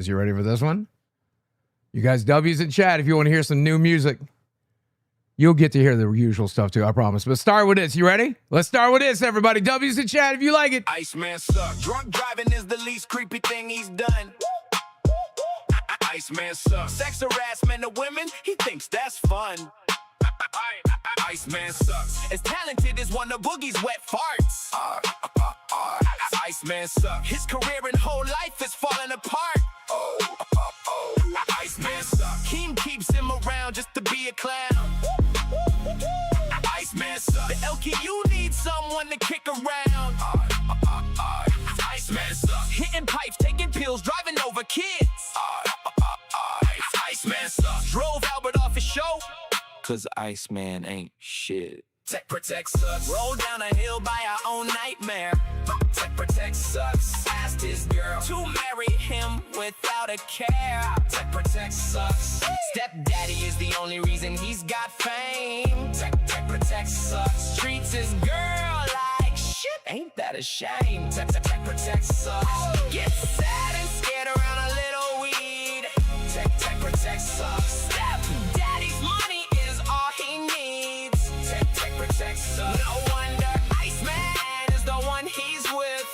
Is you ready for this one? You guys W's in chat if you want to hear some new music. You'll get to hear the usual stuff too, I promise. But start with this. You ready? Let's start with this, everybody. W's in chat if you like it. Iceman sucks. Drunk driving is the least creepy thing he's done. Iceman sucks. Sex harassment of women, he thinks that's fun. Iceman sucks. As talented as one of Boogie's wet farts. Iceman sucks. His career and whole life is falling apart. Iceman sucks. Keem keeps him around just to be a clown. Iceman sucks. The LKU needs someone to kick around. Iceman sucks. Hitting pipes, taking pills, driving over kids. Iceman sucks. Drove Albert off his show, cause Iceman ain't shit. Tech Protect sucks. Roll down a hill by our own nightmare. Tech Protect sucks. Asked his girl to marry him without a care. Tech Protect sucks. Stepdaddy is the only reason he's got fame. Tech Protect sucks. Treats his girl like shit. Ain't that a shame? Tech Protect sucks. Gets sad and scared around a little weed. Tech Protect sucks. Stepdaddy's money is all he needs. Tech Protect sucks. No wonder Iceman is the one he's with.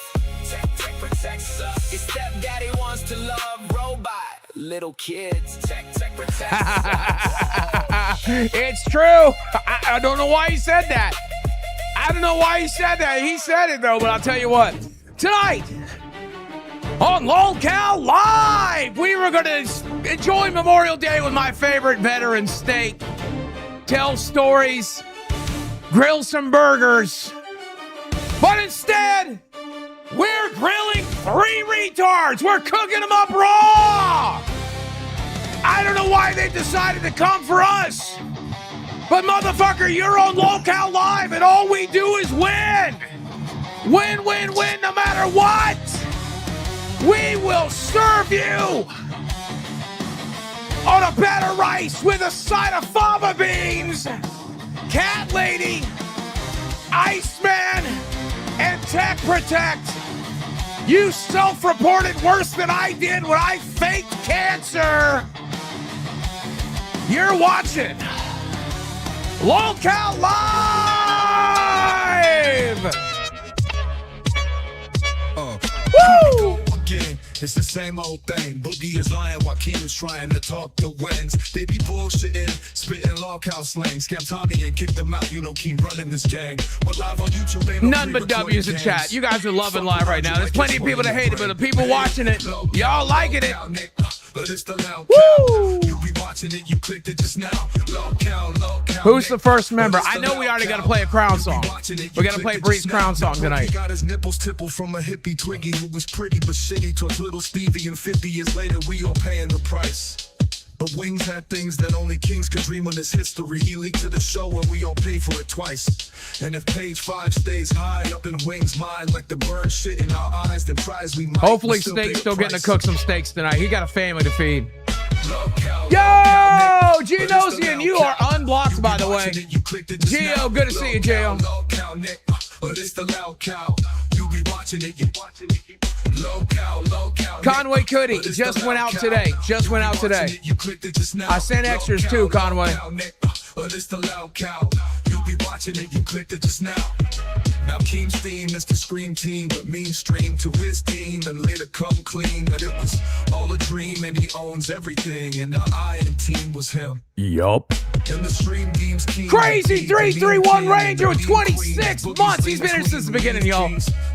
Tech Protect sucks. His stepdaddy wants to love robot little kids. Tech Protect sucks. It's true. I don't know why he said that. I don't know why he said that. He said it though, but I'll tell you what. Tonight on LolCow Live, we were going to enjoy Memorial Day with my favorite veteran steak, tell stories, grill some burgers, but instead, we're grilling 3 retards. We're cooking them up raw. I don't know why they decided to come for us, but motherfucker, you're on LolCow Live, and all we do is win. Win, win, win, no matter what. We will serve you on a bed of rice with a side of fava beans. Cat Lady, Iceman, and Tech Protect. You self-reported worse than I did when I faked cancer. You're watching LolCow Live. Woo! Again, it's the same old thing. Boogie is lying while Keem is trying to talk to wings. They be bullshitting, spitting LolCow slang. Scam Tommy and kick them out. You know Keem running this gang. But live on YouTube, ain't none but W's in chat. You guys are loving live right now. There's plenty of people that hate it, but the people watching it, y'all liking it. Woo! You be watching it, you clicked it just now. Who's the first member? I know we already got to play a crown song. We got to play Bree's crown song tonight. Got his nipples tippled from a hippie Twiggy who was pretty but shitty towards little Stevie, and 50 years later we all paying the price. But Wings had things that only kings could dream on this history. He leaked to the show and we all pay for it twice. And if page 5 stays high up in Wings' mind like the bird shit in our eyes, then prize we might. Hopefully Snake's still getting to cook some steaks tonight. He got a family to feed. Yo, Genosian, you are unblocked, by the way. Gio, good to see you, Gio. Conway Cuddy just went out today. Just went out today. I sent extras too, Conway. You'll be watching it, you clicked it just now. Now Keem's theme is the Scream team, but mean stream to his team and later come clean that it was all a dream and he owns everything, and the Iron team was him. Yup. In the stream games, Crazy 331 Ranger with 26 months. He's been here since the beginning, y'all.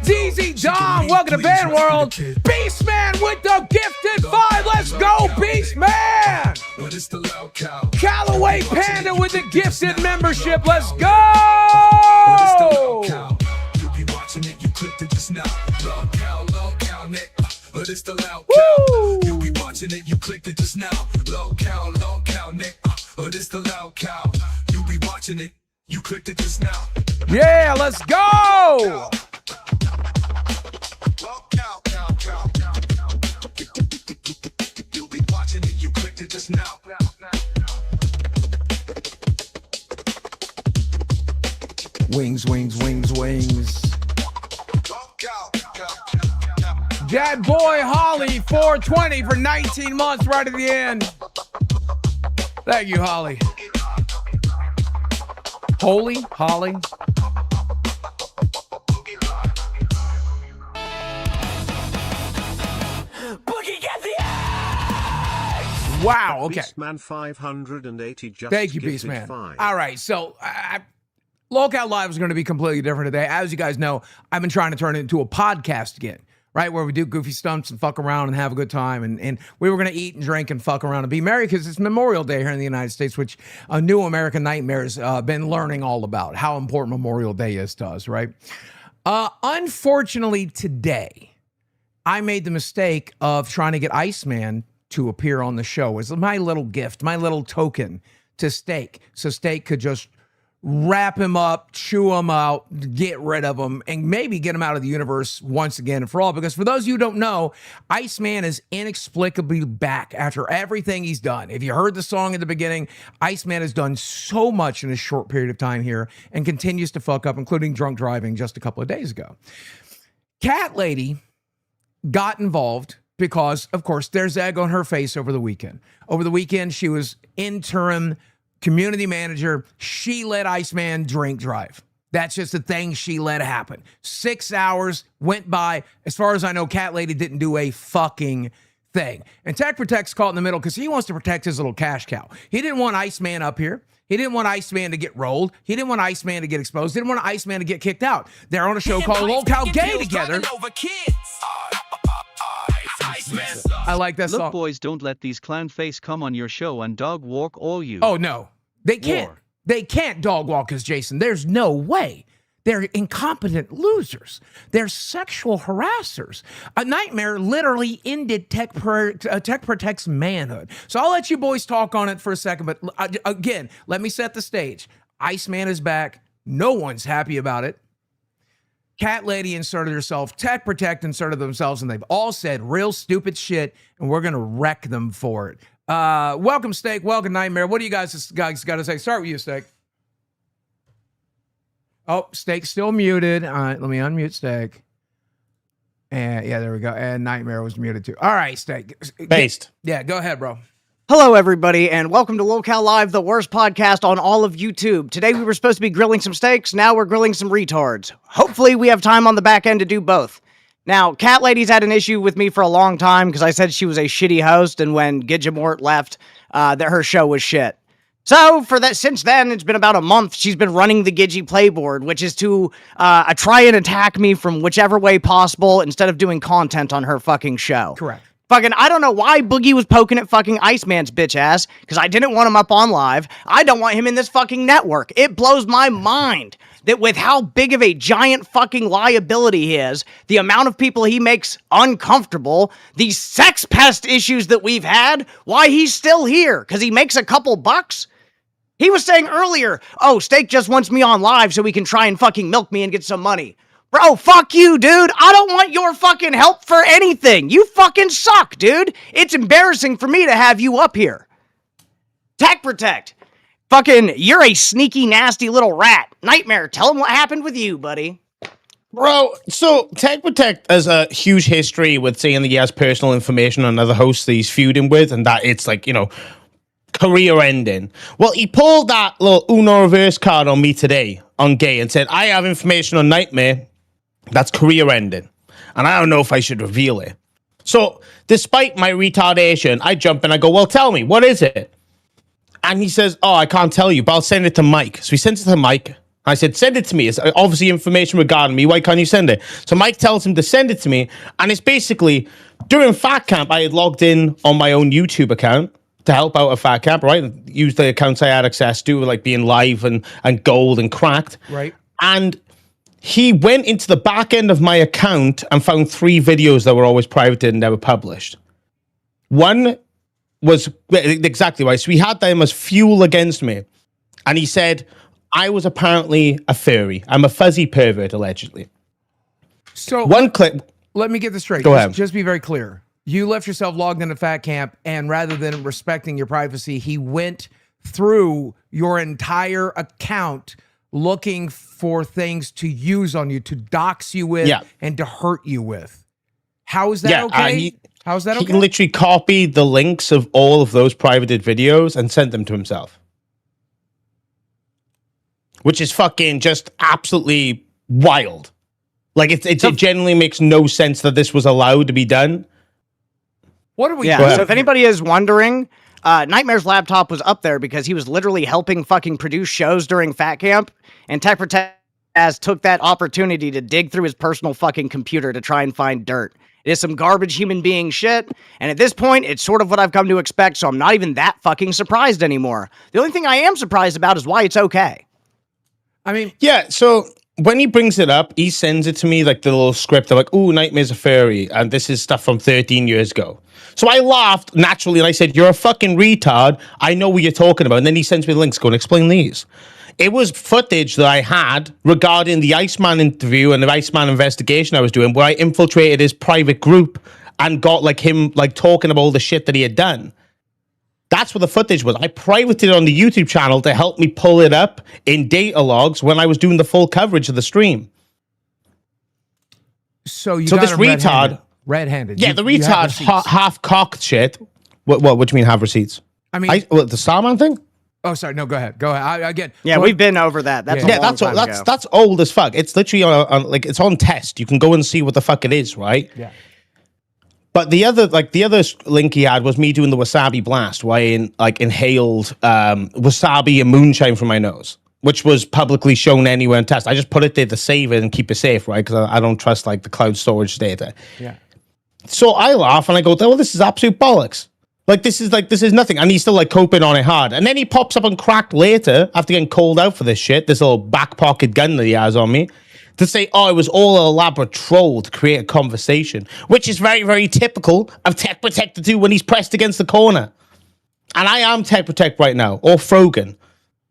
DZ Dom, welcome to Band World. Beastman with the gifted 5. Let's go, Beastman. Callaway Panda with the gifted membership. Let's go. You'll be watching it, you clicked it just now. LolCow, Nick. But it's the loud cow. You'll be watching it, you clicked it just now. LolCow, Nick. But it's the loud cow. You'll be watching it, you clicked it just now. Yeah, let's go. You'll be watching it, you clicked it just now. Wings, wings, wings, wings. That boy Holly 420 for 19 months right at the end. Thank you, Holly. Holly? Holly? Boogie, get the egg! Wow, okay. Beastman 580 just Thank you, gifted Beastman. 5. All right, so Lolcow Live is going to be completely different today. As you guys know, I've been trying to turn it into a podcast again, right? Where we do goofy stunts and fuck around and have a good time. And we were going to eat and drink and fuck around and be merry because it's Memorial Day here in the United States, which a new American Nightmare's been learning all about, how important Memorial Day is to us, right? Unfortunately, today, I made the mistake of trying to get Iceman to appear on the show. It's my little gift, my little token to Steak. So Steak could just wrap him up, chew him out, get rid of him, and maybe get him out of the universe once again and for all. Because for those of you who don't know, Iceman is inexplicably back after everything he's done. If you heard the song at the beginning, Iceman has done so much in a short period of time here and continues to fuck up, including drunk driving just a couple of days ago. Cat Lady got involved because, of course, there's egg on her face over the weekend. Over the weekend, she was interim community manager. She let Iceman drink drive. That's just a thing she let happen. 6 hours went by. As far as I know, Cat Lady didn't do a fucking thing. And Tech Protect's caught in the middle because he wants to protect his little cash cow. He didn't want Iceman up here. He didn't want Iceman to get rolled. He didn't want Iceman to get exposed. He didn't want Iceman to get kicked out. They're on a show called Lolcow Gay together. I like that song. Look, boys, don't let these clown face come on your show and dog walk all you. Oh, no. They can't. War. They can't dog walk us, Jason. There's no way. They're incompetent losers. They're sexual harassers. A Nightmare literally ended Tech Protect's manhood. So I'll let you boys talk on it for a second. But again, let me set the stage. Iceman is back. No one's happy about it. Cat Lady inserted herself. Tech Protect inserted themselves. And they've all said real stupid shit. And we're going to wreck them for it. Welcome, Steak. Welcome, Nightmare. What do you guys got to say? Start with you, Steak. Oh, Steak's still muted. All right, let me unmute Steak. And yeah, there we go. And Nightmare was muted too. All right, Steak. Based. Yeah, go ahead, bro. Hello, everybody, and welcome to Lolcow Live, the worst podcast on all of YouTube. Today we were supposed to be grilling some steaks. Now we're grilling some retards. Hopefully we have time on the back end to do both. Now, Cat Lady's had an issue with me for a long time because I said she was a shitty host, and when Gidjamort left, that her show was shit. So, since then, it's been about a month, she's been running the Gidgy playboard, which is to try and attack me from whichever way possible instead of doing content on her fucking show. Correct. Fucking, I don't know why Boogie was poking at fucking Iceman's bitch ass, because I didn't want him up on live. I don't want him in this fucking network. It blows my mind that with how big of a giant fucking liability he is, the amount of people he makes uncomfortable, these sex pest issues that we've had, why he's still here, because he makes a couple bucks? He was saying earlier, oh, Steak just wants me on live so he can try and fucking milk me and get some money. Bro, fuck you, dude. I don't want your fucking help for anything. You fucking suck, dude. It's embarrassing for me to have you up here. Tech Protect. Fucking, you're a sneaky, nasty little rat. Nightmare, tell him what happened with you, buddy. Bro, so Tech Protect has a huge history with saying that he has personal information on other hosts that he's feuding with, and that it's like, you know, career ending. Well, he pulled that little Uno reverse card on me today on Gay and said, I have information on Nightmare that's career ending, and I don't know if I should reveal it. So, despite my retardation, I jump in, I go, well, tell me, what is it? And he says, oh, I can't tell you, but I'll send it to Mike. So he sends it to Mike. I said, send it to me. It's obviously information regarding me. Why can't you send it? So Mike tells him to send it to me. And it's basically, during Fat Camp, I had logged in on my own YouTube account to help out at Fat Camp, right? Use the accounts I had access to, like being live and gold and cracked. Right. And he went into the back end of my account and found 3 videos that were always privated and never published. One was exactly right. So he had them as fuel against me. And he said, I was apparently a furry. I'm a fuzzy pervert, allegedly. So one clip. Let me get this straight. Go ahead. Just be very clear. You left yourself logged into Fat Camp, and rather than respecting your privacy, he went through your entire account looking for things to use on you, to dox you with, and to hurt you with. How is that okay? How is that okay? He literally copied the links of all of those privated videos and sent them to himself. Which is fucking just absolutely wild. Like, it genuinely makes no sense that this was allowed to be done. What are we doing? doing? So if anybody is wondering, Nightmare's laptop was up there because he was literally helping fucking produce shows during Fat Camp, and Tech Protect took that opportunity to dig through his personal fucking computer to try and find dirt. It is some garbage human being shit, and at this point, it's sort of what I've come to expect, so I'm not even that fucking surprised anymore. The only thing I am surprised about is why it's okay. I mean... Yeah, so when he brings it up, he sends it to me, like, the little script of, like, ooh, Nightmare's a furry, and this is stuff from 13 years ago. So I laughed naturally, and I said, you're a fucking retard. I know what you're talking about. And then he sends me the links, go and explain these. It was footage that I had regarding the Iceman interview and the Iceman investigation I was doing, where I infiltrated his private group and got, like, him, like, talking about all the shit that he had done. That's what the footage was. I privated it on the YouTube channel to help me pull it up in data logs when I was doing the full coverage of the stream. So you so got this retard... Red-handed. Yeah, the retard half-cocked shit. What do you mean have receipts? I mean... the Starman thing? Oh, sorry. No, go ahead. Go ahead. Again. Yeah, we've been over that. That's that's old as fuck. It's literally like it's on test. You can go and see what the fuck it is, right? Yeah. But the other link he had was me doing the wasabi blast, where I inhaled wasabi and moonshine from my nose, which was publicly shown anywhere in test. I just put it there to save it and keep it safe, right? Because I don't trust like the cloud storage data. Yeah. So I laugh and I go, well, this is absolute bollocks. This is nothing. And he's still like coping on it hard. And then he pops up on Cracked later after getting called out for this shit, this little back pocket gun that he has on me, to say, oh, it was all an elaborate troll to create a conversation, which is very, very typical of Tech Protect to do when he's pressed against the corner. And I am Tech Protect right now, or Frogan,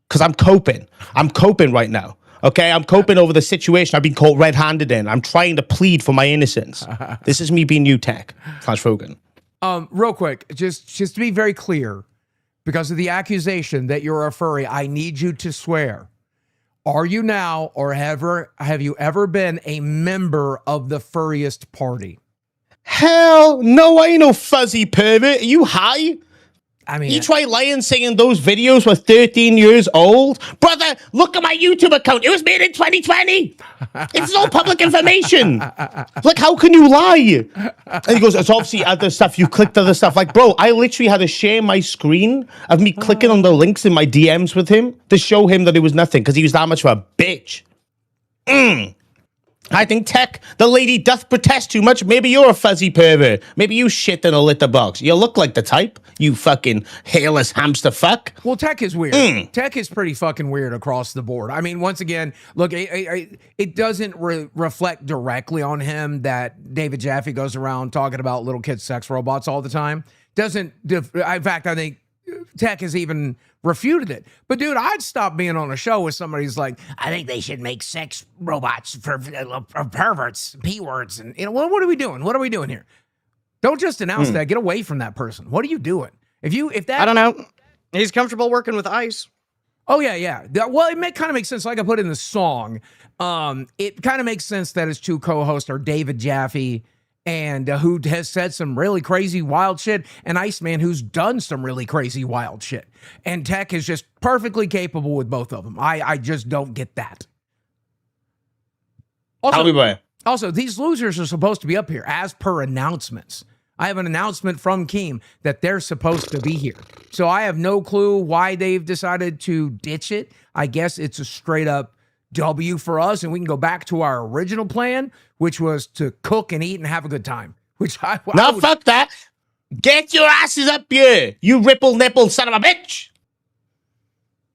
because I'm coping. I'm coping right now. Okay, I'm coping over the situation I've been caught red-handed in. I'm trying to plead for my innocence. This is me being new Tech / Frogan. Real quick, just to be very clear, because of the accusation that you're a furry, I need you to swear. Are you now, or have you ever been a member of the furriest party? Hell no, I ain't no fuzzy pervert. Are you high? I mean, you try lying saying those videos were 13 years old? Brother, look at my YouTube account. It was made in 2020. It's all public information. Like, how can you lie? And he goes, it's obviously other stuff. You clicked other stuff. Like, bro, I literally had to share my screen of me clicking on the links in my DMs with him to show him that it was nothing because he was that much of a bitch. I think Tech, the lady doth protest too much. Maybe you're a fuzzy pervert. Maybe you shit in a litter box. You look like the type, you fucking hairless hamster fuck. Well, Tech is weird. Tech is pretty fucking weird across the board. I mean, once again, look, it doesn't reflect directly on him that David Jaffe goes around talking about little kid sex robots all the time. In fact, I think Tech has even refuted it. But dude, I'd stop being on a show with somebody who's like, I think they should make sex robots for perverts, P-words, and what are we doing? What are we doing here? Don't just announce that. Get away from that person. What are you doing? If that, I don't know. He's comfortable working with ice. Oh yeah. Well, it kind of makes sense. Like I put in the song, it kind of makes sense that his two co-hosts are David Jaffe, and who has said some really crazy, wild shit, and Iceman, who's done some really crazy, wild shit. And Tech is just perfectly capable with both of them. I just don't get that. Also, these losers are supposed to be up here, as per announcements. I have an announcement from Keem that they're supposed to be here. So I have no clue why they've decided to ditch it. I guess it's a straight up W for us, and we can go back to our original plan, which was to cook and eat and have a good time. Fuck that. Get your asses up here, you ripple nipple son of a bitch.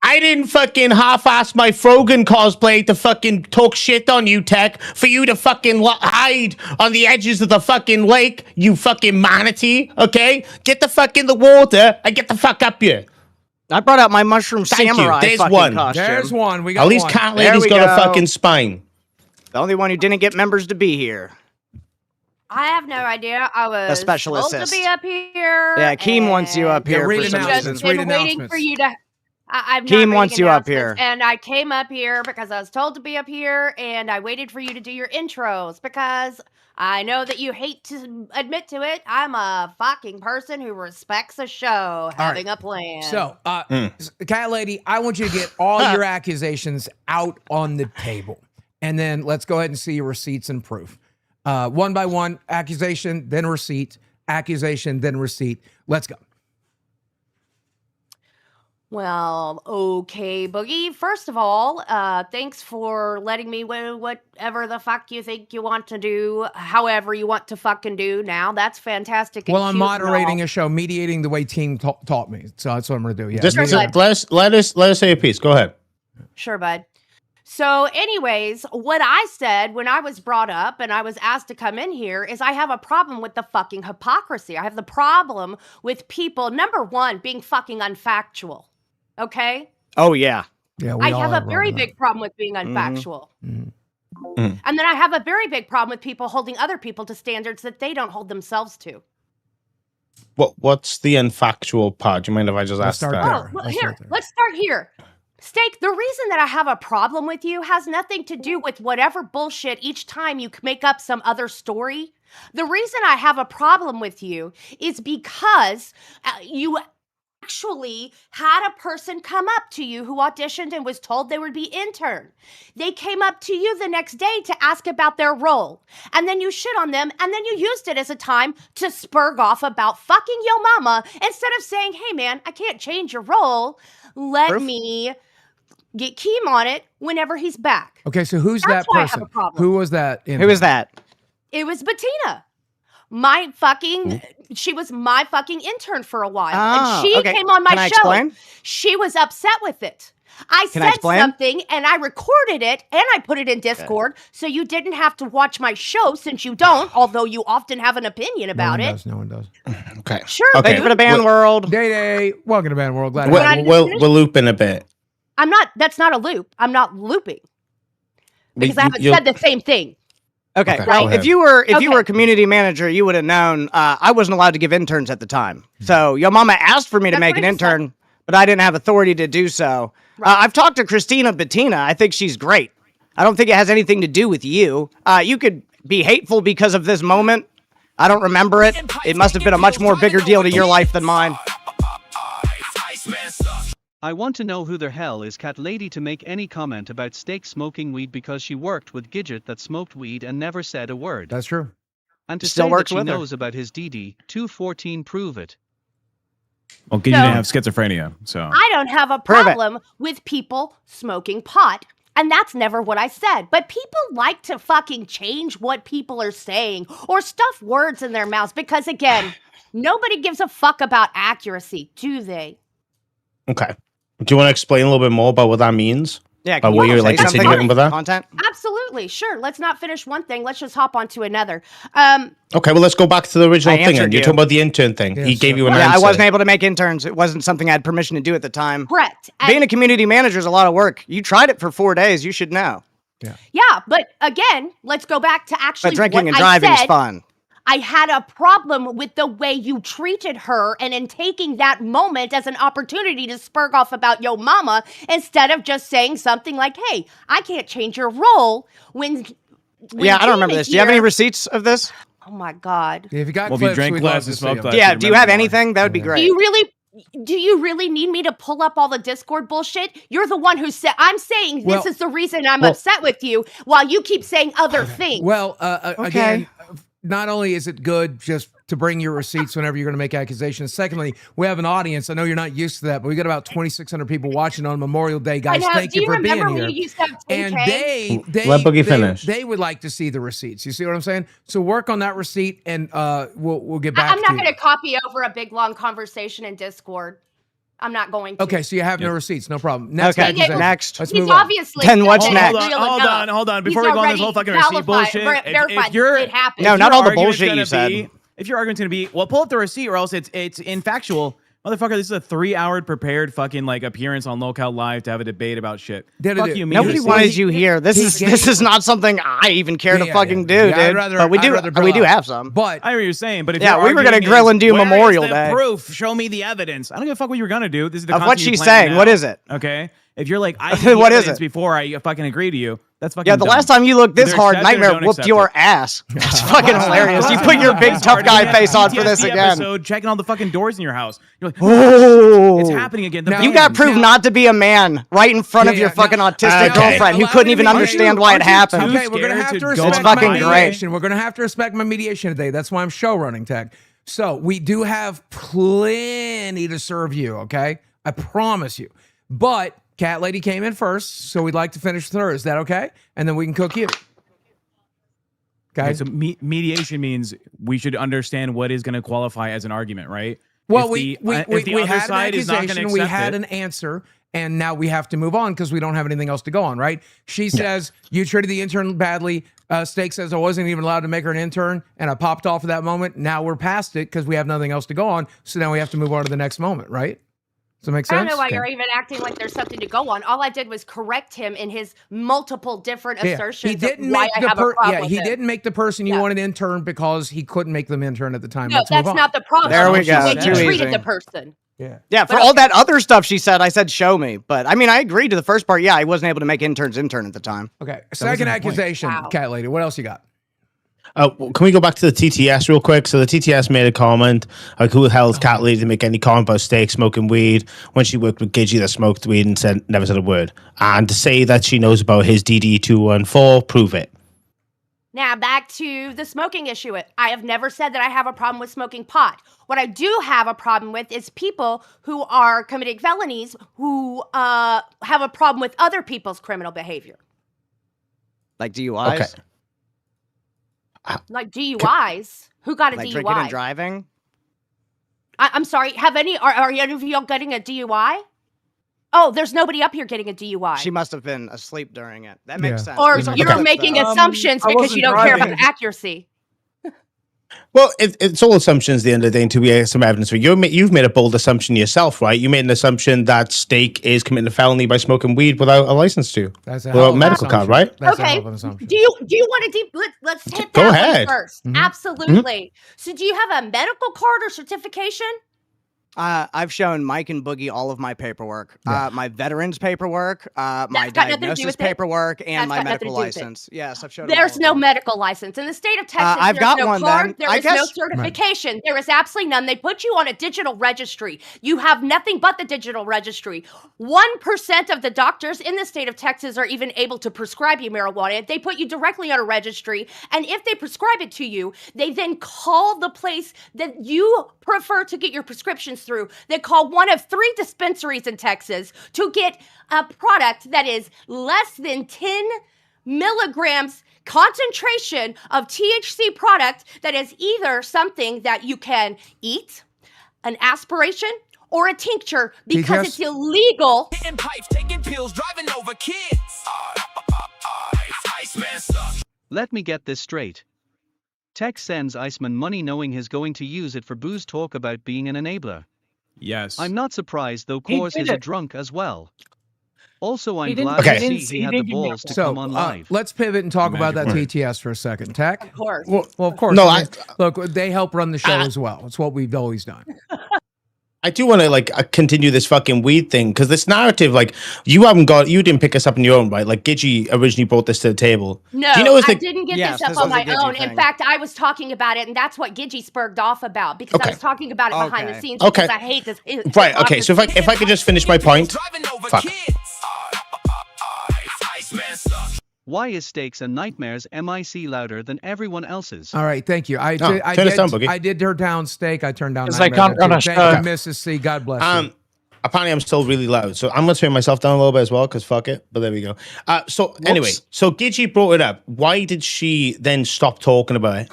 I didn't fucking half-ass my Frogan cosplay to fucking talk shit on you, Tech, for you to fucking hide on the edges of the fucking lake, you fucking manatee, okay? Get the fuck in the water and get the fuck up here. I brought out my mushroom samurai fucking costume. There's one. We got At least Cat Lady's got a fucking spine. The only one who didn't get members to be here. I have no idea. I was a special supposed assist to be up here. Yeah, Keem wants you up here. Read for some announcements. reason. I've been waiting for you to. I'm Keem not wants you up here. And I came up here because I was told to be up here, and I waited for you to do your intros because I know that you hate to admit to it. I'm a fucking person who respects a show having a plan. So, Cat Lady, I want you to get all your accusations out on the table. And then let's go ahead and see your receipts and proof. One by one, accusation, then receipt, accusation, then receipt. Let's go. Well, okay, Boogie. First of all, thanks for letting me whatever the fuck you think you want to do, however you want to fucking do now. That's fantastic. Well, I'm moderating a show, mediating the way team taught me. So that's what I'm going to do. Yeah. Just let us say a piece. Go ahead. Sure, bud. So anyways, what I said when I was brought up and I was asked to come in here is I have a problem with the fucking hypocrisy. I have the problem with people, number one, being fucking unfactual. Okay? Oh, yeah. Yeah, I have a very big problem with being unfactual. And then I have a very big problem with people holding other people to standards that they don't hold themselves to. What's the unfactual part? Do you mind if I just ask that? Oh, well, let's start here. Steak, the reason that I have a problem with you has nothing to do with whatever bullshit each time you make up some other story. The reason I have a problem with you is because you actually had a person come up to you who auditioned and was told they would be intern. They came up to you the next day to ask about their role. And then you shit on them, and then you used it as a time to spurg off about fucking yo mama instead of saying, hey man, I can't change your role. Let me get Keem on it whenever he's back. Okay, so who's That's that why I person? have a problem. Who was that? Who was that? It was Bettina. She was my fucking intern for a while. Oh, and she okay. came on my Can I show. explain? She was upset with it. I Can I said explain? something and I recorded it and I put it in Discord so you didn't have to watch my show since you don't, although you often have an opinion about it. No one does. Okay. Sure. Okay. Thank you for the band world. Day. Welcome to Band World. Glad to We'll, have you. we'll loop in a bit. That's not a loop. I'm not looping. Because I haven't said the same thing. Okay. Okay, Well, go ahead. if you were a community manager, you would have known I wasn't allowed to give interns at the time. So your mama asked for me to That's make what an he said. intern, but I didn't have authority to do so. I've talked to Christina Bettina. I think she's great. I don't think it has anything to do with you. You could be hateful because of this moment. I don't remember it. It must have been a much more bigger deal to your life than mine. I want to know who the hell is Cat Lady to make any comment about Steak smoking weed because she worked with Gidget that smoked weed and never said a word. That's true. And to Still say works that she with her. knows about his DD, 214 prove it. Well, Gidget didn't have schizophrenia, so. I don't have a Prove it. problem with people smoking pot. And that's never what I said. But people like to fucking change what people are saying or stuff words in their mouths because, again, nobody gives a fuck about accuracy, do they? Okay. Do you want to explain a little bit more about what that means? Yeah. What you're say like something insinuating with that? Content. Absolutely. Sure. Let's not finish one thing. Let's just hop on to another. Okay, well, let's go back to the original I thing. answered And you're you. talking about the intern thing. Yeah, He gave so- you an Yeah, answer. I wasn't able to make interns. It wasn't something I had permission to do at the time. Correct. Being a community manager is a lot of work. You tried it for 4 days. You should know. Yeah, but again, let's go back to actually But drinking what and driving I is said. fun. I had a problem with the way you treated her and in taking that moment as an opportunity to spurg off about yo mama instead of just saying something like, hey, I can't change your role when Yeah, I don't remember Keem this. is Do you have any here- receipts of this? Oh my God. If you got Well, if you clips, drank we'd less love to and see smoked them. less. Yeah, you do you have remember more. anything? That would be great. Do you really need me to pull up all the Discord bullshit? You're the one who said, I'm saying this Well- is the reason I'm upset with you while you keep saying other things. Well, again, not only is it good just to bring your receipts whenever you're going to make accusations. Secondly, we have an audience. I know you're not used to that, but we got about 2,600 people watching on Memorial Day, guys. I know. Thank Do you you for being remember when here. you used to have 10K? And they Let Boogie finish. They would like to see the receipts. You see what I'm saying? So work on that receipt, and we'll get back. I'm not to going to copy over a big long conversation in Discord. I'm not going to. Okay, so you have no receipts, no problem. Next, Okay, accusation. next. Let's He's move on. obviously Then what's said next? that it's real enough. Hold on. He's Before we go on this already whole fucking receipt bullshit, verified if you're it happened. No, if not your all the argument's bullshit gonna you said. if your argument's gonna be, well, pull up the receipt or else it's infactual. Motherfucker, this is a 3-hour prepared fucking like appearance on Local Live to have a debate about shit. Fuck you, me. Nobody He- wanted he- you here. This is not something I even care to Yeah, fucking yeah. do, Yeah, dude. I'd rather- But we I'd do. rather We do grill out. have some. But I hear what you're saying, but if Yeah, your we were gonna argument grill is, and do where is Memorial the Day. proof, show me the evidence. I don't give a fuck what you were gonna do. This is the Of what content you she's plan saying. now. What is it? Okay. If you're like, I What is evidence it? before I fucking agree to you, That's fucking Yeah, the dumb. last time you looked this Either hard, accept it or Nightmare don't whooped accept your it. ass. That's fucking hilarious. You put your big tough guy face on for this PTSD again. Episode, checking all the fucking doors in your house. You're like, Oh, it's happening again. The Now- You van. got proved not to be a man right in front of Yeah, your yeah, fucking now- autistic Okay. girlfriend who Allow couldn't me even to- understand why it aren't you happened. too Okay, we're gonna scared have to to respect go my fucking great. mediation. We're gonna have to respect my mediation today. That's why I'm show running, Tech. So we do have plenty to serve you. Okay, I promise you. But Cat Lady came in first, so we'd like to finish with her. Is that okay? And then we can cook you. Okay. Okay, so mediation means we should understand what is going to qualify as an argument, right? Well, If we other had an side is not gonna accusation, we accept had it- an answer, and now we have to move on because we don't have anything else to go on, right? She says, you treated the intern badly. Steak says, I wasn't even allowed to make her an intern, and I popped off at that moment. Now we're past it because we have nothing else to go on, so now we have to move on to the next moment, right? Does that make I sense? don't know why Okay. you're even acting like there's something to go on. All I did was correct him in his multiple different Yeah, assertions he didn't of why make I the have a problem he with him. didn't make the person you Yeah. wanted intern because he couldn't make them intern at the time. No, Let's move that's on. not the problem. There we It's go. the way Too you treated easy. the person. Yeah. Yeah, for But all okay. that other stuff she said, I said, show me. But I mean, I agreed to the first part. Yeah, I wasn't able to make interns intern at the time. Okay. Second my point. accusation, Wow. Cat Lady. What else you got? Can we go back to the TTS real quick? So the TTS made a comment, like, who the hell is Cat Lady to make any comment about Steak smoking weed when she worked with Gidgey that smoked weed and never said a word? And to say that she knows about his DD214, prove it. Now back to the smoking issue. I have never said that I have a problem with smoking pot. What I do have a problem with is people who are committing felonies who have a problem with other people's criminal behavior. Like DUIs? Okay. Like DUIs. Who got a Like DUI? drinking and driving? I'm sorry. Are any of y'all getting a DUI? Oh, there's nobody up here getting a DUI. She must have been asleep during it. That makes Yeah. sense. or We saw you're clips making though. assumptions I because wasn't you don't care about driving. the accuracy. Well, it's all assumptions at the end of the day until we get some evidence. So you've made a bold assumption yourself, right? You made an assumption that Steak is committing a felony by smoking weed without a license to. That's a Without hell a of an medical card, assumption. right? That's a Okay. hell of an assumption. Do you want to let's hit Go that one ahead. 1st Mhm. Absolutely. So do you have a medical card or certification? I've shown Mike and Boogie all of my paperwork, my veterans paperwork, my That's got nothing to do diagnosis with it. paperwork, That's and my got nothing medical to do with it. license. Yes, I've shown. them There's all of no them. medical license in the state of Texas. I've there's got no one card. then. There I is no guess- certification. There is absolutely none. They put you on a digital registry. You have nothing but the digital registry. 1% of the doctors in the state of Texas are even able to prescribe you marijuana. They put you directly on a registry, and if they prescribe it to you, they then call the place that you prefer to get your prescriptions through. They call one of 3 dispensaries in Texas to get a product that is less than 10 milligrams concentration of THC product that is either something that you can eat, an aspiration, or a tincture because THC? it's illegal. Hitting pipes, taking pills, driving over kids. Iceman sucks. Let me get this straight. Tech sends Iceman money knowing he's going to use it for booze talk about being an enabler. Yes. I'm not surprised though He Kors did is a it. drunk as well. Also, I'm He didn't- glad Okay. to he didn't- see he he had the didn't give me a balls to So come on live. let's pivot and talk about that Magic TTS for a second. Tech. Of course. Well, of course. No, I mean, look, they help run the show as well. It's what we've always done. I do want to continue this fucking weed thing because this narrative, you didn't pick us up on your own, right? Like Gidgey originally brought this to the table. No, Do you know I didn't get Yes, this this up on was a my Gidgey own. In thing. fact, I was talking about it, and that's what Gidgey spurred off about because I Okay. was talking about it behind the Okay. scenes Okay. because I hate this. Right. Okay. So if I could just finish my point. Driving over Fuck. kids. Iceman sucks. Why is Steaks and Nightmares MIC louder than everyone else's? All right, thank you. I turn us down, Boogie. I did turn down Steak. I turned down. Because I Nightmare can't run too. a Thank show. you, Mrs. C. God bless you. Apparently I'm still really loud, so I'm gonna turn myself down a little bit as well because fuck it. But there we go. Anyway, so Gidgey brought it up. Why did she then stop talking about it?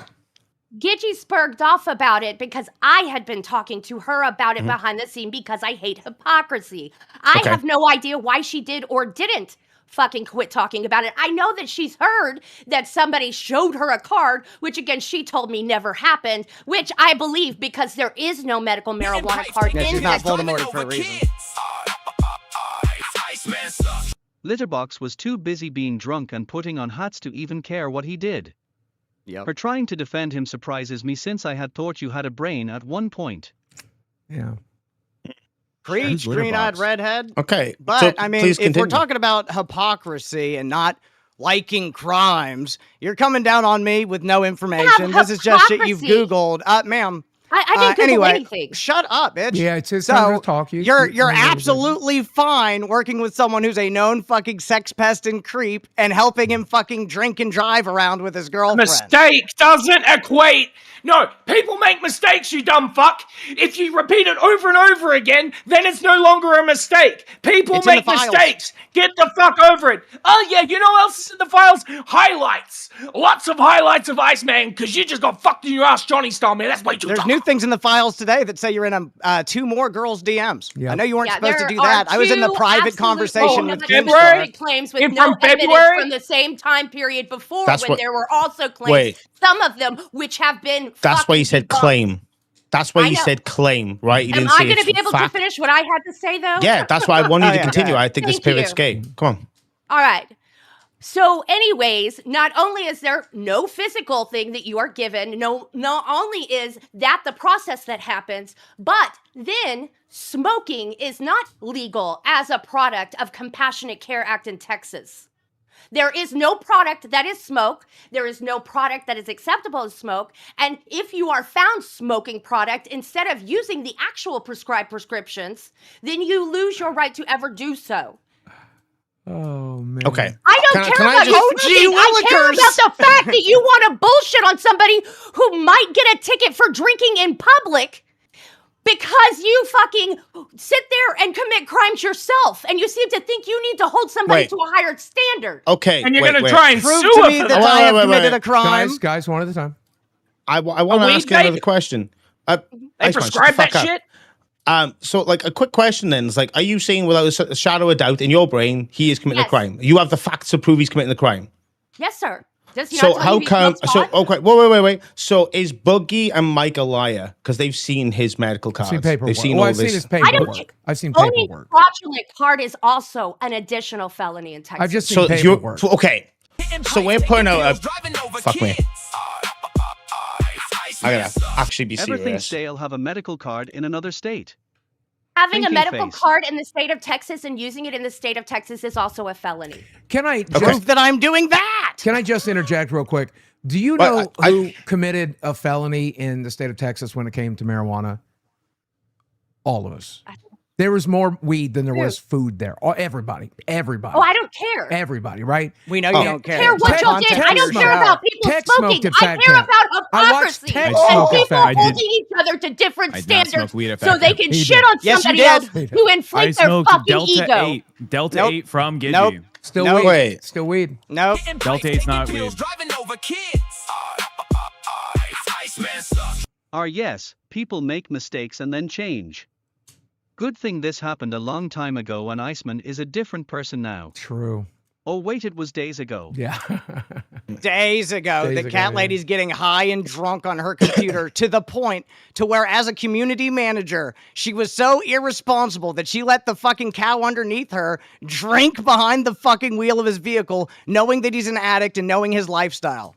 Gidgey spurred off about it because I had been talking to her about Mm-hmm. it behind the scene because I hate hypocrisy. I Okay. have no idea why she did or didn't fucking quit talking about it. I know that she's heard that somebody showed her a card, which again, she told me never happened, which I believe because there is no medical marijuana card Yeah, in she's not this. Voldemort for a reason. Iceman sucks. Litterbox was too busy being drunk and putting on hats to even care what he did. Yep. Her trying to defend him surprises me since I had thought you had a brain at one point. Yeah. Preach, Who's green-eyed Litterbox? redhead. Okay, But so I mean, please if we're continue. talking about hypocrisy and not liking crimes. You're coming down on me with no information. This is just shit you've hypocrisy. Googled. Ma'am. I didn't Google anyway, anything. shut up, bitch. Yeah, it's his time to talk. You're absolutely fine working with someone who's a known fucking sex pest and creep and helping him fucking drink and drive around with his girlfriend. Mistake doesn't equate. No, people make mistakes, you dumb fuck. If you repeat it over and over again, then it's no longer a mistake. People It's in make the files. mistakes. Get the fuck over it. Oh yeah, you know what else is in the files? Highlights. Lots of highlights of Iceman, because you just got fucked in your ass Johnny style, man. That's way too There's tough. new things in the files today that say you're in two more girls' DMs. Yeah. I know you weren't Yeah, supposed to there do that. are I was in the two private absolute conversation with February? KEEMSTAR. claims with And no from evidence February? from the same time period before That's when what- there were also claims. Wait. Some of them which have been. That's why you said debunked. claim. That's why I you know. said claim, right? You Am didn't I say going to it's be able fact. to finish what I had to say though? Yeah, that's why I wanted you to yeah, continue. yeah. I think the Thank spirit's you. gay. Come on. All right. So, anyways, not only is there no physical thing that you are given, not only is that the process that happens, but then smoking is not legal as a product of Compassionate Care Act in Texas. There is no product that is smoke. There is no product that is acceptable as smoke. And if you are found smoking product, instead of using the actual prescribed prescriptions, then you lose your right to ever do so. Oh man. Okay. I don't care about you smoking. I care about the fact that you want to bullshit on somebody who might get a ticket for drinking in public because you fucking sit there and commit crimes yourself, and you seem to think you need to hold somebody Wait. to a higher standard. Okay. And you're wait, going to wait. try and Prove sue to her me for that that. I have wait, committed wait. a crime. Guys, one at a time. I want to weed ask you another vape? question. They Iceman, prescribe shut the that fuck up. shit? So, like, a quick question then is like, are you saying without a shadow of doubt in your brain he is committing a Yes. crime? You have the facts to prove he's committing the crime. Yes, sir. Does he So not tell how you he come? smokes So pot? okay, wait. So is Boogie and Mike a liar because they've seen his medical cards? Seen paperwork. They've seen Well, all I've seen this. his I don't paperwork. think I've seen owning paperwork. fraudulent card is also an additional felony in Texas. I've just seen So you're paperwork. okay. So we're putting out a fuck me. I gotta actually be Ever think serious. Dale have a medical card in another state? Having a Thinking medical face. card in the state of Texas and using it in the state of Texas is also a felony. Can I just, Prove that I'm doing that. can I just interject real quick? Do you Well, know who committed a felony in the state of Texas when it came to marijuana? All of us. There was more weed than there was food there. Everybody. Oh, I don't care. Everybody, right? We know you don't care. I don't care what Tech- y'all did. Tech I don't smoked. care about people Tech smoking. smoked at I Fat care Cat. about I watched hypocrisy Tech and smoke at people Fat Cat. holding each other to different I did not standards smoke weed at so Fat they Cat. can He shit did. on Yes, you somebody did. else He did. who I inflate their smoked fucking Delta ego. 8. Delta Nope. 8 from Gidgee. Nope. Still No. weed. Wait. Still weed. Nope. Delta 8's not weed. Driving over kids. Iceman sucks. Yes, people make mistakes and then change. Good thing this happened a long time ago and Iceman is a different person now. True. Oh wait, it was days ago. Yeah. Days ago, Days the ago, cat yeah. lady's getting high and drunk on her computer to the point to where, as a community manager, she was so irresponsible that she let the fucking cow underneath her drink behind the fucking wheel of his vehicle, knowing that he's an addict and knowing his lifestyle.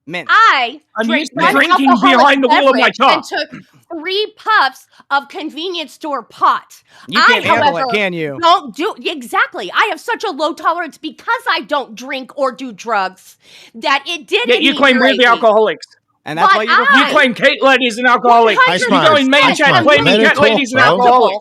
Mint. I I'm drank used to one drinking alcoholic behind the wheel of my beverage car. and took 3 puffs of convenience store pot. You can't handle it, however, can you? Don't do exactly. I have such a low tolerance because I don't drink or do drugs that it did. Yet you claim we're inebriate the me. alcoholics. And that's But why you I- You claim Kate Lady's an alcoholic. 100% Iceman, You go in main chat Iceman, claiming let her Cat talk, Lady's an bro. alcoholic.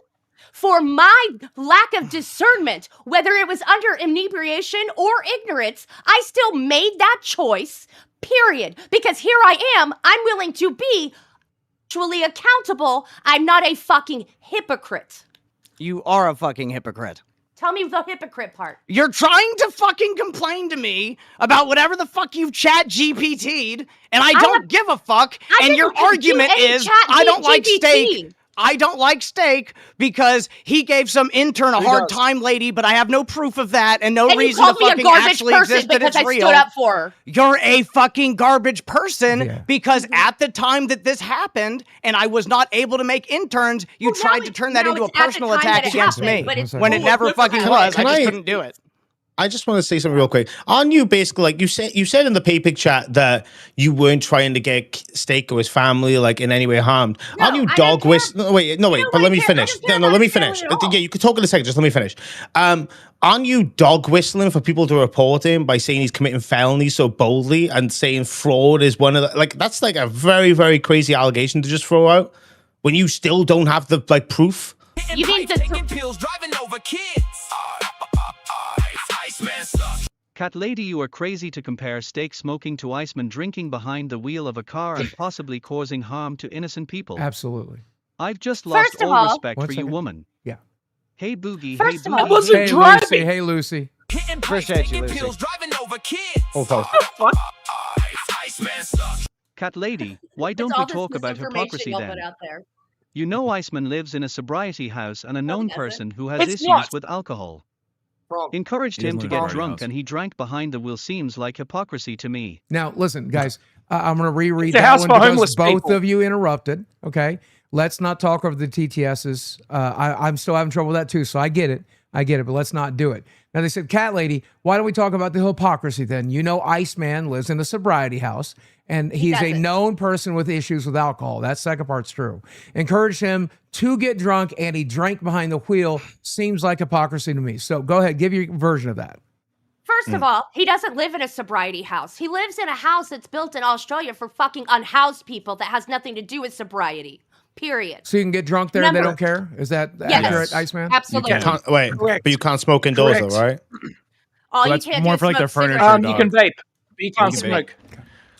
For my lack of discernment, whether it was under inebriation or ignorance, I still made that choice, period. Because here I am, I'm willing to be actually accountable. I'm not a fucking hypocrite. You are a fucking hypocrite. Tell me the hypocrite part. You're trying to fucking complain to me about whatever the fuck you've chat GPT'd, and I don't give a fuck. I And your didn't do argument any is, chat I don't like GPT. steak. I don't like steak because he gave some intern a hard time, lady, but I have no proof of that and no And you reason to called me a fucking garbage actually person exist that because it's I real. stood up for her. You're a fucking garbage person Yeah. because at the time that this happened and I was not able to make interns, you Well, now tried to it's- turn that now into a it's at the personal time attack that it against happened, me but it's when it cool. never fucking Can was. I I- just couldn't do it. I just want to say something real quick. Aren't you basically like you said in the PayPig chat that you weren't trying to get Steak or his family like in any way harmed? No, Aren't you I dog don't whist? care. No, wait, You know but what let I me care- I finish. don't care No, about let me his family finish. at all. Yeah, you could talk in a second. Just let me finish. Aren't you dog whistling for people to report him by saying he's committing felonies so boldly and saying fraud is one of the like that's like a very, very crazy allegation to just throw out when you still don't have the like proof? You mean the taking pills, driving over kids. Iceman sucks. Cat lady, you are crazy to compare Steak smoking to Iceman drinking behind the wheel of a car and possibly causing harm to innocent people. Absolutely. I've just lost First of all all- respect One for you, second. woman. Yeah. Hey Boogie, First hey of all- Boogie. I wasn't Hey, driving. Lucy. Hey, Lucy. Hitting pipes, Appreciate you, taking Lucy. pills, driving over kids. Oh, fuck. Fuck. Iceman sucks. Cat lady, why don't It's we all this talk about misinformation hypocrisy y'all then? put out there. You know Iceman lives in a sobriety house and a known doesn't. person who has It's issues not. with alcohol. Wrong. Encouraged He him doesn't to live in a get sobriety drunk house. and he drank behind the wheel seems like hypocrisy to me. Now, listen, guys, I'm going to reread It's a that house one for because homeless both people. of you interrupted. Okay. Let's not talk over the TTSs. I'm still having trouble with that too. So I get it. But let's not do it. Now, they said, Cat Lady, why don't we talk about the hypocrisy then? You know, Iceman lives in a sobriety house and he's a doesn't. known person with issues with alcohol. That second part's true. Encouraged him to get drunk and he drank behind the wheel. Seems like hypocrisy to me. So go ahead, give your version of that. First of all, he doesn't live in a sobriety house. He lives in a house that's built in Australia for fucking unhoused people that has nothing to do with sobriety. Period. So you can get drunk there and they Number- don't care? Is that Yes. accurate, Iceman? Absolutely. can. Wait, Correct. but you can't smoke indoors though, Correct. right? All you That's can't more do is for, like, smoke their furniture. cigarettes. You can vape, but you can't can vape. smoke.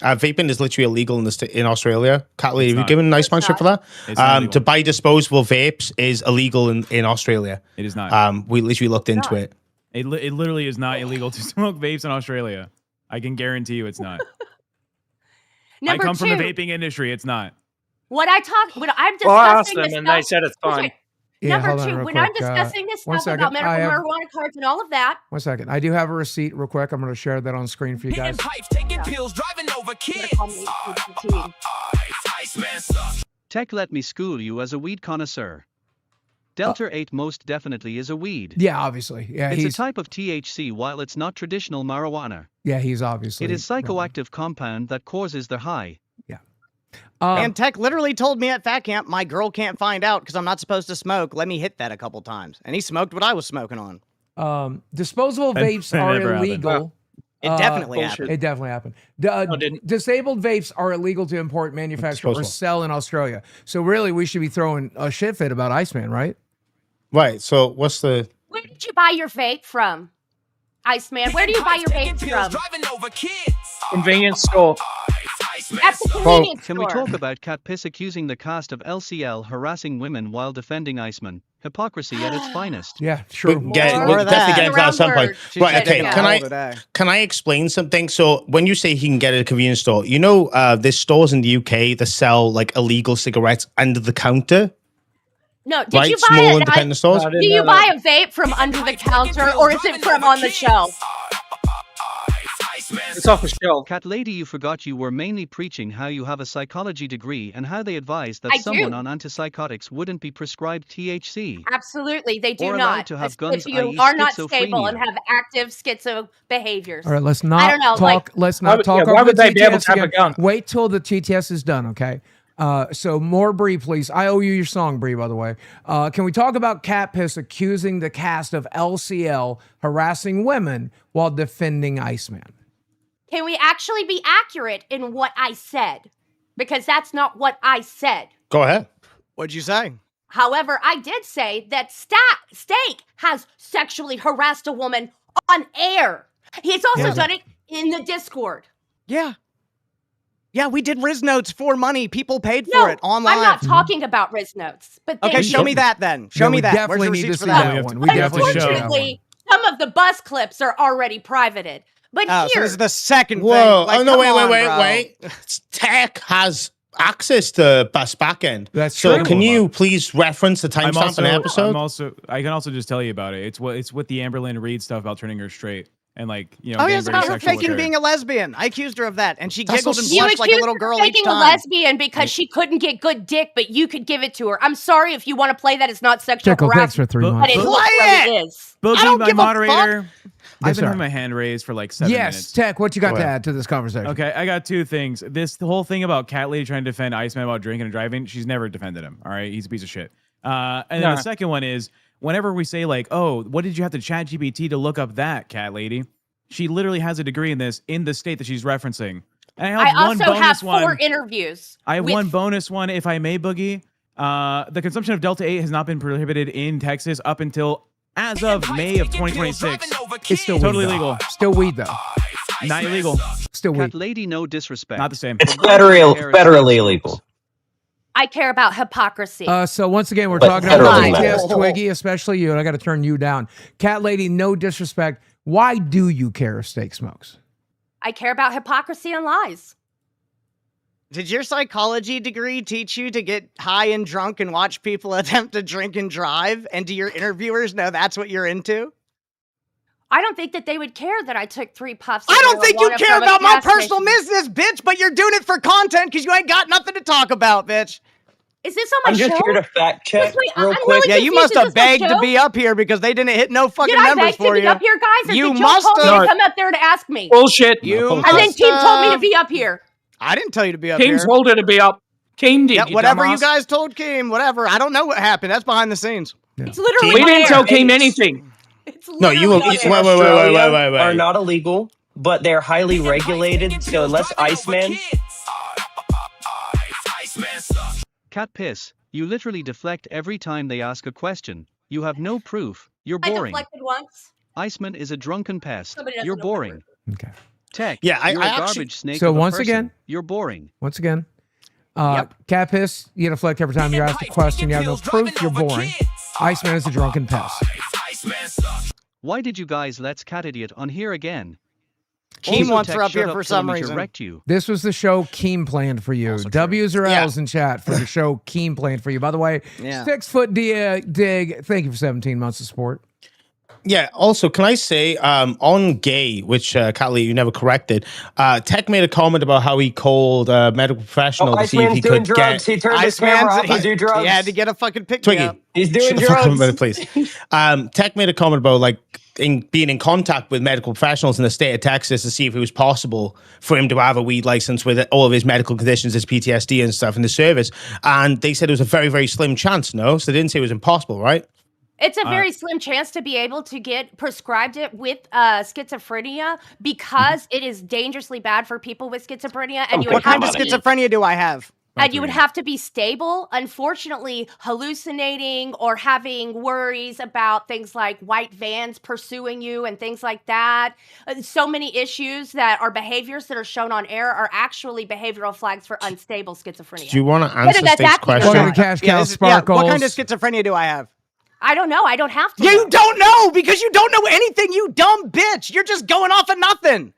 Vaping is literally illegal in Australia. Cat Lady, have you not. given Iceman It's shit for not. that? It's not illegal. To buy disposable vapes is illegal in Australia. It is not. We literally looked into not. it. It literally is not illegal to smoke vapes in Australia. I can guarantee you it's not. Number I come two, from the vaping industry. It's not. when I'm discussing Well, I asked this them and stuff, they said it's fine. okay, Yeah, number hold on two, real when I'm quick. discussing this one stuff about second. I medical have- marijuana cards and all of that, 1 second. I do have a receipt real quick. I'm going to share that on screen for you Hitting guys. pipes, taking pills, driving over you're kids. gonna call me HTTP. Iceman sucks. Tech, let me school you as a weed connoisseur. Delta 8 most definitely is a weed. Yeah, obviously. Yeah, It's a he's type of THC while it's not traditional marijuana. he's obviously. It is wrong. psychoactive compound that causes the high. And Tech literally told me at Fat Camp, my girl can't find out because I'm not supposed to smoke. Let me hit that a couple times. And he smoked what I was smoking on. Disposable That vapes never are happened. illegal. It definitely bullshit. happened. It definitely happened. it didn't. Disabled vapes are illegal to import, manufacture, or Disposable. sell in Australia. So really, we should be throwing a shit fit about Iceman, right? Right. So what's the? Where did you buy your vape from, Iceman? Where do you buy your Taking vapes pills, from? driving over kids. Convenience store. Iceman At the sucks. convenience Can we store. talk about Cat Piss accusing the cast of LCL harassing women while defending Iceman? Hypocrisy at its finest. Yeah, sure. More We'll of definitely that. get into that at some point. She Right. said Okay. it Can all I today. can I explain something? So when you say he can get it at a convenience store, you know, there's stores in the UK that sell like illegal cigarettes under the counter, No, did right? you buy Small it? independent stores. I Do didn't you know buy that. a vape from under the counter or is it from on the shelf? It's off the shelf. Cat lady, you forgot you were mainly preaching how you have a psychology degree and how they advise that I someone do. on antipsychotics wouldn't be prescribed THC. Absolutely, they do Or allowed not. to have If guns, you i.e. are not stable schizophrenia. and have active schizo behaviors. All right, let's I not don't know, talk. like- Let's not Why- talk yeah, over why the would they be able TTS to have a again. gun? Wait till the TTS is done, okay? So more Bree, please. I owe you your song, Bree, by the way. Can we talk about Cat Piss accusing the cast of LCL harassing women while defending Iceman? Can we actually be accurate in what I said? Because that's not what I said. Go ahead. What'd you say? However, I did say that Steak has sexually harassed a woman on air. He's also Yeah, done it in the Discord. Yeah. Yeah, we did Riz notes for money. People paid No, for it online. I'm not talking about Riz notes. But Okay, thank show you. me that then. Show Yeah, me we that. Where's definitely the need to receipts see for that? that have one. to- We we have to definitely show. need that one. Unfortunately, some of the bus clips are already privated. But Oh, so here, this is the second Whoa. thing. Like, Oh no! come Wait. on, Wait. bro. Wait. Tech has access to bus backend. That's so. true. Can you please reference the I'm timestamp in the episode? I can also tell you about it. It's what the Amberlynn Reed stuff about turning her straight. and like Oh, yeah, being it's very about her sexual with faking her. being a lesbian. I accused her of that, and she That's giggled so and You blushed like a accused little her girl of each taking a time. lesbian because she couldn't get good dick, but you could give it to her. I'm sorry if you want to play that. It's not sexual Tickle, thanks for harassment, 3 But- but months. it but- looks Play like it! it is. I Boogie, don't my give a fuck. moderator. I've Yes, been sir. having my hand raised for like 7 Yes, minutes. Tech, what you got Go to ahead. add to this conversation? Okay, I got 2 things. The whole thing about Cat Lady trying to defend Iceman about drinking and driving, she's never defended him. All right, he's a piece of shit. And then the second one is whenever we say like, oh, what did you have to chat GPT to look up that, Cat Lady? She literally has a degree in this in the state that she's referencing. And I have I one also have bonus 4 one. interviews. I have with- one bonus one, if I may, Boogie. The consumption of Delta 8 has not been prohibited in Texas up until as of May of 2026. It's still Totally weed, though. legal. Still weed, though. Not illegal. Still weed. Cat lady, no disrespect. Not the same. It's But why do you care if federally Snake illegal. smokes? I care about hypocrisy. So once again, we're But talking about federally TTS matters. Twiggy, especially you, and I got to turn you down. Cat Lady, no disrespect. Why do you care if Steak smokes? I care about hypocrisy and lies. Did your psychology degree teach you to get high and drunk and watch people attempt to drink and drive? And do your interviewers know that's what you're into? I don't think that they would care that I took 3 puffs. I of don't think you marijuana care from a about my gas personal station. business, bitch, but you're doing it for content because you ain't got nothing to talk about, bitch. Is this on my I'm show? just here to fact check Wait, real I'm quick. really Yeah, you confused. must Is have this my begged to show? be up here because they didn't hit no fucking Did I numbers beg for to be you. up here, guys, or You did you must call me have- to come up there to ask me? Bullshit. You And then must Team told me to have- be up here. I didn't tell you to be up Keem here. told her to be up. Keem did. Yeah, you whatever you dumbass. guys told Keem, whatever. I don't know what happened. That's behind the scenes. It's literally We didn't tell there. Keem anything. It's No, you literally wait, there. wait. Are not illegal, but they're highly regulated. So unless Iceman, Cat piss. You literally deflect every time they ask a question. You have no proof. You're I boring. deflected once. Iceman is a drunken pest. Somebody doesn't You're know boring. Okay. Tech. Yeah, I you're a actually- garbage snake. So of a once person. again- you're boring. Once again, Cat Piss, you deflect every time you're asked a question. You have no proof. You're boring. Iceman is a drunken pest. Why did you guys let's cat idiot on here again? Keem Also, wants Tech, her up shut here for telling some me to reason. wreck you. This was the show Keem planned for you. W's or Yeah. L's in chat for the show Keem planned for you. By the way, Yeah. 6 foot dig. Thank you for 17 months of support. Yeah. Also, can I say on gay, which Catley, you never corrected, Tech made a comment about how he called a medical professional to see if Iceman's he doing could drugs. get. He turned his camera off to do drugs. He had to get a fucking pick me Twiggy, up. He's doing shut the fuck up drugs. about it, please. Tech made a comment about like being in contact with medical professionals in the state of Texas to see if it was possible for him to have a weed license with all of his medical conditions, his PTSD and stuff in the service. And they said it was a very, very slim chance. No, so they didn't say it was impossible, right? It's a very slim chance to be able to get prescribed it with schizophrenia because it is dangerously bad for people with schizophrenia, and you would What have kind of to be- schizophrenia do I have? and you would have to be stable. Unfortunately, hallucinating or having worries about things like white vans pursuing you and things like that. So many issues that are behaviors that are shown on air are actually behavioral flags for unstable schizophrenia. Do you want to Whether answer that's State's accurate or question? Welcome not. to Cash Cow Yeah, Sparkles. what kind of schizophrenia do I have? I don't know. I don't have to. You know. don't know because you don't know anything, you dumb bitch. You're just going off of nothing.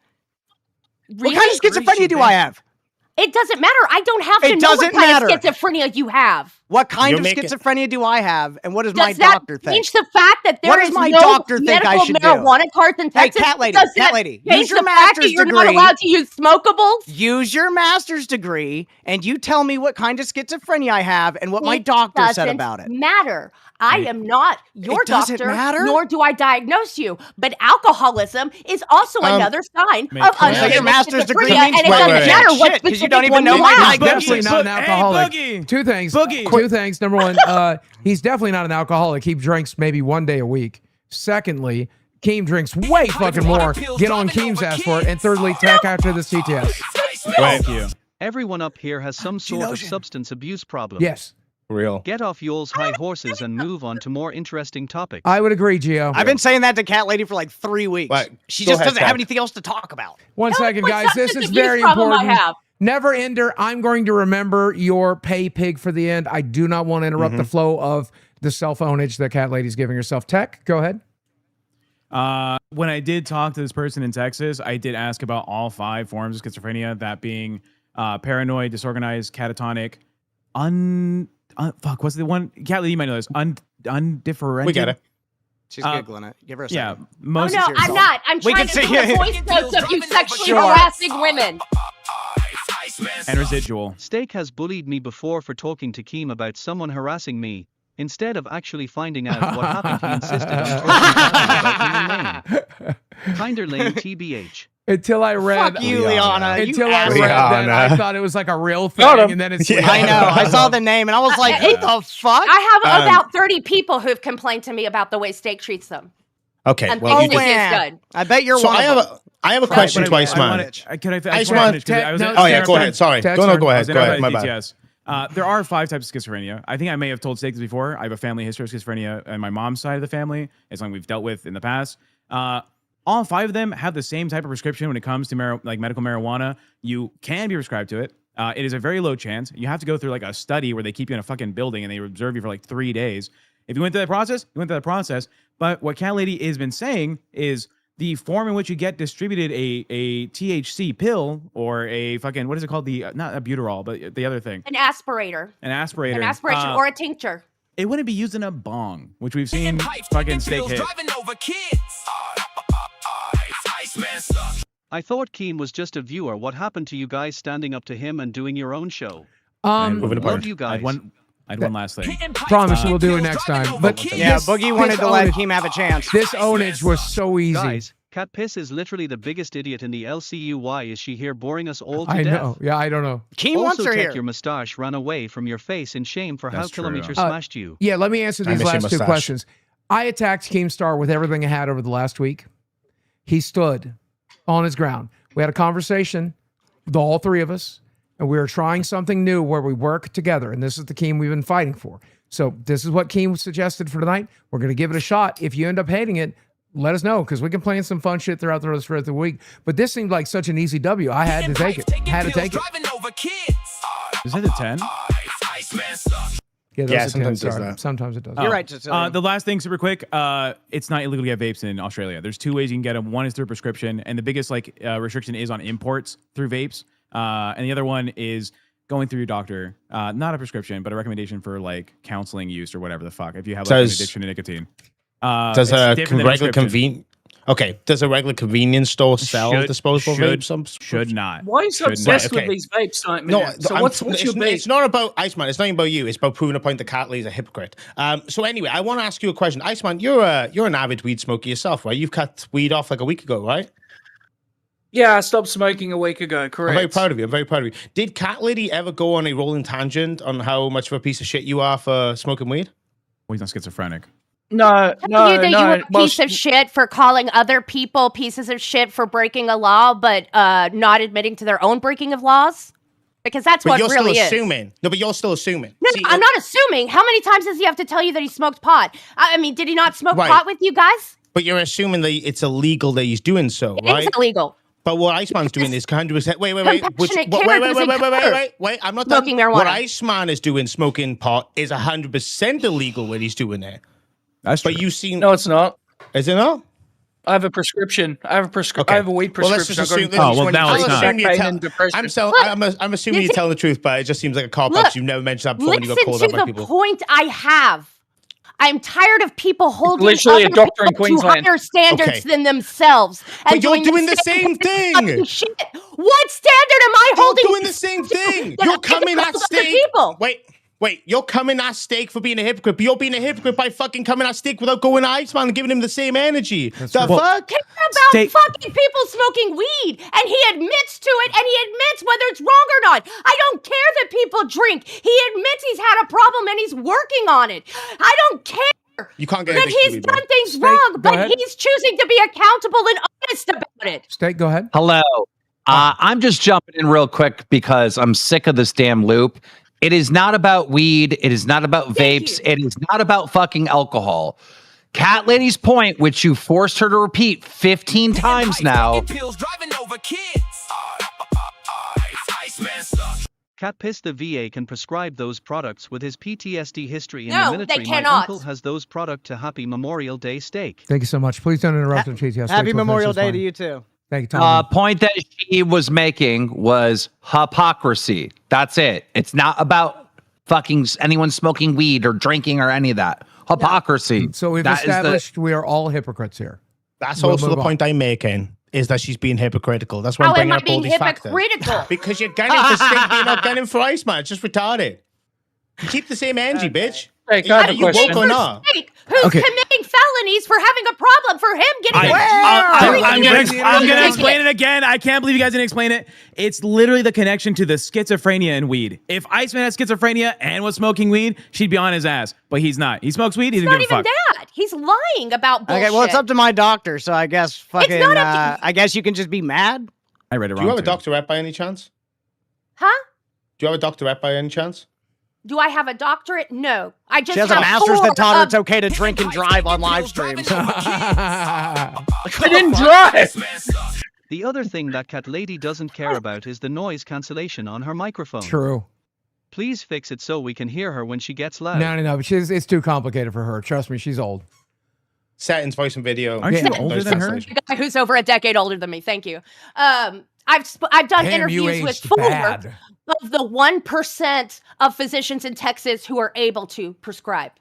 Really? What kind of schizophrenia do I have? It doesn't matter. I don't have to It know what doesn't kind matter. of schizophrenia you have. What kind You're of making- schizophrenia do I have? And what does my Does that doctor think? change the fact that there What is does my no doctor think I medical should do? marijuana cards in Hey, Texas? cat lady, Does cat that lady, change use your the fact that master's you're not degree. allowed to use smokables? Use your master's degree and you tell me what kind of schizophrenia I have and what my It doctor said doesn't about it. Matter. I am not your It doesn't doctor, matter? nor do I diagnose you. But alcoholism is also another sign make of sense. So your unstable master's degree schizophrenia, means and it wait, doesn't wait, matter wait. what Shit, 'cause you specific don't even one know you my have. He's definitely not an Hey, alcoholic. Boogie! Two things. Boogie! Two things. Number one, he's definitely not an alcoholic. He drinks maybe 1 day a week. Secondly, Keem drinks way fucking more. Get on Keem's ass for it. And thirdly, Tech after this TTS. Thank you. Everyone up here has some sort of substance abuse problem. Yes, Real. Get off y'all's high horses and move on to more interesting topics. I would agree, Gio. I've been saying that to Cat Lady for like 3 weeks. Right. She Go just ahead, doesn't have Cat. anything else to talk about. One Tell me second, what guys. This substance is abuse very problem I important. have. Never ender. I'm going to remember your pay pig for the end. I do not want to interrupt the flow of the cell phoneage that Cat Lady's giving herself. Tech, go ahead. When I did talk to this person in Texas, I did ask about all 5 forms of schizophrenia, that being paranoid, disorganized, catatonic, fuck, what's the one? Cat Lady, you might know this. Undifferentiated. We get it. She's giggling it. Give her a Yeah, second. most. no, I'm not. I'm We trying can to see do the you. voice notes of you sexually Sure. harassing women. And residual. Steak has bullied me before for talking to Keem about someone harassing me. Instead of actually finding out what happened, he insisted on talking about me name. Kinder lame TBH. Until I read. Fuck you, Liana. Until you I read Liana. that, I thought it was like a real thing, Got him. and then it's. I know. I saw the name and I was like, what the fuck? I have about 30 people who've complained to me about the way Steak treats them. Okay, And well, thinks you he just, is good. I bet you're so one I of have them. a I have a question to Iceman. Can I Iceman, finish? Oh yeah, go ahead. Sorry, no, go ahead. Go ahead. My bad. DTS. There are 5 types of schizophrenia. I think I may have told Steak this before. I have a family history of schizophrenia on my mom's side of the family. It's something we've dealt with in the past. All 5 of them have the same type of prescription when it comes to medical marijuana. You can be prescribed to it. It is a very low chance. You have to go through like a study where they keep you in a fucking building and they observe you for like 3 days. If you went through that process, you went through that process. But what Cat Lady has been saying is the form in which you get distributed a THC pill or a fucking, what is it called? Not a butyrol, but the other thing. An aspirator. An aspirator. An aspiration or a tincture. It wouldn't be used in a bong, which we've seen fucking Steak hit. I thought Keem was just a viewer. What happened to you guys standing up to him and doing your own show? Love you guys. I had one last thing. Promise you we'll do it next time. But Yeah, Boogie wanted to let ownage- Keem have a chance. This ownage was so easy. Guys, Cat Piss is literally the biggest idiot in the LCU. Why is she here boring us all to I death? know. Yeah, I don't know. Keem wants Also, her check here. your mustache ran away from your face in shame for how That's true. Kilometer smashed you. Yeah, let me answer these miss your last 2 mustache. questions. I attacked KEEMSTAR with everything I had over the last week. He stood on his ground. We had a conversation, with all 3 of us, and we were trying something new where we work together. And this is the Keem we've been fighting for. So this is what Keem suggested for tonight. We're going to give it a shot. If you end up hating it, let us know, because we can plan some fun shit throughout the rest of the week. But this seemed like such an easy W. I had to take it. Had to take it. Is it a 10? Yeah, Yeah, those are sometimes 10, it does sorry. that. Sometimes it does. You're right, Cecilia. The last thing, super quick. It's not illegal to get vapes in Australia. There's 2 ways you can get them. One is through prescription, and the biggest restriction is on imports through vapes. And the other one is going through your doctor, not a prescription, but a recommendation for like counseling use or whatever the fuck. If you have like an addiction to nicotine, does a regular does a regular convenience store sell disposable vapes? Should not. Why are you so obsessed with these vapes, Nightmare? So what's your beef? It's not about Iceman. It's not even about you. It's about proving a point that Cat Lee's a hypocrite. So anyway, I want to ask you a question. Iceman, you're an avid weed smoker yourself, right? You've cut weed off like a week ago, right? Yeah, I stopped smoking a week ago, correct. I'm very proud of you. I'm very proud of you. Did Cat Lady ever go on a rolling tangent on how much of a piece of shit you are for smoking weed? Well, he's not schizophrenic. No, you that you were a piece of shit for calling other people pieces of shit for breaking a law, but not admitting to their own breaking of laws? Because that's what you're really still is. assuming. No, but you're still assuming. No, I'm not assuming. How many times does he have to tell you that he smoked pot? I mean, did he not smoke pot with you guys? But you're assuming that it's illegal that he's doing so, right? It's illegal. But what Iceman's doing is 100%. Wait. I'm not smoking marijuana. What Iceman is doing, smoking pot, is 100% illegal when he's doing it. That's true. But you seem. No, it's not. Is it not? I have a prescription. I have a weed prescription. Well, let's just assume. now it's not. I'm assuming you're telling the truth, but it just seems like a cop out. You've never mentioned that before when you got called out by people. Listen to the point I have. I'm tired of people holding literally other a doctor in people to Queensland. higher standards than themselves. But you're doing the same thing. Shit. What standard am I holding? You're doing the same thing. You're coming at Steak. Wait, you're coming at Steak for being a hypocrite, but you're being a hypocrite by fucking coming at Steak without going to Iceman and giving him the same energy. The fuck? I care about fucking people smoking weed, and he admits to it, and he admits whether it's wrong or not. I don't care that people drink. He admits he's had a problem, and he's working on it. I don't care. You can't get that addicted to he's weed, bro. done things Steak, wrong, go but ahead. he's choosing to be accountable and honest about it. Steak, go ahead. Hello. I'm just jumping in real quick because I'm sick of this damn loop. It is not about weed. It is not about vapes. It is not about fucking alcohol. Cat Lady's point, which you forced her to repeat 15 times now. Cat Piss the VA can prescribe those products with his PTSD history in No, the military. they My cannot. uncle has those product to Happy Memorial Day Steak. Thank you so much. Please don't interrupt him, TTS. Happy Memorial Day to you too. Thank you, Tom. Point that she was making was hypocrisy. That's it. It's not about fucking anyone smoking weed or drinking or any of that. Hypocrisy. So we've That is the- established we are all hypocrites here. That's We'll also the move on. point I'm making, is that she's being hypocritical. That's why How I'm am bringing I up all being these factors. hypocritical? Because you're getting for Steak, but you're not getting for Iceman. It's just retarded. You keep the same energy, bitch. Hey, I have a You woke question. or not? Snake, who's Okay. committing felonies for having a problem for him getting I'm gonna Take explain it. it again. I can't believe you guys didn't explain it. It's literally the connection to the schizophrenia and weed. If Iceman had schizophrenia and was smoking weed, she'd be on his ass. But he's not. He smokes weed. He doesn't Not give a even fuck. that. He's lying about bullshit. Okay, well, it's up to my doctor, so I guess fucking. not up to- I guess you can just be mad. I read it Do wrong. you have a too. doctorate by any chance? Huh? Do you have a doctorate by any chance? Do I have a doctorate? No. I just She has a have master's that taught her four it's okay to drink and drive on live streams. I didn't drive. The other thing that Cat Lady doesn't care about is the noise cancellation on her microphone. True. Please fix it so we can hear her when she gets loud. No. But it's too complicated for her. Trust me, she's old. Settings, voice, and video. Aren't you Yeah. older Noise than her? cancellation. A guy who's over a decade older than me. Thank you. I've done Damn, you interviews with aged 4 bad. of the 1% of physicians in Texas who are able to prescribe.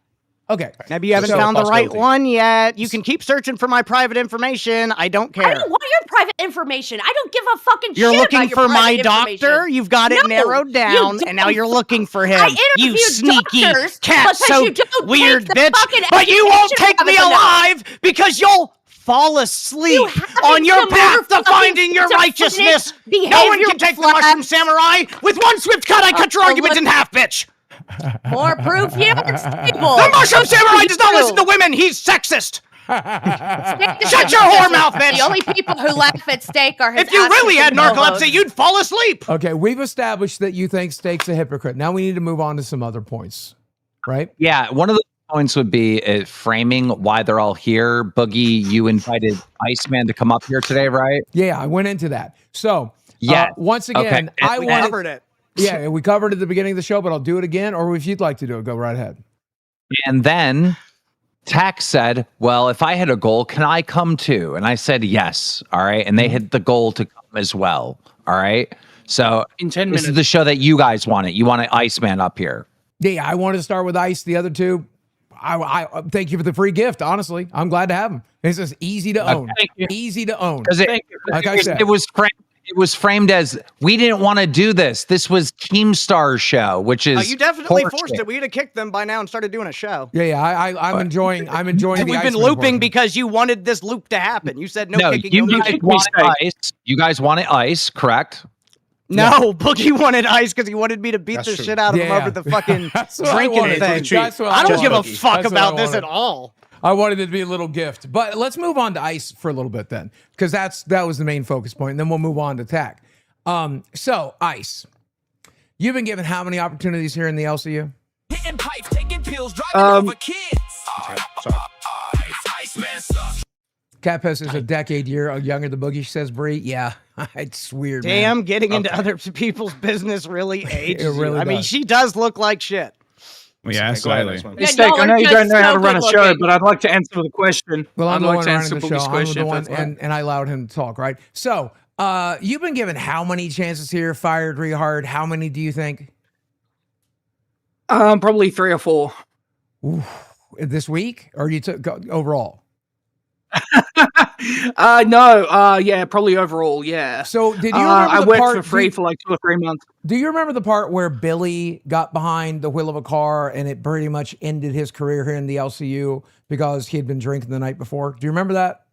Okay. Maybe you haven't So, found the right possibility. one yet. You can keep searching for my private information. I don't I care. don't want your private information. I don't give a fucking You're shit looking about your for my private information. doctor. You've got it No, narrowed you down, and now don't. you're looking for him. I You interviewed sneaky doctors cat because you soaked don't weird take the bitch. fucking But you won't education take me of it enough. alive because you'll fall asleep haven't on your come path over to fucking finding your schizophrenic righteousness. No one behavior, can take the Flash. mushroom samurai. With one swift cut, I cut your Oh, argument look. in half, bitch. More proof here. The mushroom samurai does not listen to women. He's sexist. Shut your whore mouth, bitch. The only people who laugh at Steak are his If you really had narcolepsy, you'd fall asleep. Okay, we've established that you think Steak's a hypocrite. Now we need to move on to some other points, right? Yeah, one of the points would be framing why they're all here. Boogie, you invited Iceman to come up here today, right? Yeah, I went into that. So, Yeah. once again, Okay. I We wanted. covered it. Yeah, we covered it at the beginning of the show, but I'll do it again. Or if you'd like to do it, go right ahead. And then Tack said, well, if I had a goal, can I come too? And I said, yes. All right. And they hit the goal to come as well. All right. So In 10 this is minutes. the show that you guys wanted. You wanted Iceman up here. Yeah, I wanted to start with Ice. The other two, I thank you for the free gift. Honestly, I'm glad to have them. It's just easy to own. Thank you. Easy to own. Because Like I said. it was framed as we didn't want to do this. This was KEEMSTAR's show, which is You definitely horseshit. forced it. We'd have kicked them by now and started doing a show. Yeah, I'm enjoying. I'm enjoying. And the we've been Iceman looping portion. because you wanted this loop to happen. You said no No, kicking. you no guys kicking. wanted ice. You guys wanted ice, correct? No, Boogie wanted ice because he wanted me to beat That's the true. shit out of him Yeah. over the fucking That's what I drinking wanted. thing. That's what I don't give a wanted. fuck That's what about I this wanted. at all. I wanted it to be a little gift, but let's move on to Ice for a little bit then, because that was the main focus point. And then we'll move on to Tack. So Ice, you've been given how many opportunities here in the LCU? Hitting pipes, taking pills, driving over kids. Sorry. Iceman sucks. Catpiss is a decade younger than Boogie, says Bree. Yeah, it's weird. man. Damn, getting into other people's business really ages really you. I mean, does. she does look like shit. Well, yeah, Go ahead, slightly. Iceman. Hey, Steak, I know you don't know how to run a show, but I'd like to answer the question. Well, I'm I'd the like one to running answer the show. Boogie's I'm question. the if one, that's all right. and I allowed him to talk, right? So, you've been given how many chances here? Fired re hard. How many do you think Probably 3 or 4. this week, or you took overall? No, yeah, probably overall, yeah. So, did you remember I the worked part? for free for like 2 or 3 months. Do you remember the part where Billy got behind the wheel of a car and it pretty much ended his career here in the LCU because he had been drinking the night before? Do you remember that?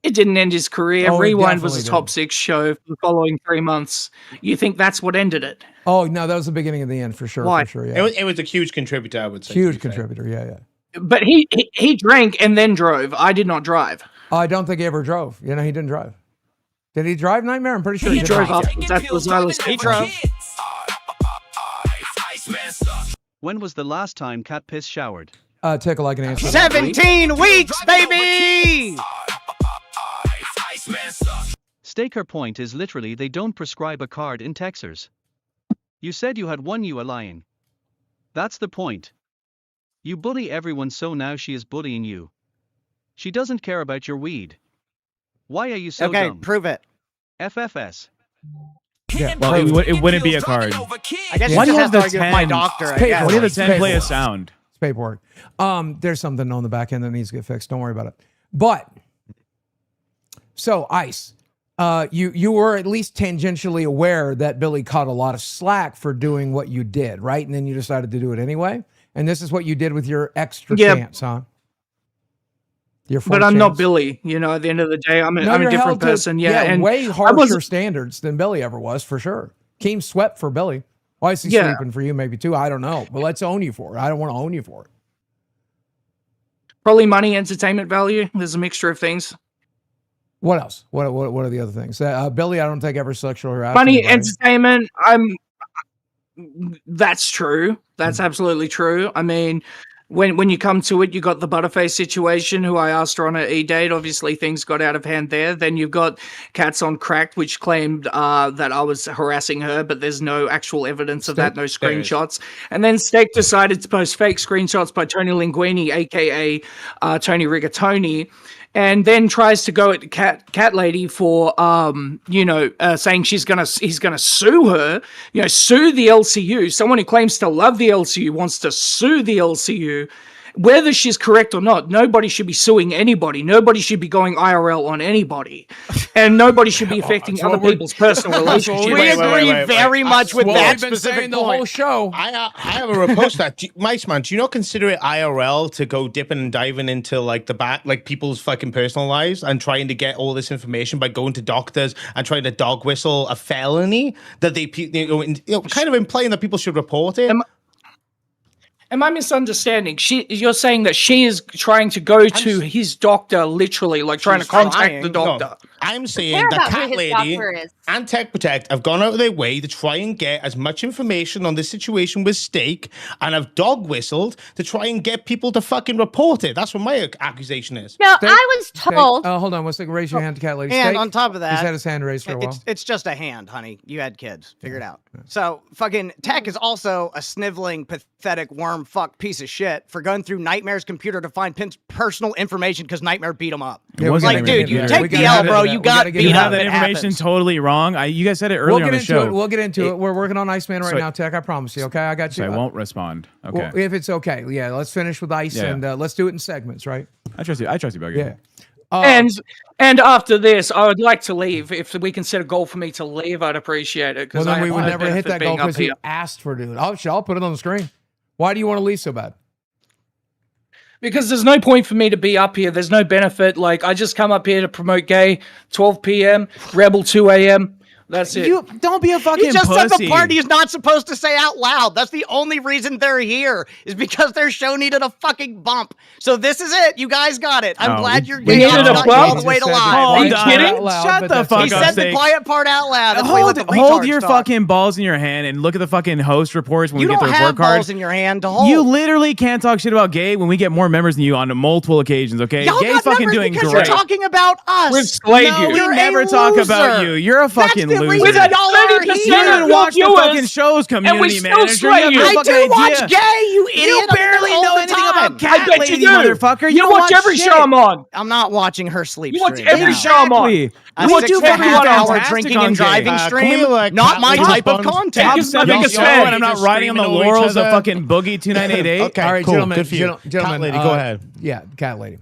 It didn't end his career. Oh, it Rewind was a definitely top 6 show for the following 3 months. You think that's what ended it? Oh no, that was the beginning of the end for sure. Why? For sure, yeah. It was a huge contributor, I would say. Huge to be fair. contributor. Yeah, yeah. But he drank and then drove. I did not drive. I don't think he ever drove. You know, he didn't drive. Did he drive Nightmare? I'm pretty sure He did drove not. up. That was I was. He drove. Iceman sucks. When was the last time Cat Piss showered? Tickle, I can answer. that. 17 weeks, baby! Iceman sucks. Stake her point is literally they don't prescribe a card in Texas. You said you had one, you are lying. That's the point. You bully everyone, so now she is bullying you. She doesn't care about your weed. Why are you so Okay, dumb? prove it. FFS. Yeah. Well, it wouldn't be a card. I guess Why you do you just have have the to argue with my 10? doctor. I Why do guess. Why do the 10 play a paperwork. sound? It's paperwork. There's something on the back end that needs to get fixed. Don't worry about it. But so Ice, you were at least tangentially aware that Billy caught a lot of slack for doing what you did, right? And then you decided to do it anyway. And this is what you did with your extra chance, huh? But I'm not Billy. You know, at the end of the day, I'm a different person. And way harsher standards than Billy ever was, for sure. Keem swept for Billy. Why is he sleeping for you? Maybe too. I don't know. But let's own you for it. I don't want to own you for it. Probably money, entertainment value. There's a mixture of things. What else? What are the other things? Billy, I don't think ever sexual harassment. Money, entertainment. That's true. That's absolutely true. I mean, when you come to it, you got the Butterface situation, who I asked her on an E-date. Obviously, things got out of hand there. Then you've got Cats on Cracked, which claimed that I was harassing her, but there's no actual evidence of that, no screenshots. And then Steak decided to post fake screenshots by Tony Linguini, a.k.a. Tony Rigatoni, and then tries to go at Cat Lady for saying he's gonna sue her, sue the LCU. Someone who claims to love the LCU wants to sue the LCU. Whether she's correct or not, nobody should be suing anybody. Nobody should be going IRL on anybody. And nobody should be affecting other people's personal relationships. We agree very much with that specific the whole show. I have a repost that. Iceman, do you not consider it IRL to go dipping and diving into like the back, like people's fucking personal lives and trying to get all this information by going to doctors and trying to dog whistle a felony that they kind of implying that people should report it? Am I misunderstanding? You're saying that she is trying to go to his doctor, literally, like trying to contact the doctor. No, I'm saying that Cat Lady and Tech Protect have gone out of their way to try and get as much information on this situation with Steak, and have dog whistled to try and get people to fucking report it. That's what my accusation is. No, I was told. Hold on 1 second. Raise your hand to Cat Lady. And Steak, on top of that, he's had his hand raised for a while. It's just a hand, honey. You had kids. Figure it out. So fucking Tech is also a sniveling, pathetic worm fuck piece of shit for going through Nightmare's computer to find personal information because Nightmare beat him up. Like, dude, you take the L, bro. You got beat up. You have that information totally wrong. You guys said it earlier on the show. We'll get into it. We're working on Iceman right now, Tech. I promise you. Okay, I got you. So I won't respond. Okay. Well, if it's okay, yeah. Let's finish with Ice and let's do it in segments, right? I trust you, Buggy. Yeah. And after this, I would like to leave. If we can set a goal for me to leave, I'd appreciate it. Well, then we would never hit that goal because you asked for it. I'll put it on the screen. Why do you want to leave so bad? Because there's no point for me to be up here. There's no benefit. Like, I just come up here to promote gay, 12 p.m., Rebel 2 a.m. That's it. You don't be a fucking He just pussy. said the part he's not supposed to say out loud. That's the only reason they're here, is because their show needed a fucking bump. So this is it. You guys got it. I'm glad you're getting all the way to live. Are you kidding? Shut the fuck up. He said the quiet part out loud. That's Hold your fucking balls in your hand and look at the fucking host reports when we get the report card. You don't have balls in your hand to hold. You literally can't talk shit about gay when we get more members than you on multiple occasions, okay? Y'all Gay's fucking doing because great. You're talking about us. We've slayed you. We never talk about you. You're a fucking loser. You don't even watch the fucking show's community manager. I do watch gay, you idiot. You barely know anything about Cat Lady, Lady, motherfucker. You watch every show I'm on. I'm not watching her sleep You watch stream. every show I'm on. You watch do every fucking 1 hour fantastic drinking on and gay. driving stream. Not my type of content. Top 7 show, and I'm not riding on the laurels of fucking BOOGIE2988. Okay, all right, cool. gentlemen. Good for you. Gentlemen, Cat Lady, go ahead. Yeah, Cat Lady.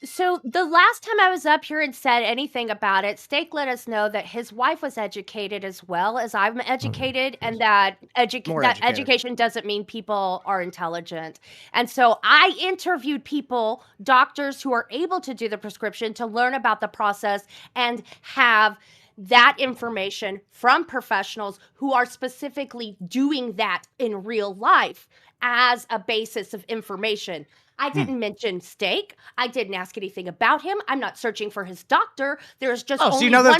So the last time I was up here and said anything about it, Steak let us know that his wife was educated as well as I'm educated, and that education doesn't mean people are intelligent. And so I interviewed people, doctors who are able to do the prescription, to learn about the process and have that information from professionals who are specifically doing that in real life as a basis of information. I didn't mention Steak. I didn't ask anything about him. I'm not searching for his doctor. There's just only 1% of the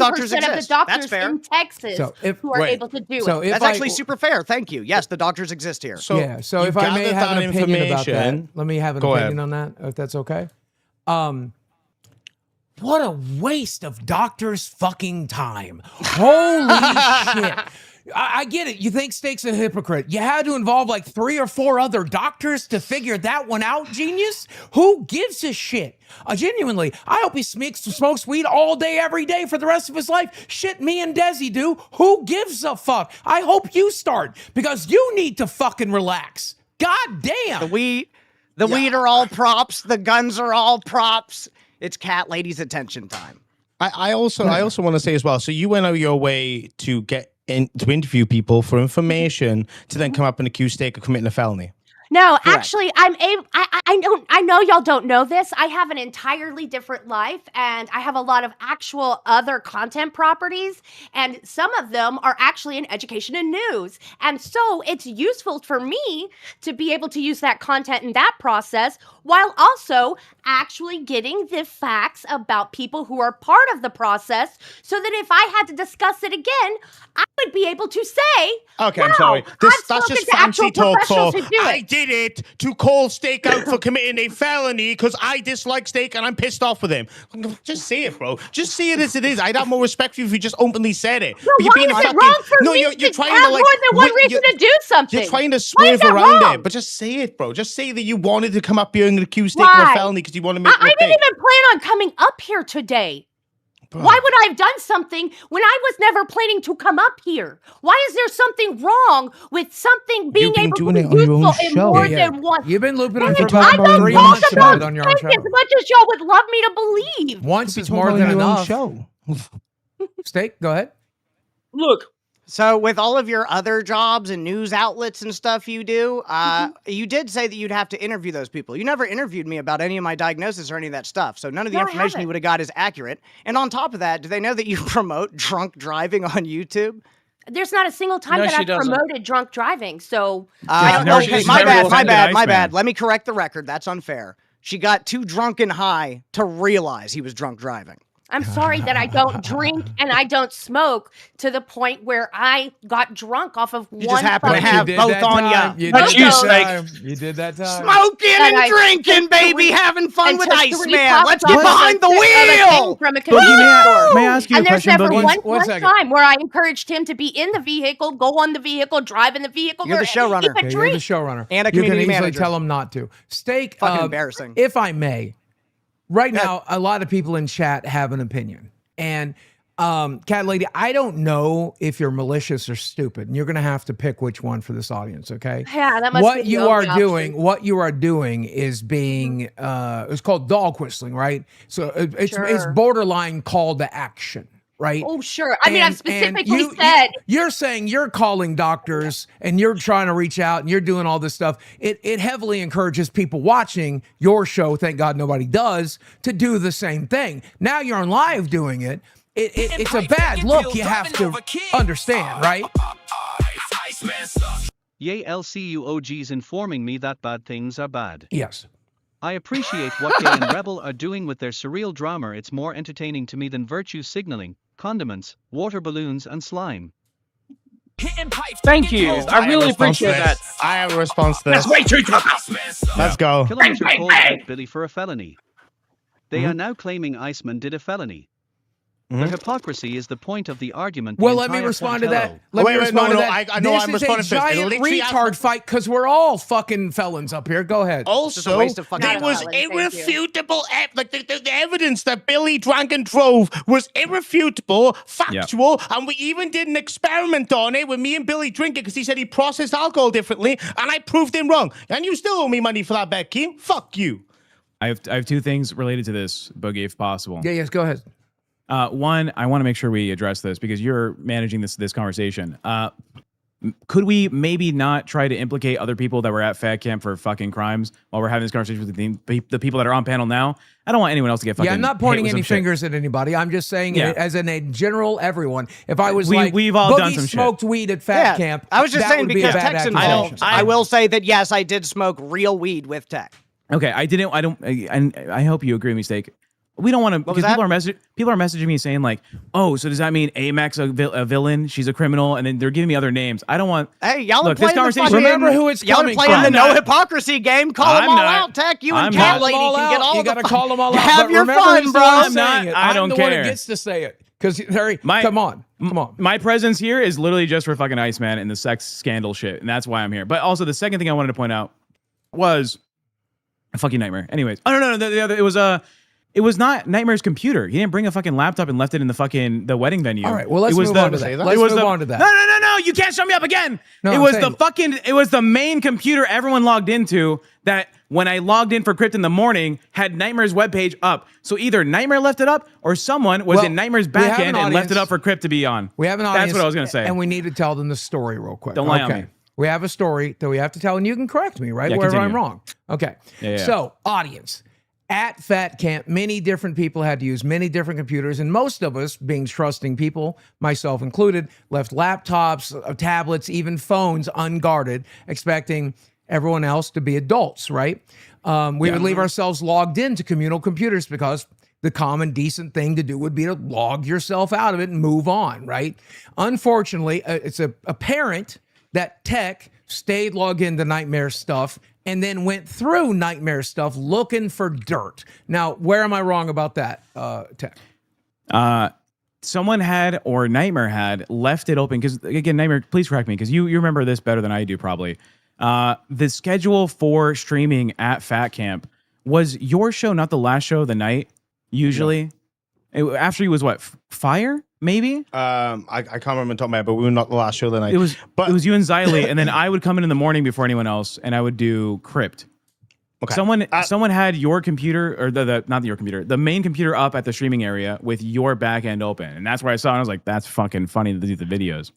doctors in Texas who are able to do it. That's actually super fair. Thank you. Yes, the doctors exist here. So if I may have an opinion about that, let me have an opinion on that, if that's okay. What a waste of doctors' fucking time. Holy shit. I get it. You think Steak's a hypocrite. You had to involve like 3 or 4 other doctors to figure that one out, genius. Who gives a shit? Genuinely, I hope he smokes weed all day, every day for the rest of his life. Shit, me and Desi do. Who gives a fuck? I hope you start because you need to fucking relax. God damn. The weed are all props. The guns are all props. It's Cat Lady's attention time. I also want to say as well. So you went out your way to get to interview people for information to then come up and accuse Steak of committing a felony. No, actually, I know y'all don't know this. I have an entirely different life, and I have a lot of actual other content properties, and some of them are actually in education and news. And so it's useful for me to be able to use that content in that process while also actually getting the facts about people who are part of the process so that if I had to discuss it again, I would be able to say, okay, wow, I'm sorry. That's just fancy talk for I did it to call Steak out for committing a felony because I dislike Steak and I'm pissed off with him. Just say it, bro. Just say it as it is. I'd have more respect for you if you just openly said it. No, why is it wrong for me you're to trying have to like more than one reason to do something? You're trying to swerve around it, but just say it, bro. Just say that you wanted to come up here and accuse Steak of a felony because you want to make. I didn't even plan on coming up here today. Bro. Why would I have done something when I was never planning to come up here? Why is there something wrong with something being able to be useful in more than one? You've been looping it for about 3 months about it on your own show. As much as y'all would love me to believe. Once is more than enough. Steak, go ahead. Look. So with all of your other jobs and news outlets and stuff you do, you did say that you'd have to interview those people. You never interviewed me about any of my diagnosis or any of that stuff. So none of the information you would have got is accurate. And on top of that, do they know that you promote drunk driving on YouTube? There's not a single time that I've promoted drunk driving. So I don't know. Okay, my bad. Let me correct the record. That's unfair. She got too drunk and high to realize he was drunk driving. I'm sorry that I don't drink and I don't smoke to the point where I got drunk off of you just happen to have both on you. You did that time. Smoking and drinking, baby, having fun with Iceman. Let's get behind the wheel. From a may I ask you a question? And there's never Boogie? one time where I encouraged him to be in the vehicle, go on the vehicle, drive in the vehicle. You're the showrunner. You're the showrunner. And a community manager. You can easily tell him not to. Steak, fucking embarrassing. If I may. Right now, a lot of people in chat have an opinion. And Cat Lady, I don't know if you're malicious or stupid. And you're going to have to pick which one for this audience, okay? Yeah, that must what be you are doing. What you are doing is being, it's called dog whistling, right? So it's borderline call to action. Right? Oh, sure. I mean, I've specifically said. You're saying you're calling doctors and you're trying to reach out and you're doing all this stuff. It heavily encourages people watching your show, thank God nobody does, to do the same thing. Now you're on live doing it. It's a bad look, you have to understand, right? Yay, LCU OGs informing me that bad things are bad. Yes. I appreciate what Gay and Rebel are doing with their surreal drama. It's more entertaining to me than virtue signaling, condiments, water balloons, and slime. Thank you. I really appreciate that. I have a response to this. That's way too tough. Let's go. Kilometer called out Billy for a felony. They are now claiming Iceman did a felony. The hypocrisy is the point of the argument. Well, let me respond to that. Let me respond to that. I know I'm responding to this. This is a giant retard fight because we're all fucking felons up here. Go ahead. Also, there was irrefutable, like the evidence that Billy drank and drove was irrefutable, factual, and we even did an experiment on it with me and Billy drinking because he said he processed alcohol differently, and I proved him wrong. And you still owe me money for that bet, Keem. Fuck you. I have 2 things related to this, Boogie, if possible. Yeah, yes, go ahead. One, I want to make sure we address this because you're managing this conversation. Could we maybe not try to implicate other people that were at Fat Camp for fucking crimes while we're having this conversation with the people that are on panel now? I don't want anyone else to get fucking. Yeah, I'm not pointing any fingers at anybody. I'm just saying it as in a general everyone. If I was we've all done some smoked weed at Fat Camp. I was just saying because Tech's involved. I will say that yes, I did smoke real weed with Tech. Okay, I hope you agree with me, Steak. We don't want to because people are messaging me saying like, oh, so does that mean Amex a villain? She's a criminal, and then they're giving me other names. I don't want. Hey, y'all look, this conversation. Remember who it's coming from. Y'all playing the no hypocrisy game. Call them all out, Tech. You and Cat Lady can get all. You got to call them all out. Have your fun, bro. I'm not. I don't care. I'm the one who gets to say it. Because come on. My presence here is literally just for fucking Iceman and the sex scandal shit, and that's why I'm here. But also, the second thing I wanted to point out was a fucking Nightmare. Anyways, oh no, it was not Nightmare's computer. He didn't bring a fucking laptop and left it in the wedding venue. All right, well, let's move on to that. Let's move on to that. No, you can't shut me up again. No, it was the main computer everyone logged into that when I logged in for Crypt in the morning had Nightmare's webpage up. So either Nightmare left it up or someone was in Nightmare's backend and left it up for Crypt to be on. We have an audience. That's what I was going to say. And we need to tell them the story real quick. Don't lie on me. We have a story that we have to tell, and you can correct me, right? Yeah, Wherever continue. I'm wrong. Okay. Yeah. So, audience. At Fat Camp, many different people had to use many different computers, and most of us, being trusting people, myself included, left laptops, tablets, even phones unguarded, expecting everyone else to be adults, right? We would leave ourselves logged into communal computers because the common decent thing to do would be to log yourself out of it and move on, right? Unfortunately, it's apparent that Tech stayed logged into Nightmare stuff and then went through Nightmare stuff looking for dirt. Now, where am I wrong about that, Tech? Someone had, or Nightmare had, left it open, because, again, Nightmare, please correct me, because you remember this better than I do, probably. The schedule for streaming at Fat Camp, was your show not the last show of the night, usually? No. After you was what, Fire? Maybe? I can't remember top of my head, but we were not the last show of the night. It was you and Xylee, and then I would come in the morning before anyone else, and I would do Crypt. Okay. Someone had your computer, or not your computer, the main computer up at the streaming area with your back end open, and that's where I saw it. And I was like, that's fucking funny to do the videos.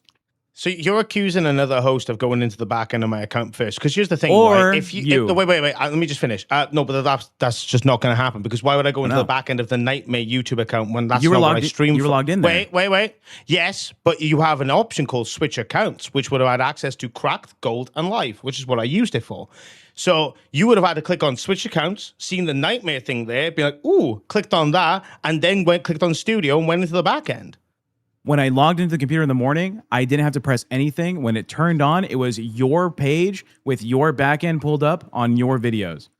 So you're accusing another host of going into the back end of my account first? Because here's the thing, or right? Wait. Let me just finish. No, but that's just not going to happen. Because why would I go into the back end of the Nightmare YouTube account when that's not what I stream? You were logged in there. Wait. Yes, but you have an option called Switch Accounts, which would have had access to Cracked, Gold, and Live, which is what I used it for. So you would have had to click on Switch Accounts, seen the Nightmare thing there, be like, ooh, clicked on that, and then clicked on Studio and went into the back end. When I logged into the computer in the morning, I didn't have to press anything. When it turned on, it was your page with your backend pulled up on your videos.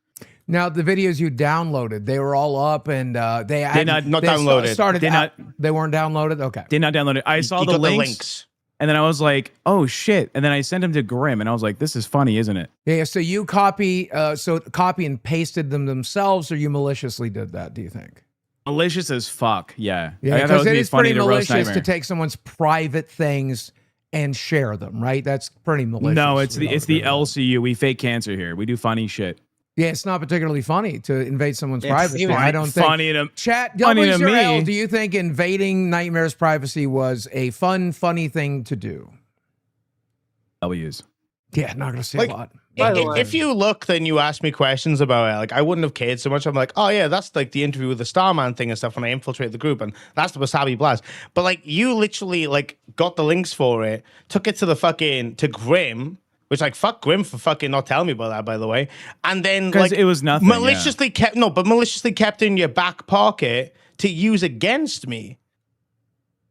Now, the videos you downloaded, they were all up, and they not downloaded. They weren't downloaded? Okay. Did not download it. I saw the links. And then I was like, oh, shit. And then I sent them to Grim, and I was like, this is funny, isn't it? Yeah, so you copy and pasted them themselves, or you maliciously did that, do you think? Malicious as fuck, yeah. Yeah, because it is pretty malicious to take someone's private things and share them, right? That's pretty malicious. No, it's the LCU. We fake cancer here. We do funny shit. Yeah, it's not particularly funny to invade some's privacy. I don't think. Funny to Chat, funny to me. Do you think invading Nightmare's privacy was a funny thing to do? W's. Yeah, not gonna say a lot. If you look, then you ask me questions about it. Like, I wouldn't have cared so much. I'm like, oh yeah, that's like the interview with the Starman thing and stuff when I infiltrate the group, and that's the Wasabi Blast. But like, you literally like got the links for it, took it to to Grim, which like fuck Grim for fucking not telling me about that, by the way. And then like it was nothing. Maliciously kept in your back pocket to use against me.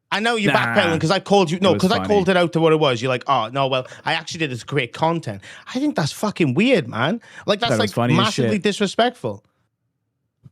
I know you're backpedaling because I called you. No, because I called it out to what it was. You're like, oh no, well, I actually did this great content. I think that's fucking weird, man. Like that's like massively disrespectful.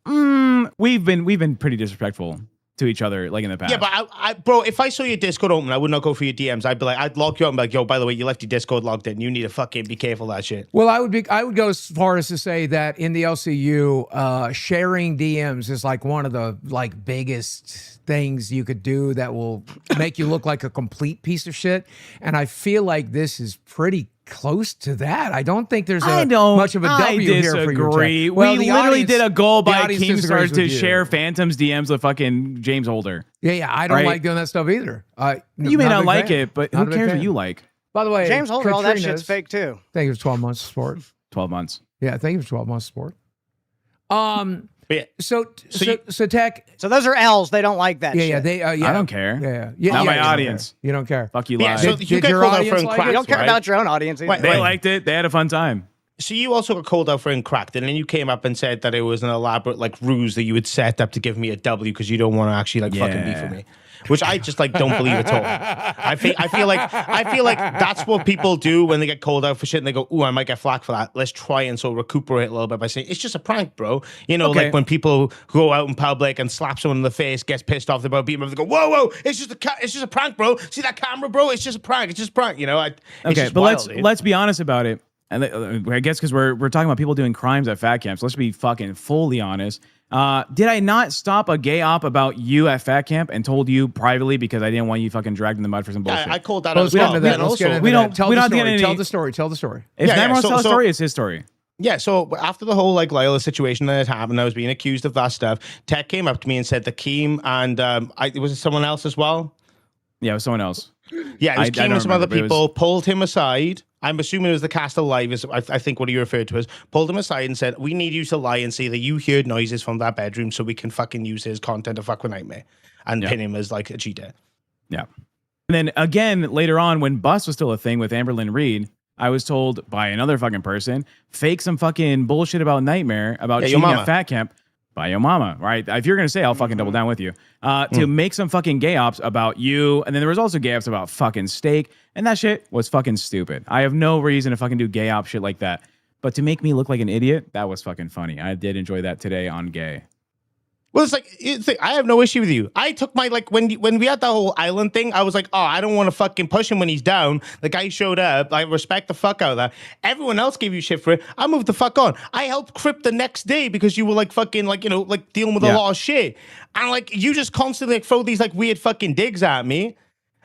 We've been pretty disrespectful to each other, like in the past. Yeah, but bro, if I saw your Discord open, I would not go for your DMs. I'd be like, I'd lock you up and be like, yo, by the way, you left your Discord logged in. You need to fucking be careful of that shit. Well, I would go as far as to say that in the LCU, sharing DMs is like one of the like biggest things you could do that will make you look like a complete piece of shit. And I feel like this is pretty close to that. I don't think there's much of a W here for you. Well, we literally did a goal by KEEMSTAR to share Phantom's DMs with fucking James Holder. Yeah, I don't like doing that stuff either. You may not like it, but who cares what you like? By the way, James Holder, all that shit's fake too. Thank you for 12 months of support. 12 months. Yeah, thank you for 12 months of support. Yeah. So Tech. So those are L's. They don't like that. Shit. I don't care. Yeah. Not my audience. You don't care. Fuck you, live. So you get called out for Uncracked, You don't care right? about your own audience either. They liked it. They had a fun time. So you also got called out for Uncracked, and then you came up and said that it was an elaborate like ruse that you had set up to give me a W because you don't want to actually like fucking beef with me. which I just like don't believe at all. I feel like that's what people do when they get called out for shit and they go, "Ooh, I might get flack for that. Let's try and sort of recuperate a little bit by saying it's just a prank, bro." You know, like when people go out in public and slap someone in the face, gets pissed off, they're about to beat them up, they go, "Whoa, it's just a prank, bro. See that camera, bro? It's just a prank. It's just a prank." You know, okay, but let's be honest about it. And I guess because we're talking about people doing crimes at fat camps, let's be fucking fully honest. Did I not stop a gay op about you at fat camp and told you privately because I didn't want you fucking dragged in the mud for some bullshit? I called that out. We don't. Tell the story. Tell the story. If Matt wants to tell the story, it's his story. Yeah, so after the whole like Lila situation that had happened, I was being accused of that stuff. Tech came up to me and said that Keem and was it someone else as well? Yeah, it was someone else. Yeah, it was Keem and some other people pulled him aside. I'm assuming it was the cast alive, is I think what he referred to as, pulled him aside and said, "We need you to lie and say that you heard noises from that bedroom so we can fucking use his content to fuck with Nightmare and pin him as like a cheater." Yeah. And then again, later on, when Bus was still a thing with Amberlynn Reed, I was told by another fucking person, fake some fucking bullshit about Nightmare, about cheating at fat camp. By your mama, right? If you're gonna say, I'll fucking double down with you. To make some fucking gay ops about you, and then there was also gay ops about fucking Steak, and that shit was fucking stupid. I have no reason to fucking do gay op shit like that. But to make me look like an idiot, that was fucking funny. I did enjoy that today on Gay. Well, it's like I have no issue with you. I took my like when we had that whole island thing, I was like, oh, I don't want to fucking push him when he's down. The guy showed up. I respect the fuck out of that. Everyone else gave you shit for it. I moved the fuck on. I helped Crip the next day because you were like fucking like, you know, like dealing with a lot of shit. And like you just constantly like throw these like weird fucking digs at me.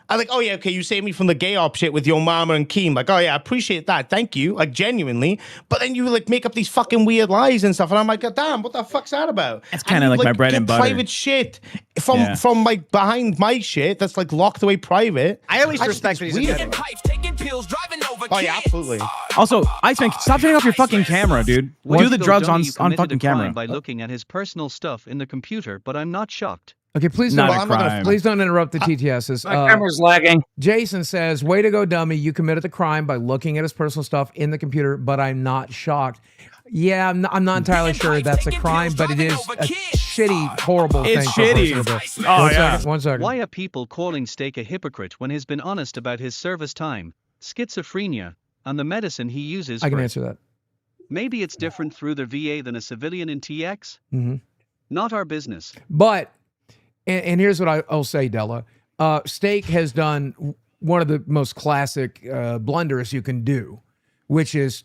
I'm like, oh yeah, okay, you saved me from the gay op shit with your mama and Keem. Like, oh yeah, I appreciate that. Thank you. Like genuinely. But then you like make up these fucking weird lies and stuff. And I'm like, God damn, what the fuck's that about? It's kind of like my bread and butter. Private shit from like behind my shit that's like locked away private. I at least respect that he's a gentleman. Oh yeah, absolutely. Also, Iceman, stop turning off your fucking camera, dude. Do the drugs on fucking camera. By looking at his personal stuff in the computer, but I'm not shocked. Okay, please don't. Please don't interrupt the TTSs. My camera's lagging. Jason says, "Way to go, dummy! You committed the crime by looking at his personal stuff in the computer, but I'm not shocked." Yeah, I'm not entirely sure that's a crime, but it is a shitty, horrible thing. It's shitty. One second. Why are people calling Steak a hypocrite when he's been honest about his service time, schizophrenia, and the medicine he uses? I can answer that. Maybe it's different through the VA than a civilian in TX. Not our business. But. And here's what I'll say, Della. Steak has done one of the most classic blunders you can do, which is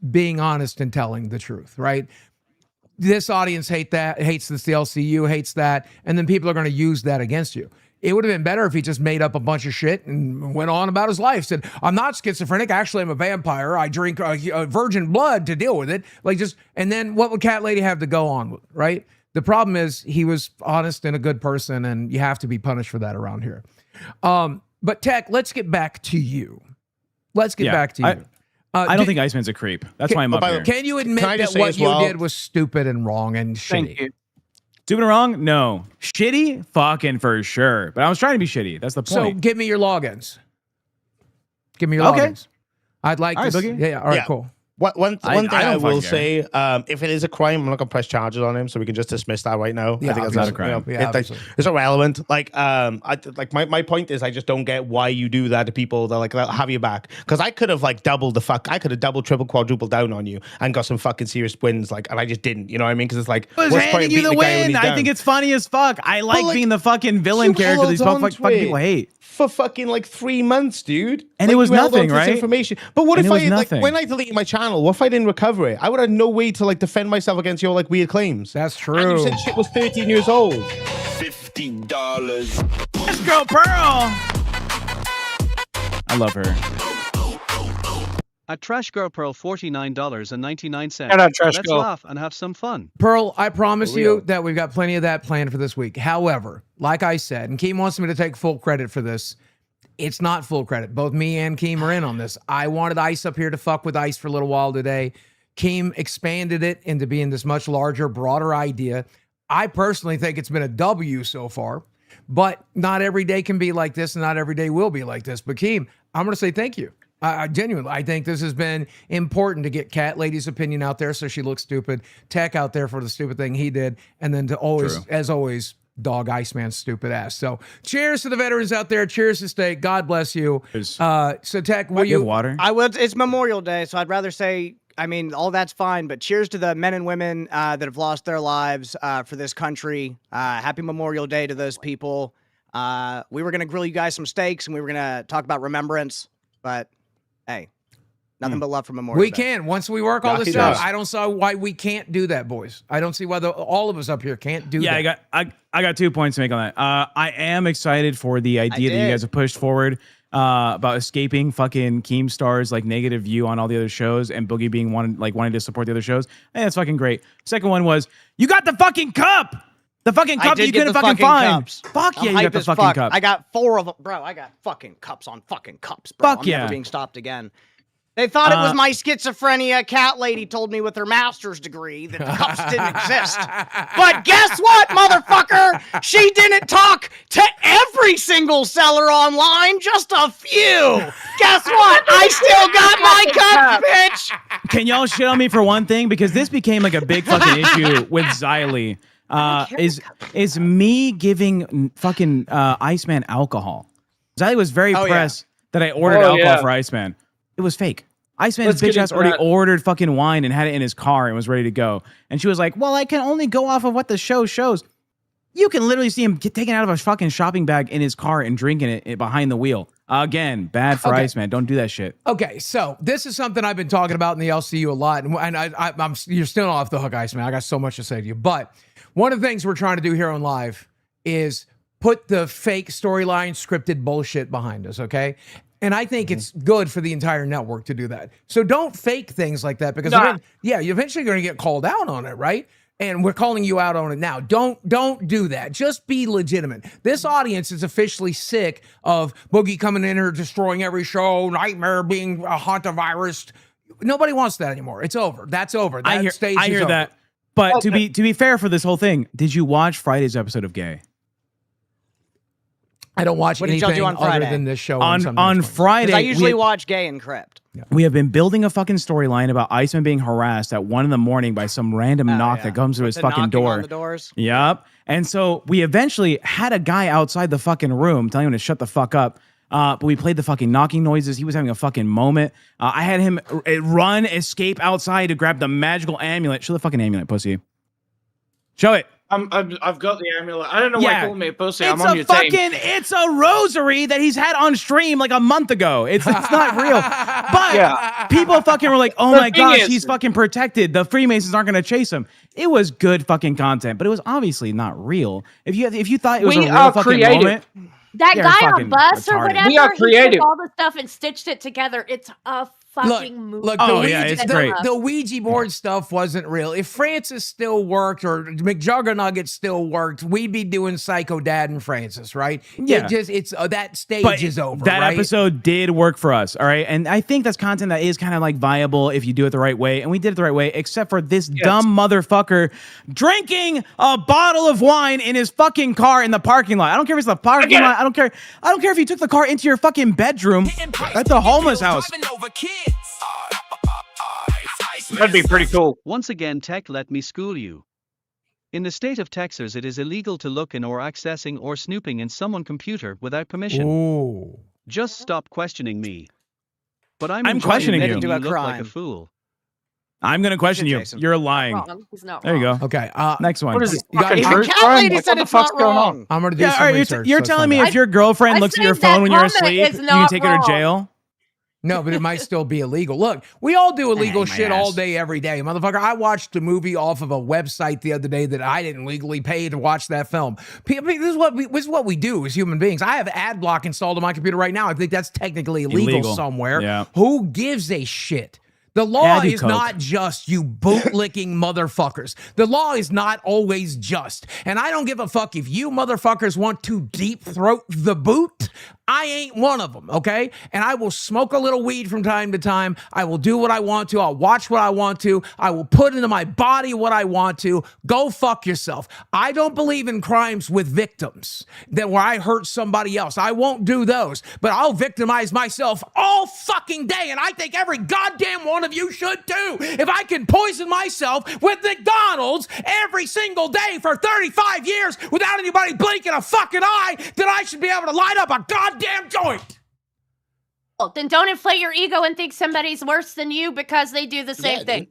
being honest and telling the truth, right? This audience hates this, the LCU hates that, and then people are going to use that against you. It would have been better if he just made up a bunch of shit and went on about his life. Said, I'm not schizophrenic. Actually, I'm a vampire. I drink virgin blood to deal with it. And then what would Cat Lady have to go on with, right? The problem is he was honest and a good person, and you have to be punished for that around here. But Tech, let's get back to you. Let's get back to you. I don't think Iceman's a creep. That's why I'm up here. Can you admit that what you did was stupid and wrong and shitty? Thank you. Stupid and wrong? No. Shitty? Fucking for sure. But I was trying to be shitty. That's the point. So give me your logins. Give me your logins. I'd like to. Boogie? Yeah. All right. Cool. One thing I will say, if it is a crime, I'm not gonna press charges on him, so we can just dismiss that right now. Yeah, I think it's not a crime. It's irrelevant. Like, my point is, I just don't get why you do that to people that like have you back. Because I could have like doubled, triple, quadrupled down on you and got some fucking serious wins. Like, and I just didn't. You know what I mean? Because it's like, I was handing you the win. I think it's funny as fuck. I like being the fucking villain character these fucking people hate. For fucking like 3 months, dude. And it was nothing, right? Information. But what if I like when I deleted my channel? What if I didn't recover it? I would have no way to like defend myself against your like weird claims. That's true. And you said shit was 13 years old. $15. Let's go, Pearl. I love her. At Trash Girl Pearl, $49.99. Shout out, Trash Let's Girl. laugh and have some fun. Pearl, I promise you that we've got plenty of that planned for this week. However, like I said, and Keem wants me to take full credit for this, it's not full credit. Both me and Keem are in on this. I wanted Ice up here to fuck with Ice for a little while today. Keem expanded it into being this much larger, broader idea. I personally think it's been a W so far, but not every day can be like this, and not every day will be like this. But Keem, I'm going to say thank you. Genuinely, I think this has been important to get Cat Lady's opinion out there so she looks stupid, Tech out there for the stupid thing he did, and then to always, as always, dog Iceman's stupid ass. So cheers to the veterans out there. Cheers to Steak. God bless you. So Tech, will you water? I would. It's Memorial Day, so I'd rather say, I mean, all that's fine, but cheers to the men and women that have lost their lives for this country. Happy Memorial Day to those people. We were going to grill you guys some steaks, and we were going to talk about remembrance, but hey, nothing but love for Memorial We Day. can. Once we work all this Rocky out, does. I don't see why we can't do that, boys. I don't see why all of us up here can't do that. Yeah, I got 2 points to make on that. I am excited for the idea that you guys have pushed forward about escaping fucking Keemstar's like negative view on all the other shows and Boogie being wanting to support the other shows. And that's fucking great. Second one was you got the fucking cup. The fucking cup you couldn't fucking find. Cups. Fuck yeah, I'm you hype got the as fucking fuck. cup. I got 4 of them, bro. I got fucking cups on fucking cups, bro. Fuck I'm yeah. never being stopped again. They thought it was my schizophrenia. Cat lady told me with her master's degree that the cups didn't exist. But guess what, motherfucker? She didn't talk to every single seller online, just a few. Guess what? I still got my cups, bitch. Can y'all shit on me for one thing? Because this became like a big fucking issue with Xylee. Is me giving fucking Iceman alcohol. Xylee was very pressed that I ordered alcohol for Iceman. It was fake. Iceman's bitch ass already ordered fucking wine and had it in his car and was ready to go. And she was like, well, I can only go off of what the show shows. You can literally see him get taken out of a fucking shopping bag in his car and drinking it behind the wheel. Again, bad for Iceman. Don't do that shit. Okay, so this is something I've been talking about in the LCU a lot, and I'm you're still off the hook, Iceman. I got so much to say to you, but one of the things we're trying to do here on live is put the fake storyline, scripted bullshit behind us. Okay. And I think it's good for the entire network to do that. So don't fake things like that because you're eventually going to get called out on it, right? And we're calling you out on it now. Don't do that. Just be legitimate. This audience is officially sick of Boogie coming in here destroying every show, Nightmare being a hantavirus. Nobody wants that anymore. It's over. That's over. That stage I is hear over. that. But to be fair for this whole thing, did you watch Friday's episode of Gay? I don't watch What did y'all anything do on other Friday? than this show. On Friday, I usually watch Gay and Crypt. we have been building a fucking storyline about Iceman being harassed at 1 a.m. by some random knock that comes to his fucking knocking door. on the doors. Yep. And so we eventually had a guy outside the fucking room telling him to shut the fuck up. But we played the fucking knocking noises. He was having a fucking moment. I had him escape outside to grab the magical amulet. Show the fucking amulet, pussy. Show it. I've got the amulet. I don't know why you're calling me a pussy. I'm on your team. It's a rosary that he's had on stream like a month ago. It's not real. But people fucking were like, oh my gosh, he's fucking protected. The Freemasons aren't going to chase him. It was good fucking content, but it was obviously not real. If you thought it was a real fucking moment. That You're guy fucking on bus or retarded. whatever, We are he creative. took all the stuff and stitched it together. It's a fucking movie. Look, the Ouija board stuff wasn't real. If Francis still worked or McJuggerNugget still worked, we'd be doing Psycho Dad and Francis, right? Yeah. It's that stage is over. That right? episode did work for us, all right? And I think that's content that is kind of like viable if you do it the right way. And we did it the right way, except for this dumb motherfucker drinking a bottle of wine in his fucking car in the parking lot. I don't care if it's the parking lot. I don't care if you took the car into your fucking bedroom at the homeless house. That'd be pretty cool. Once again, Tech, let me school you. In the state of Texas, it is illegal to look in or accessing or snooping in someone's computer without permission. Ooh. Just stop questioning me. But I'm questioning you. You look like a fool. I'm going to question you. You're lying. He's not There you go. Okay. Next one. What is this? You got- Fucking Cat truth? Cat lady What said the it's fuck's not going wrong. I'm going to do Yeah, some all right, research. you're so it's telling me fine. if your girlfriend I looks at your said that phone when you're comment asleep, is you can not take her to wrong. jail? No, but it might still be illegal. Look, we all do illegal my shit ass. all day, every day. Motherfucker, I watched a movie off of a website the other day that I didn't legally pay to watch that film. This is what we do as human beings. I have ad block installed on my computer right now. I think that's technically illegal somewhere. Yeah. Who gives a shit? The law Yeah, I do is coke. not just, you bootlicking motherfuckers. The law is not always just. And I don't give a fuck if you motherfuckers want to deep throat the boot. I ain't one of them, okay? And I will smoke a little weed from time to time. I will do what I want to. I'll watch what I want to. I will put into my body what I want to. Go fuck yourself. I don't believe in crimes with victims that where I hurt somebody else. I won't do those. But I'll victimize myself all fucking day. And I think every goddamn one of of you should too. If I can poison myself with McDonald's every single day for 35 years without anybody blinking a fucking eye, then I should be able to light up a goddamn joint. Well, then don't inflate your ego and think somebody's worse than you because they do the same thing.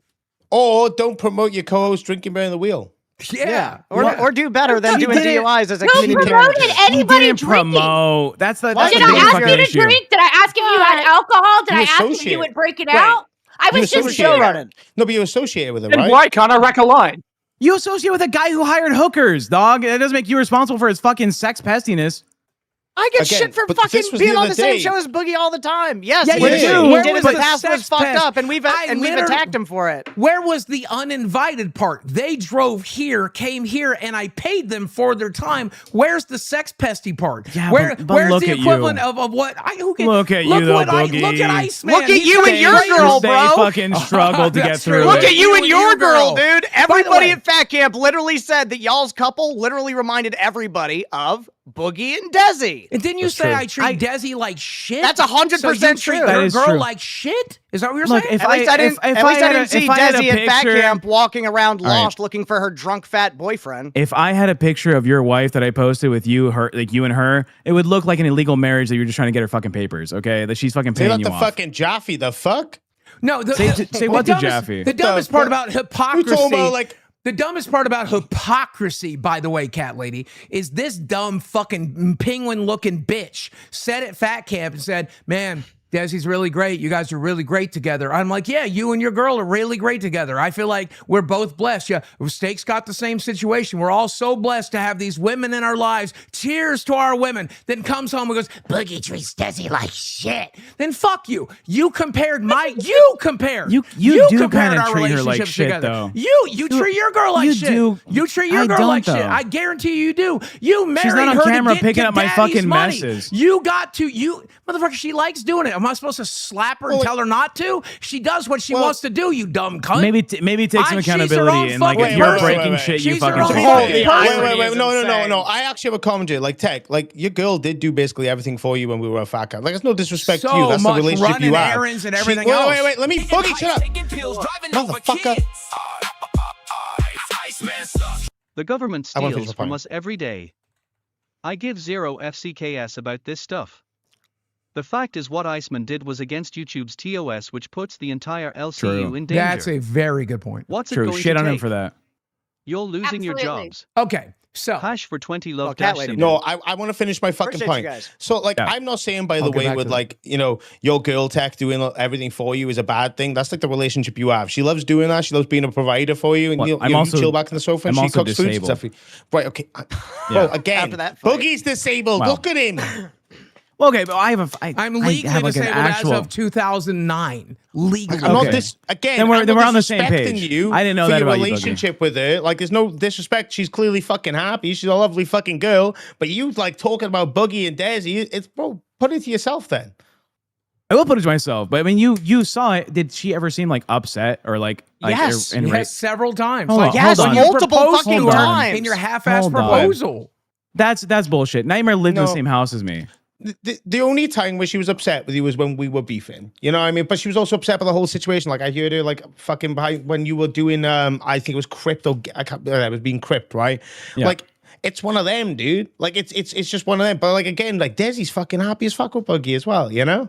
Or don't promote your co-host drinking behind the wheel. Yeah. Or do better than doing DUIs as a Who community promoted manager. anybody Didn't drinking? promote. That's the Did biggest I ask fucking you to issue. drink? Did I ask if you had alcohol? Did You I ask if associate. you would break it Right. out? I You was just associate. here. running. No, but you associate with it, And right? why can't I rack a line? You associate with a guy who hired hookers, dog. That doesn't make you responsible for his fucking sex pestiness. I get Again, shit for but fucking this was being the on other the same day. show as Boogie all the time. Yes, Yeah, he you did. do. He Where did was in the the past was sex fucked pest? up, and we've attacked him for it. Where was the uninvited part? They drove here, came here, and I paid them for their time. Where's the sex pesty part? Yeah, Where's look the at you. equivalent of what? Look at you, though, look Boogie. at Iceman. Look at He's you got and your great- girl, They bro. fucking struggled to get That's through true. Look it. at you and your girl, dude. way- Everybody at Fat Camp literally said that y'all's couple literally reminded everybody of Boogie and Desi. And didn't you say I treat Desi like shit? That's 100% So you treat true. your That is girl true. like shit? Is that what you're Look, saying? if At least I didn't, if at least I had a- didn't see if I had a Desi at Fat picture- Camp walking around All right. lost looking for her drunk fat boyfriend. If I had a picture of your wife that I posted with you, her, like you and her, it would look like an illegal marriage that you're just trying to get her fucking papers. Okay, that she's fucking Say paying about you the off. fucking Jaffe, the fuck? No, Say what to Jaffe? The dumbest part about You hypocrisy. talking about like The dumbest part about hypocrisy, by the way, cat lady, is this dumb fucking penguin looking bitch said at Fat Camp and said, man, Desi's really great. You guys are really great together. I'm like, yeah, you and your girl are really great together. I feel like we're both blessed. Yeah, Steak's got the same situation. We're all so blessed to have these women in our lives. Cheers to our women. Then comes home and goes, Boogie treats Desi like shit. Then fuck you. You compared You do compared kinda our treat her like relationships shit, together. though. You treat your girl like you shit. do. You treat your I girl don't, like shit. though. I guarantee you do. You married She's not on her camera to get picking up my daddy's fucking money. messes. You got to, motherfucker, she likes doing it. Am I supposed to slap her and Well, tell her not to? She does what she wants to do, you dumb cunt. Maybe take some she's her own accountability and like if fucking you're person. breaking shit, you She's her fucking own say fucking it. person. wait, is no. insane. I actually have a comment here. Like, Tech, like your girl did do basically everything for you when we were at Fat Camp. Like, it's no disrespect to So you. That's the much relationship running you have. errands and everything Wait, else. wait. Let me Boogie, shut up. Taking pills, driving over Motherfucker. kids. Iceman sucks. The government I wanna finish steals my from point. us every day. I give zero FCKS about this stuff. The fact is what Iceman did was against YouTube's TOS, which puts the entire LCU True. in danger. That's a very good point. What's it True. going Shit to on him take? for that. You're losing your Absolutely. jobs. Okay, so Hash for 20 love Well, cat dash lady. symbol. No, I want to finish my fucking Appreciate you point. guys. So, like, Yeah. I'm not saying, by the I'll get way, back with to like, your girl Tech doing everything for you is a bad thing. That's like the relationship you have. She loves doing that. She loves being a provider for you, and Well, you I'm also- chill back on the sofa and I'm she also cooks food and disabled. stuff. Right? Okay. Bro, again, After that fight. Boogie's disabled. Wow. Look at him. Well, okay, but I'm legally I have like an disabled actual. as of 2009. Legally. I'm not Okay. this again. Then we're- I'm then not we're on the same disrespecting page. You I didn't know for that your about you, Boogie. relationship with her. Like, there's no disrespect. She's clearly fucking happy. She's a lovely fucking girl. But you like talking about Boogie and Desi. It's bro. Put it to yourself then. I will put it to myself, but I mean, you saw it. Did she ever seem like upset or like Yes. Yes, several times. Hold Like, on, Yes, hold on. you multiple proposed fucking to her times. in your half-ass Hold on. proposal. That's bullshit. Nightmare lived in the No. same house as me. The only time where she was upset with you was when we were beefing. You know what I mean? But she was also upset by the whole situation. Like, I heard her like fucking behind when you were doing I think it was crypto. I can't. It was being crypt, right? Yeah. Like, it's one of them, dude. Like, it's just one of them. But like again, like Desi's fucking happy as fuck with Boogie as well. You know?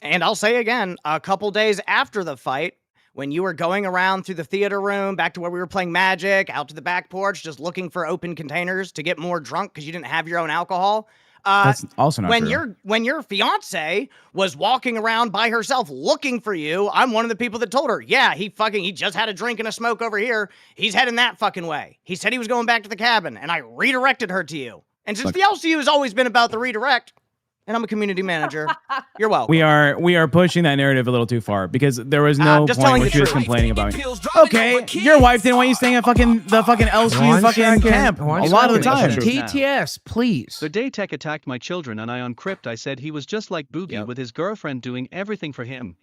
And I'll say again, a couple days after the fight, when you were going around through the theater room, back to where we were playing Magic, out to the back porch, just looking for open containers to get more drunk because you didn't have your own alcohol. That's also not true. When your fiance was walking around by herself looking for you, I'm one of the people that told her, yeah, he just had a drink and a smoke over here. He's heading that fucking way. He said he was going back to the cabin, and I redirected her to you. And since the LCU has always been about the redirect, and I'm a community manager, you're welcome. We are pushing that narrative a little too far because there was no just point telling where the she was truth. complaining about me. Okay, your wife didn't want you staying at the fucking LCU One fucking second, camp a one lot of the second. time. TTS, please. The day Tech attacked my children and I uncrypt, I said he was just like Boogie with his girlfriend doing everything for him.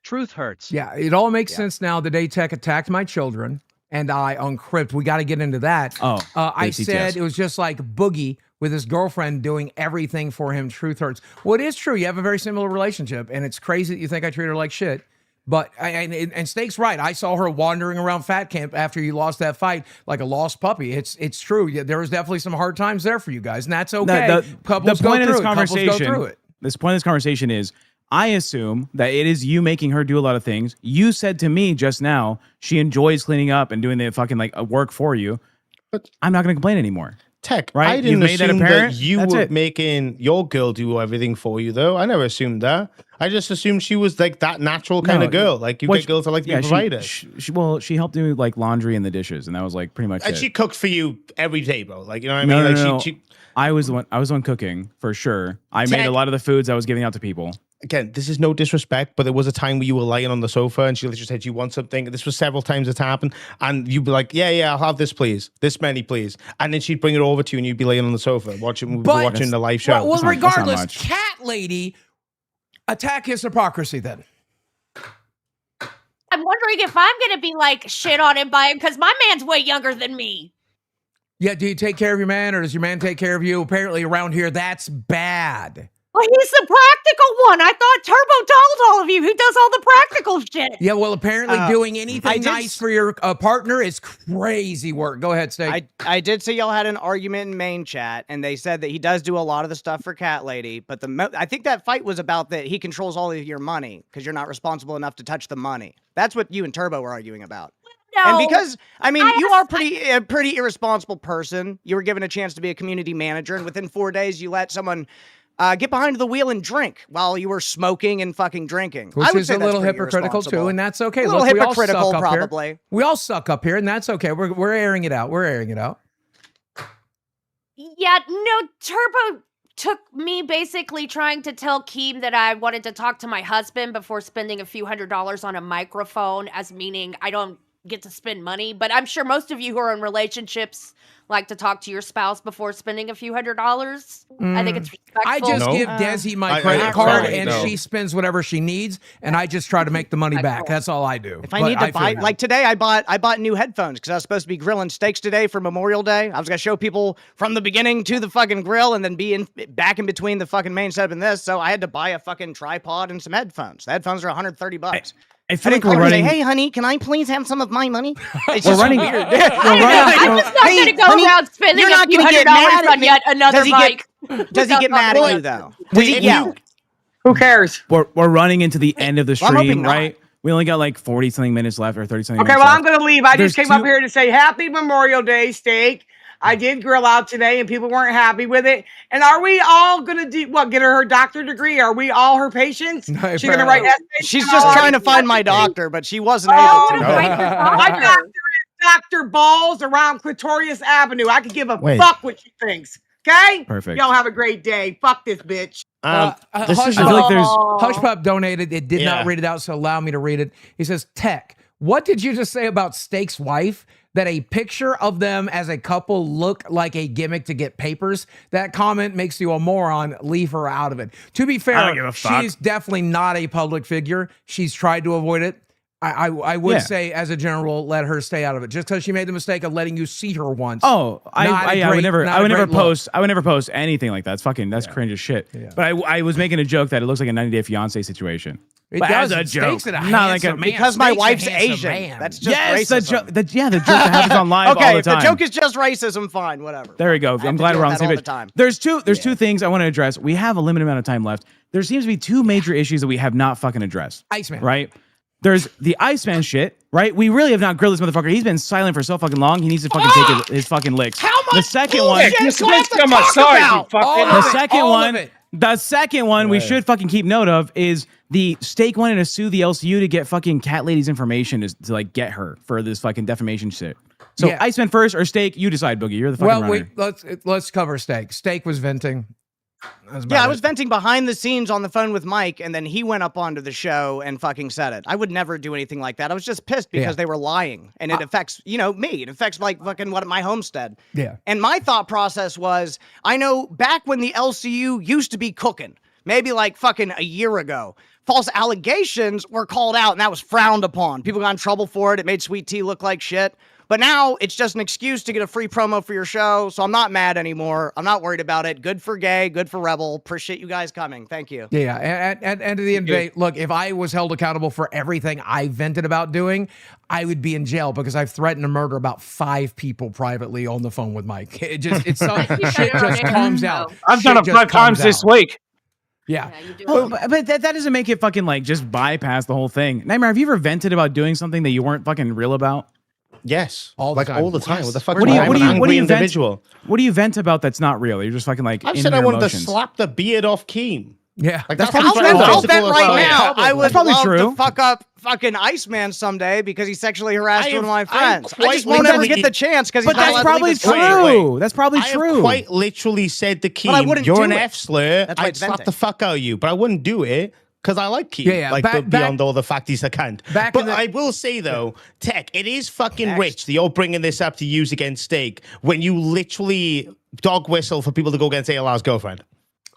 Truth hurts. Yeah, it all makes sense now. The day Tech attacked my children and I uncrypt. We got to get into that. Oh, I the said TTS. it was just like Boogie with his girlfriend doing everything for him. Truth hurts. Well, it is true. You have a very similar relationship, and it's crazy that you think I treat her like shit. But and Steak's right. I saw her wandering around Fat Camp after you lost that fight like a lost puppy. It's true. Yeah, there was definitely some hard times there for you guys, and that's okay. The point of this conversation. This point of this conversation is, I assume that it is you making her do a lot of things. You said to me just now she enjoys cleaning up and doing the fucking like work for you. But I'm not going to complain anymore. Tech, right? I didn't made assume that you That's were it. making your girl do everything for you, though. I never assumed that. I just assumed she was like that natural kind of girl. Like you get girls that like to be provided. She helped do like laundry and the dishes, and that was like pretty much And it. she cooked for you every day, bro. Like you know what I mean? No. Like she I was the one cooking for sure. I made a lot of the foods I was giving out to people. Again, this is no disrespect, but there was a time where you were lying on the sofa and she literally said, you want something? This was several times it's happened. And you'd be like, yeah, I'll have this, please. This many, please. And then she'd bring it over to you and you'd be laying on the sofa watching the live show. Well, regardless, Cat Lady, attack his hypocrisy then. I'm wondering if I'm going to be like shit on him by him because my man's way younger than me. Yeah, do you take care of your man or does your man take care of you? Apparently around here, that's bad. Well, he's the practical one. I thought Turbo told all of you who does all the practical shit. Yeah, well, apparently doing anything nice for your partner is crazy work. Go ahead, Steak. I did see y'all had an argument in main chat, and they said that he does do a lot of the stuff for Cat Lady, but I think that fight was about that he controls all of your money because you're not responsible enough to touch the money. That's what you and Turbo were arguing about. No, and because, I mean, you are a pretty irresponsible person. You were given a chance to be a community manager, and within 4 days, you let someone get behind the wheel and drink while you were smoking and fucking drinking. Which is a little hypocritical too, and that's okay. A little Look, hypocritical, we all suck up probably. Here. We all suck up here, and that's okay. We're airing it out. We're airing it out. Yeah, no, Turbo took me basically trying to tell Keem that I wanted to talk to my husband before spending a few $100s on a microphone, as meaning I don't get to spend money. But I'm sure most of you who are in relationships like to talk to your spouse before spending a few $100. I think it's respectful. I just give Desi my credit card, and she spends whatever she needs, and I just try to make the money back. That's all I do. If I need to buy, like today, I bought new headphones because I was supposed to be grilling steaks today for Memorial Day. I was gonna show people from the beginning to the fucking grill, and then be back in between the fucking main setup and this. So I had to buy a fucking tripod and some headphones. The headphones are $130. I feel like we're running. Say, hey, honey, can I please have some of my money? It's We're just running. weird. I'm just not going to go around spending a few $100 on yet another mic. Does he get mad at you, though? Does he yell? Who cares? We're running into the end of the Well, I'm hoping stream, not. right? We only got like 40-something minutes left, or 30-something Okay, minutes well, left. I'm going to leave. I There's just came up two- here to say Happy Memorial Day, Steak. I did grill out today, and people weren't happy with it. And are we all going to do what? Get her doctor degree? Are we all her patients? She's going to write essays? She's just trying to find my doctor, but she wasn't able to. My doctor is Dr. Balls around Clitorius Avenue. I could give a fuck what she thinks. Okay? Perfect. Y'all have a great day. Fuck this bitch. I feel like there's Hush Pup donated. It did not read it out, so allow me to read it. He says, Tech, what did you just say about Steak's wife? That a picture of them as a couple look like a gimmick to get papers? That comment makes you a moron. Leave her out of it. To be I fair, don't give a fuck. she's definitely not a public figure. She's tried to avoid it. I would say, as a general rule, let her stay out of it. Just because she made the mistake of letting you see her once. Oh, I would never post. I would never post anything like that. It's fucking, that's cringe as shit. Yeah. But I was making a joke that it looks like a 90-day fiance situation. It but does. as a It joke, stakes it a not like a handsome man. Because my Steak's a wife's handsome Asian. man. That's just yes, the racism. joke that happens on live all Okay, the if time. the joke is just racism, fine, whatever. There we go. I have I'm to glad deal we're on with the that same all page. the time. There's two things I want to address. We have a limited amount of time left. There seems to be two major issues that we have not fucking addressed. Iceman. Right? There's the Iceman shit, right? We really have not grilled this motherfucker. He's been silent for so fucking long. He needs to fucking take his fucking licks. The second one. The second one we should fucking keep note of is the Steak wanting to sue the LCU to get fucking Cat Lady's information to like get her for this fucking defamation shit. So Yeah. Iceman first or Steak? You decide, Boogie. You're the fucking runner. Let's cover Steak. Steak was venting. Yeah, I was venting behind the scenes on the phone with Mike, and then he went up onto the show and fucking said it. I would never do anything like that. I was just pissed because they were lying, and it affects, me. It affects like fucking my homestead. Yeah. And my thought process was, I know back when the LCU used to be cooking, maybe like fucking a year ago, false allegations were called out, and that was frowned upon. People got in trouble for it. It made Sweet Tea look like shit. But now it's just an excuse to get a free promo for your show. So I'm not mad anymore. I'm not worried about it. Good for gay, good for rebel. Appreciate you guys coming. Thank you. Yeah. And at the end of the day, look, if I was held accountable for everything I vented about doing, I would be in jail because I've threatened to murder about 5 people privately on the phone with Mike. Shit just comes out. I've done it 5 times this week. Yeah. But that doesn't make it fucking like just bypass the whole thing. Nightmare, have you ever vented about doing something that you weren't fucking real about? Yes. All the time. All the time. What the fuck? What do you individual? What do you vent about that's not real? You're just fucking like. I said I wanted to slap the beard off Keem. Yeah, like, I'll bet right now. I would love to fuck up fucking Iceman someday because he sexually harassed one of my friends. I just won't ever get the chance because he's But that's probably true. That's probably I true. have quite literally said to But I Keem, wouldn't "You're do an it. F slur." That's why I'd it's slap venting. the fuck out of you, but I wouldn't do it because I like Keem. Yeah. Like beyond all the fact he's a cunt. Back But I will say though, Tech, it is fucking rich that you're bringing this up to use against Steak when you literally dog whistle for people to go against ALR's girlfriend.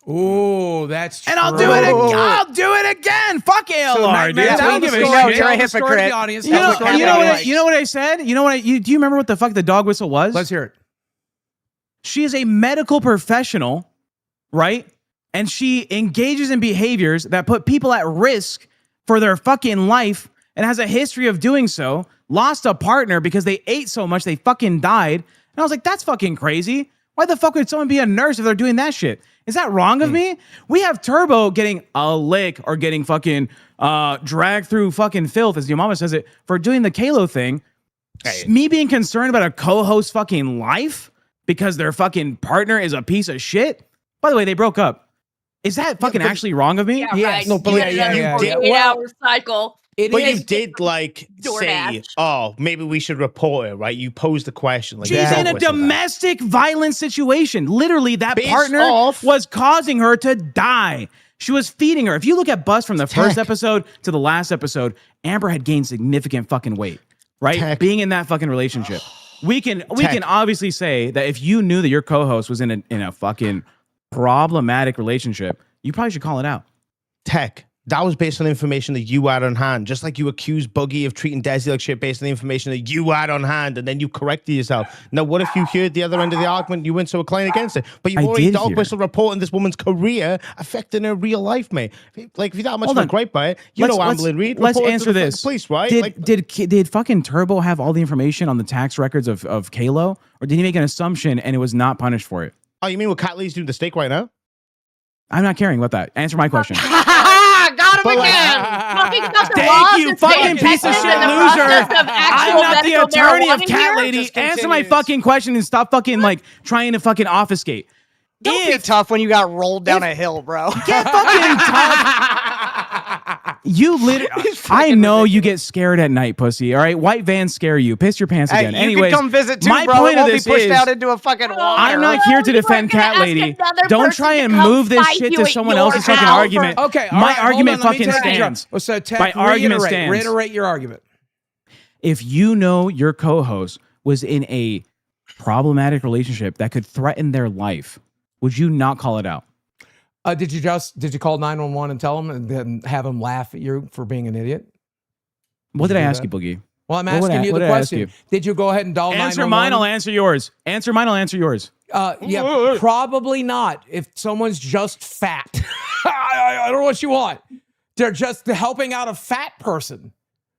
Ooh, that's true. And I'll do it again. I'll do it again. Fuck ALR, dude. I don't give a shit. You're a hypocrite. You know what I said? You know what? Do you remember what the fuck the dog whistle was? Let's hear it. She is a medical professional, right? And she engages in behaviors that put people at risk for their fucking life and has a history of doing so. Lost a partner because they ate so much they fucking died. And I was like, that's fucking crazy. Why the fuck would someone be a nurse if they're doing that shit? Is that wrong of me? We have Turbo getting a lick or getting fucking dragged through fucking filth, as your mama says it, for doing the Kalo thing. Me being concerned about a co-host fucking life because their fucking partner is a piece of shit. By the way, they broke up. Is that fucking actually wrong of me? Yeah, Yes. right. No, but You did yeah. hour cycle. But you did like say, DoorDash. "Oh, maybe we should report it." Right? You posed the question. Like, She's in a domestic violence situation. Literally, that Based partner off- was causing her to die. She was feeding her. If you look at Buzz from the first episode to the last episode, Amber had gained significant fucking weight, right? Being in that fucking relationship. We can obviously say that if you knew that your co-host was in a fucking problematic relationship, you probably should call it out. Tech. That was based on information that you had on hand. Just like you accused Boogie of treating Desi like shit based on the information that you had on hand, and then you corrected yourself. Now, what if you heard the other end of the argument, you went so inclined against it? But you already dog whistle reporting this woman's career affecting her real life, mate. Like, if you're that much of a gripe by it, you know Amberlynn Reed. Let's report it to answer the this. Police, right? Did fucking Turbo have all the information on the tax records of Kalo? Or did he make an assumption and it was not punished for it? Oh, you mean what Cat Lee's doing the steak right now? I'm not caring about that. Answer my question. Got him again. Talking about the laws Thank you, and fucking state piece of Texas shit and the loser. process of I'm actual not the medical attorney of marijuana Cat here. Lady. Answer my fucking question and stop fucking like trying to fucking obfuscate. Don't be tough when you got rolled down a hill, bro. Get fucking tough. You literally, I know you get scared at night, pussy. All right, white vans scare you. Piss your pants again. You Anyways, can come visit too, my bro. point It of won't be this pushed is, out into a fucking water. I'm not here to defend Cat Lady. Don't try and move this shit to someone else's fucking argument. Okay, all my right, hold argument on, let me fucking take it. stands. Well, so Tech, My argument stands. Reiterate your argument. If you know your co-host was in a problematic relationship that could threaten their life, would you not call it out? Did you call 911 and tell them and then have them laugh at you for being an idiot? What did I do ask that? you, Boogie? Well, I'm What asking you what the did I ask question. you? Did you go ahead and dial 911? Answer mine, I'll answer yours. Answer mine, I'll answer yours. Yeah, probably not. If someone's just fat, I don't know what you want. They're just helping out a fat person.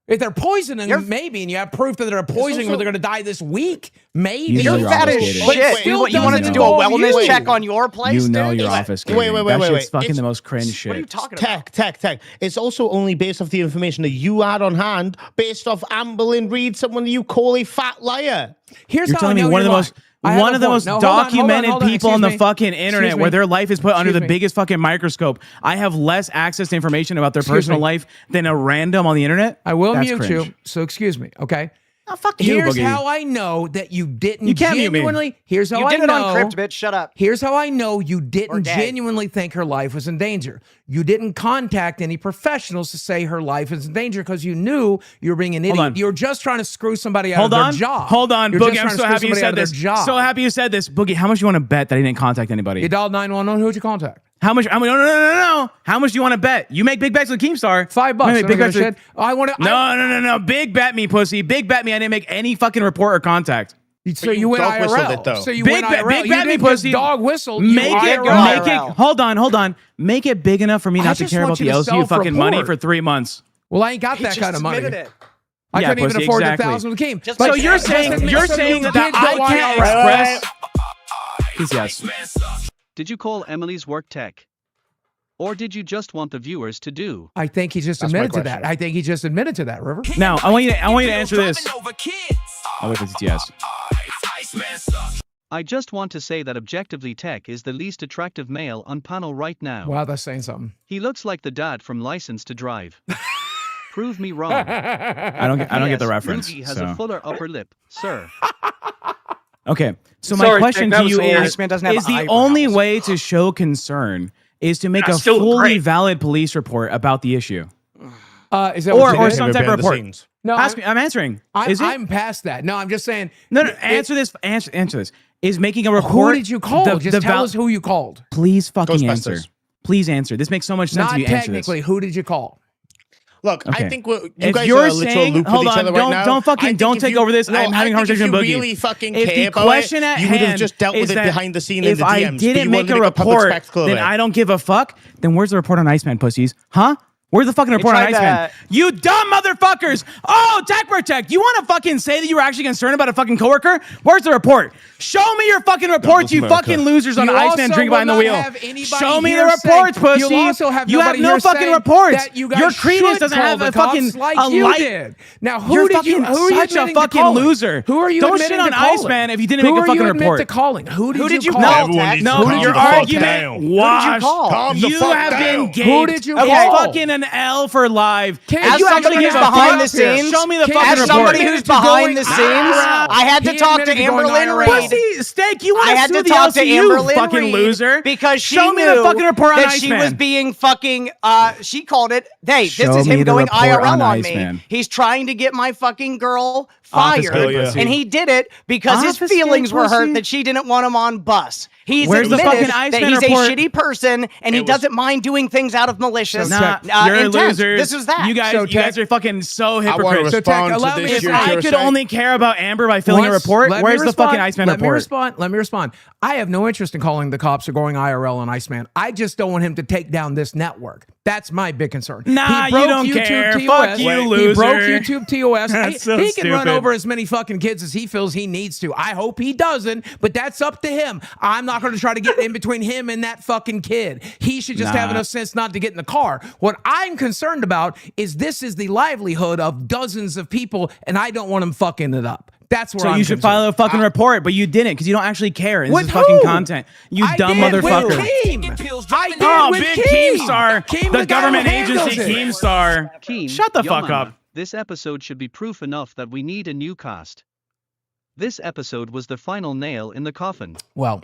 If they're poisoning, maybe, and you have proof that they're poisoning, or they're going to die this week, maybe. You know You're fat as shit. You wanted to do a wellness check on your place? You know dude? you're obfuscating. That shit's fucking the most cringe shit. What are you talking about? Tech. It's also only based off the information that you had on hand, based off Amberlynn Reed, someone you call a fat liar. Here's You're how telling I me know one of the you're most lying. I have one a of the point. most No, hold documented on. people on the Excuse me. fucking internet Excuse where me. their life is put under the Excuse me. biggest fucking microscope. I have less access to information about their Excuse personal me. life than a random on the internet. I will That's mute cringe. you. So excuse me, okay? Oh, fuck you, Here's Boogie. how I know that you didn't You can't mute me. genuinely. Here's how You I did it know. on Crypt, bitch. Shut up. Here's how I know you Or didn't gay. genuinely think her life was in danger. You didn't contact any professionals to say her life is in danger because you knew you were being an Hold idiot. on. You were just trying to screw somebody out Hold of on. their job. Hold on, You're Boogie. just I'm trying to so screw happy you somebody out said of their this. job. So happy you said this. Boogie, how much you want to bet that I didn't contact anybody? You dialed 911. Who'd you contact? How much? No. How much do you want to bet? You make big bets with Keemstar. $5. Big bets. I want to. No. Big bet me, pussy. Big bet me. I didn't make any fucking report or contact. So you went IRL. So you big went IRL. Big bet me, pussy. Dog whistle. Make it. Hold on. Make it big enough for me not to care about the LCU fucking money for 3 months. Well, I ain't got that kind of money. I Yeah, couldn't even pussy, afford exactly. the 1,000 with Keem. So you're saying that I can't express? Yes. Did you call Emily's work tech? Or did you just want the viewers to do? I think he just admitted to that. I think he just admitted to that, River. Now, I want you to answer this. I'll wait for TTS. I just want to say that objectively Tech is the least attractive male on panel right now. Wow, that's saying something. He looks like the dad from License to Drive. Prove me wrong. I don't get the reference. Boogie has a fuller upper lip, sir. Okay, so my question to you is the eyebrows. only way to show concern is to make a fully valid police report about the issue? Is that or some type of report? No, I'm answering. I'm past that. No, I'm just saying. No. Answer this. Answer this. Is making a report? Who did you call? Just tell us who you called. Please fucking answer. Please answer. This makes so much sense. Not if you answer technically. this. Who did you call? Look, Okay. I think you if guys you're are a literal saying, loop hold with each on, other right now. don't take over this. I'm having a conversation with Boogie. If you really fucking If care the about question it, at you would have hand just dealt with is it that behind the scene in if the DMs. I but didn't you make wanted a to public report, spectacle of then it. I don't give a fuck. Then where's the report on Iceman, pussies? Huh? Where's the fucking report on tried Iceman? You dumb motherfuckers! Oh, Tech Protect, you want to fucking say that you were actually concerned about a fucking coworker? Where's the report? Show me your fucking reports, you fucking losers on You Iceman also drink will behind the not wheel. have anybody Show me the here reports, saying- pussy. You'll also have you have nobody no here fucking saying reports. that you guys Your credence should doesn't call have the a cops fucking like a you light. did. Now, You're who are you such a admitting to fucking calling? loser. Who are you Don't admitting shit on to calling? Iceman if you didn't make a Who are fucking you admit report. to calling? Who did you call? call? No, your argument. Wash. Calm the You fuck have down. been gaped. Who did you It's call? fucking an L for live. As If you somebody actually who's give a behind fuck, the scenes, show me the as fucking As report. somebody who's behind the scenes, I had to He talk to admitted to Amber going Lynn IRL. Reed. Pussy, Steak, you want I to had sue to the talk to LCU, Amber Lynn fucking Reed loser. because she Show me knew the fucking report on that she was Iceman. being fucking. She called it. Hey, Show this is me him the going report IRL on on me. Iceman. He's trying to get my fucking girl Office fired, pussy. and he did it because his Office feelings were hurt pussy. that she didn't want him on bus. He's Where's the admitted fucking that Iceman he's report? a shitty person and he doesn't mind doing things out of malicious Nah, you're intent. losers. This is that. You guys are fucking so I want to hypocrites. respond allow to me this. to- If I could only care about Amber by filling a report, Let me where's the respond. fucking Iceman Let me report? respond. Let me respond. I have no interest in calling the cops or going IRL on Iceman. I just don't want him to take down this network. That's my big concern. Nah, He broke you don't YouTube care. TOS. Fuck you, He broke loser. YouTube TOS. That's so he can run stupid. over as many fucking kids as he feels he needs to. I hope he doesn't, but that's up to him. I'm not going to try to get in between him and that fucking kid. He should just have Nah. enough sense not to get in the car. What I'm concerned about is this is the livelihood of dozens of people, and I don't want him fucking it up. That's where So I'm you should concerned. file a fucking report, but you didn't because you don't actually care. And this With is fucking who? content. You I dumb did motherfucker. With Keem. I did Oh, with big Keem. Keemstar, Keem, the guy government who handles agency it. Keemstar. Keem, Shut the yo fuck mama, up. This episode should be proof enough that we need a new cast. This episode was the final nail in the coffin. Well,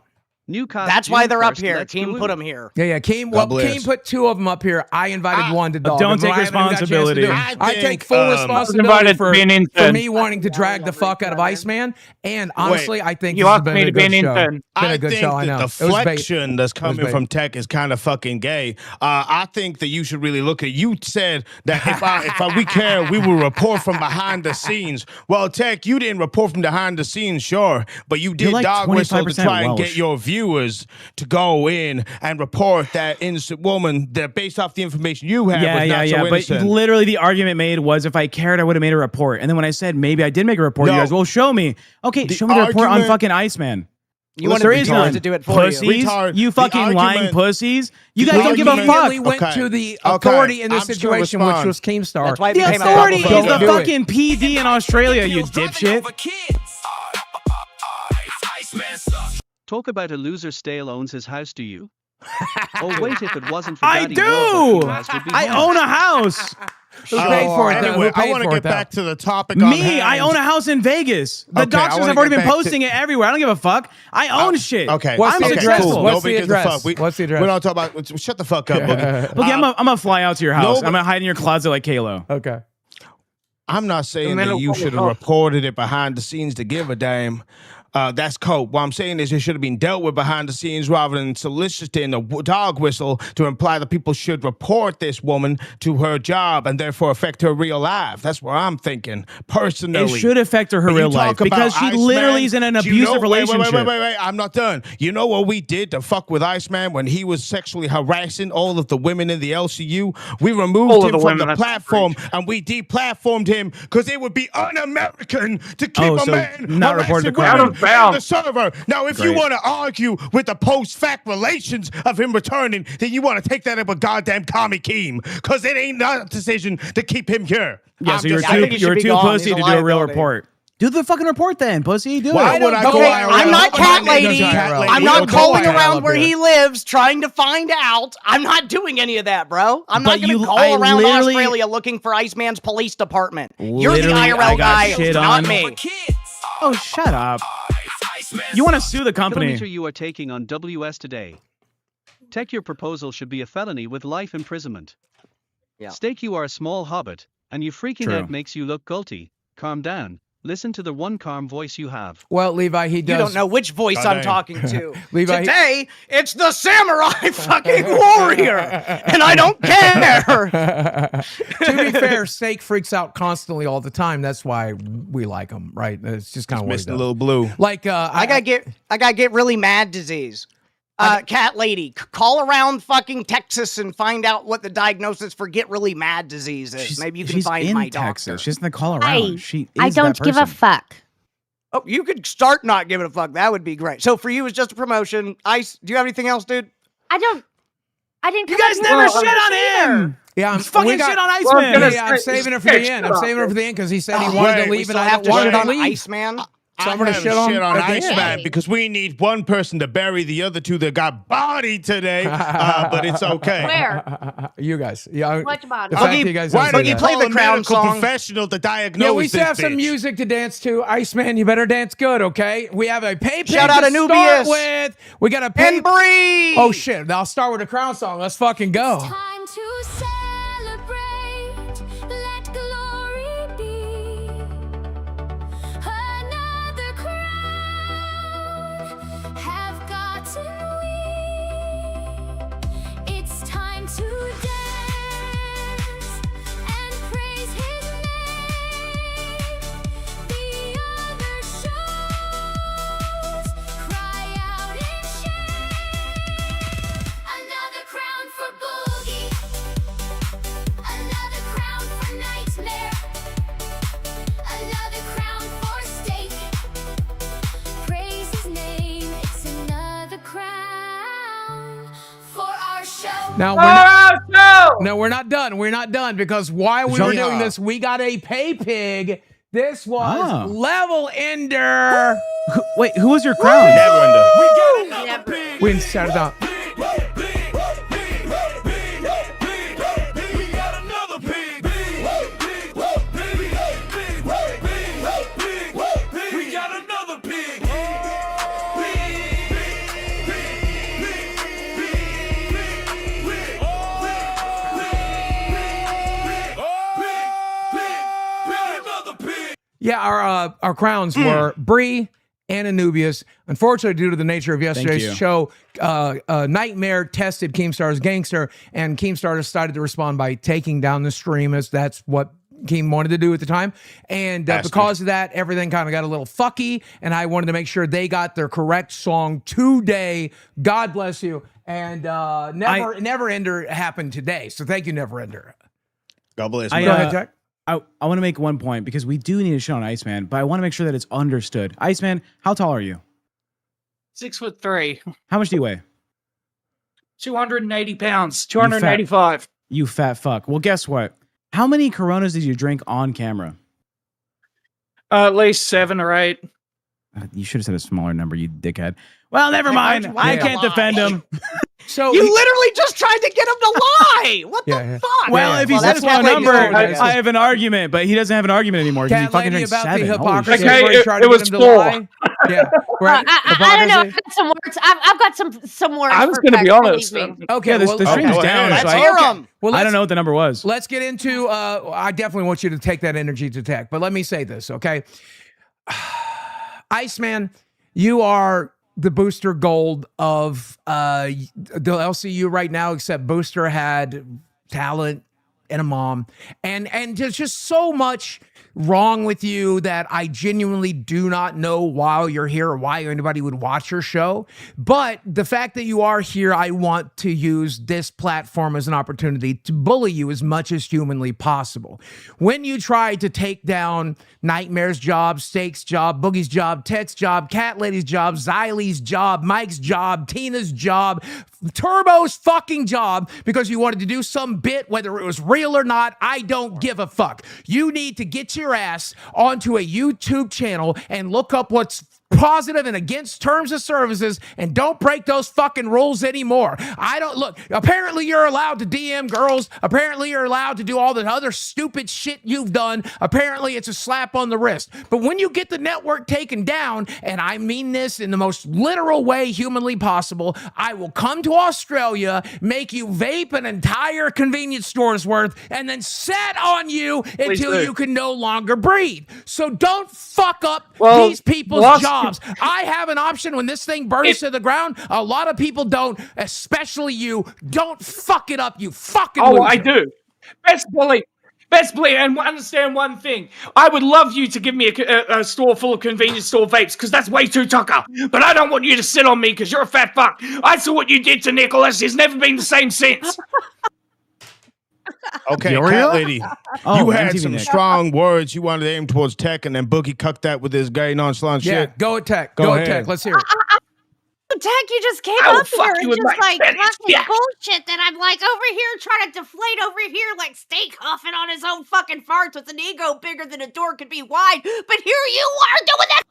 New cast. That's why June they're up 1st, here. let's Keem go. put them here. yeah. Keem, God well, bless. Keem put two of them up here. I invited one to dog. don't him, take but I haven't even got a chance to responsibility. do it. I I think, take full I was responsibility invited for to be an me intern. wanting to drag the fuck out of Iceman. And honestly, I think You this has asked been me a to be good an show. intern. Been I a good think show. I the know. It was bait. deflection that's coming bait. from Tech is kind of fucking gay. I think that you should really look at. You said that if we care, we will report from behind the scenes. Well, Tech, you didn't report from behind the scenes, sure, but you did like dog whistle to 25% try and Welsh. get your viewers to go in and report that innocent woman that, based off the information you have, was not so But innocent. literally, the argument made was if I cared, I would have made a report. And then when I said maybe I did make a report, you No. guys, well, show me. Okay, The show me the report on argument- fucking Iceman. You want There is none. to do it for you. Pussies, Retard. you The fucking lying argument- pussies. You the guys don't give a argument- fuck. Immediately went Okay. to the Okay. authority in this I'm just situation, gonna which respond. was Keemstar. That's why it The became a authority is problem. the Do it. fucking PD in Australia, you dipshit. Talk about a loser stale owns his house, do you? Oh wait, if it wasn't for I Daddy do. Warbucks, you guys would be I home. own a house. Who paid for it, though? Anyway, Who paid I want to for it, get though? back to the topic on Me, hand. I own a house in Vegas. The Okay, I doctors wanna have already get been back to- posting it everywhere. I don't give a fuck. I own shit. Okay. What's I'm the address? successful. What's Nobody the gives a address? fuck. What's the address? We don't talk about. Shut the fuck up, Boogie. Boogie, I'm gonna fly out to your house. no, I'm gonna hide in your closet like Kalo. Okay. I'm not saying And then that it'll you come should have off. reported it behind the scenes to give a damn. That's cope. What I'm saying is it should have been dealt with behind the scenes rather than soliciting a dog whistle to imply that people should report this woman to her job and therefore affect her real life. That's what I'm thinking, personally. It should affect her But you real life talk because about she Iceman. literally is in an Do you abusive know- relationship. Wait. I'm not done. You know what we did to fuck with Iceman when he was sexually harassing all of the women in the LCU? We removed him from the platform and we deplatformed him because it would be un-American to keep a man not report the harassing crime. women on the server. Now, if you Great. want to argue with the post-fact relations of him returning, then you want to take that up with goddamn Commie Keem because it ain't not a decision to keep him here. Yeah, I'm so you're just saying. too pussy to do a real report. Do the fucking report then, pussy. Do Why it. would I go Okay, IRL? I'm not Cat Nobody Lady. does Cat Lady. I'm We not don't go calling IRL around up where here. he lives trying to find out. I'm not doing any of that, bro. I'm not But going to you- call I around literally- Australia looking for Iceman's police department. You're the Literally, I IRL got guy, shit not on. me. Oh, shut up. You want to sue the company? Kilometer you are taking on WS today. Tech, your proposal should be a felony with life imprisonment. Yeah. Steak, you are a small hobbit, and you freaking True. out makes you look guilty. Calm down. Listen to the one calm voice you have. Well, Levi, he does. You don't know which voice Oh, I'm dang. talking to. Levi, Today, it's the samurai fucking warrior, and I don't care. To be fair, Steak freaks out constantly all the time. That's why we like him, right? It's just kind of what he Missing a does. little blue. Like I gotta get really mad disease. Cat Lady, call around fucking Texas and find out what the diagnosis for get really mad disease is. Maybe you can she's find in my Texas. doctor. She's in the Colorado. Hey, She is I don't that give a person. fuck. Oh, you could start not giving a fuck. That would be great. So for you, it's just a promotion. Ice, do you have anything else, dude? I didn't. You guys never shit on him. Yeah, I'm Fucking we got- shit on Iceman. Yeah, I'm saving it for the end. I'm saving it for the end because he said he wanted wait, to we leave, and still I have don't to want shit to on leave. Iceman. So I'm gonna have shit on Iceman again. because we need one person to bury the other two that got bodied today, but it's okay. Where? You guys, yeah. What about The it? fact you guys Why don't don't do you that. play call the a crown medical song? professional to diagnose Yeah, we this still have some bitch? music to dance to. Iceman, you better dance good, okay? We have a pay Shout out to Anubius. start with. We got a pay. And Bree. Oh shit! I'll start with a crown song. Let's fucking go. Time to celebrate, let glory be. Another crown have gotten we. It's time to dance and praise his name. The other shows cry out in shame. Another crown for Boogie. Another crown for Nightmare. Another crown for Steak. Praise his name. It's another crown for our show. Now we're not, no, we're not done. We're not done because while we were Yeah. doing this, we got a pay pig. This was Oh. Level Ender. Wait, who was your crown? Never. We set it up. Yeah, our crowns were Bree and Anubius. Unfortunately, due to the nature of yesterday's you. show, Nightmare tested Keemstar's gangster, and Keemstar decided to respond by taking down the stream, as that's what Keem wanted to do at the time. And because of that, everything kind of got a little fucky, and I wanted to make sure they got their correct song today. God bless you. And Never Ender happened today. So thank you, Never Ender. God bless. Go ahead, Jack. I want to make one point because we do need a shit on Iceman, but I want to make sure that it's understood. Iceman, how tall are you? 6'3", How much do you weigh? 280 pounds, 285. You fat fuck. Well, guess what? How many Coronas did you drink on camera? At least 7 or 8. You should have said a smaller number, you dickhead. Well, never Why mind. would you I lie? can't defend him. So You literally just tried to get him to lie. What the fuck? Well, if he said a that's small why they number, do it. I have an argument, but he doesn't have an argument anymore because he Cat fucking Lady drank about 7. the Holy hypocrisy. shit. Okay, where he tried to it get was him to 4. lie. Yeah, right. I don't know. I've got some words. I've got some words. I was for going to be Beck, honest. believe me. Okay, Yeah, the well, stream's go down. ahead. So Let's I, hear him. well, I don't know what the number was. Let's get into. I definitely want you to take that energy to tech, but let me say this, okay? Iceman, You are the Booster Gold of the LCU right now, except Booster had talent and a mom. And there's just so much wrong with you that I genuinely do not know why you're here or why anybody would watch your show. But the fact that you are here, I want to use this platform as an opportunity to bully you as much as humanly possible. When you try to take down Nightmare's job, Steak's job, Boogie's job, Tech's job, Cat Lady's job, Xylie's job, Mike's job, Tina's job, Turbo's fucking job, because you wanted to do some bit, whether it was real or not, I don't give a fuck. You need to get your ass onto a YouTube channel and look up what's positive and against terms of services, and don't break those fucking rules anymore. I don't look. Apparently you're allowed to DM girls. Apparently you're allowed to do all the other stupid shit you've done. Apparently it's a slap on the wrist. But when you get the network taken down, and I mean this in the most literal way humanly possible, I will come to Australia, make you vape an entire convenience store's worth, and then set on you until you can no longer breathe. So don't fuck up these people's jobs. I have an option when this thing burns to the ground. A lot of people don't, especially you. Don't fuck it up, you fucking loser. I do. Best bully, and understand one thing. I would love you to give me a store full of convenience store vapes, because that's way too tucker. But I don't want you to sit on me, because you're a fat fuck. I saw what you did to Nicholas. He's never been the same since. Okay, Cat Lady, you had some strong words you wanted to aim towards Tech, and then Boogie cucked that with his gay nonchalant shit. Yeah, go at Tech. Go at Tech. Let's hear it. Tech, you just came up here and just like fucking bullshit that I'm like over here trying to deflate over here like Steak huffing on his own fucking farts with an ego bigger than a door could be wide. But here you are doing that.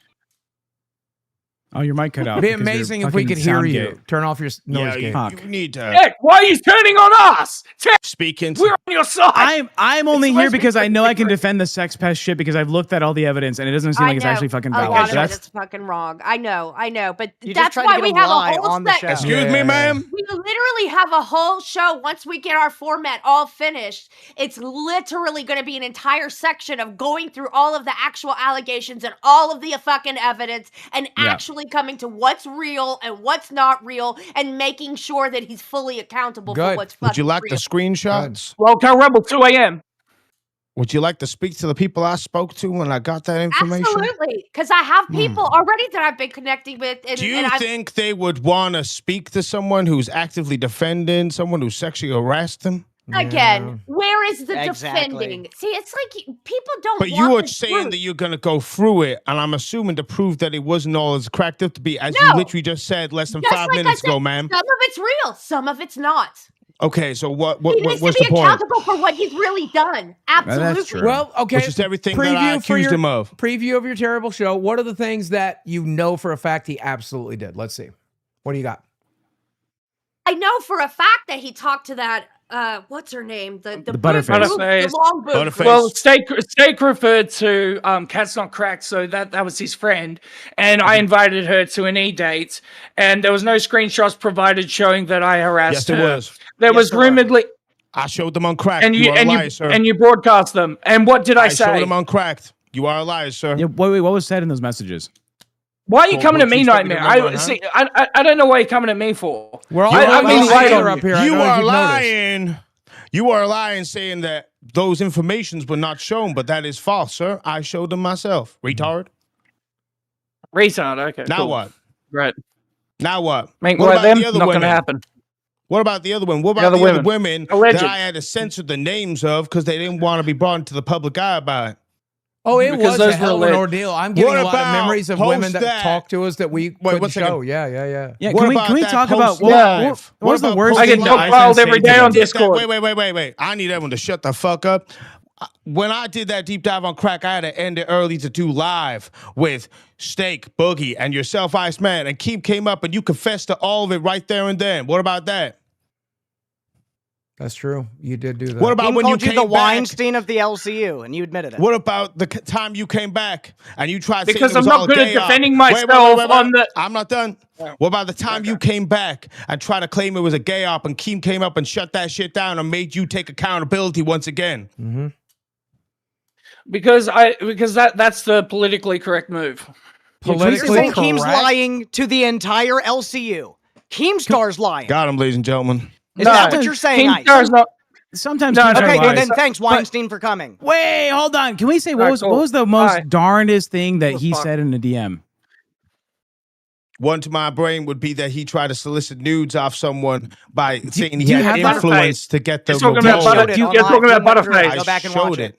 Oh, your mic cut out. It'd be amazing if we could hear you. Turn off your noise gate. You need to. Tech, why are you turning on us? Tech, speaking. We're on your side. I'm only here because I know I can defend the sex pest shit because I've looked at all the evidence and it doesn't seem like it's actually fucking valid. A lot of it's fucking wrong. I know, but that's why we have a whole set. Excuse me, ma'am. We literally have a whole show. Once we get our format all finished, it's literally going to be an entire section of going through all of the actual allegations and all of the fucking evidence and actually coming to what's real and what's not real and making sure that he's fully accountable for what's fucking Would you like real. the screenshots? Local Rebel 2 a.m. Would you like to speak to the people I spoke to when I got that information? Absolutely, because I have people already that I've been connecting with. And, do you think they would want to speak to someone who's actively defending someone who sexually harassed them? Again, where is the defending? See, it's like people don't. But you were saying that you're going to go through it, and I'm assuming to prove that it wasn't all as cracked up to be, as you literally just said less than 5 minutes ago, ma'am. Some of it's real, some of it's not. Okay, so what's he needs the to be point? accountable for what he's really done. Absolutely. That's true. Well, okay. Which is everything that I accused him of. Preview of your terrible show. What are the things that you know for a fact he absolutely did? Let's see. What do you got? I know for a fact that he talked to that. What's her name? The Butterface. The long boob. Well, Steak referred to Cat's Not Cracked, so that was his friend, and I invited her to an e-date, and there was no screenshots provided showing that I harassed her. Yes, there was. There was rumoredly. I showed them on Cracked. And you are a liar, sir. And you broadcast them. And what did I say? I showed them on Cracked. You are a liar, sir. Yeah, wait, what was said in those messages? Why are you coming at me, Nightmare? I don't know why you're coming at me for. We're all up here. You are lying. You are lying, saying that those informations were not shown, but that is false, sir. I showed them myself. Retard. Okay. Now cool. what? Right. Now what? Make what one about of them? the other Not women? gonna happen. What about the other one? What about the other women that I had to censor the names of because they didn't want to be brought into the public eye about it? Oh, it Because was those a hell of were an lit. ordeal. I'm getting What a lot of about memories of women that post-that? talked to us that we couldn't one second. show. Yeah. Yeah, What can about we that talk about post-live? what was the about worst I get thing dog that piled Iceman every said day to on you? Discord. Wait. I need everyone to shut the fuck up. When I did that deep dive on Crack, I had to end it early to do live with Steak, Boogie, and yourself, Iceman. And Keem came up and you confessed to all of it right there and then. What about that? That's true. You did do that. What about when you called you came the back? Weinstein of the LCU, and you admitted it. What about the time you came back and you tried to say Because it was I'm not all good at gay off? defending Wait, myself on the. I'm not done. What about the time you came back and tried to claim it was a gay op and Keem came up and shut that shit down and made you take accountability once again? Mm-hmm. Because that's the politically correct move. politically You're saying Keem's correct. lying to the entire LCU. Keemstar's lying. Got him, ladies and gentlemen. Is that what you're saying, Ice? Keemstar's not. Sometimes No, Keemstar Okay, well lies. then thanks, Weinstein, for coming. Wait, hold on. Can we say what Alright, was cool. what was the most Alright. darndest thing that he fuck? said in the DM? One to my brain would be that he tried to solicit nudes off someone by saying do he you had have that? influence to get the You're talking about remote. butter- you're talking about Butterface. Go back and I watch showed it. it.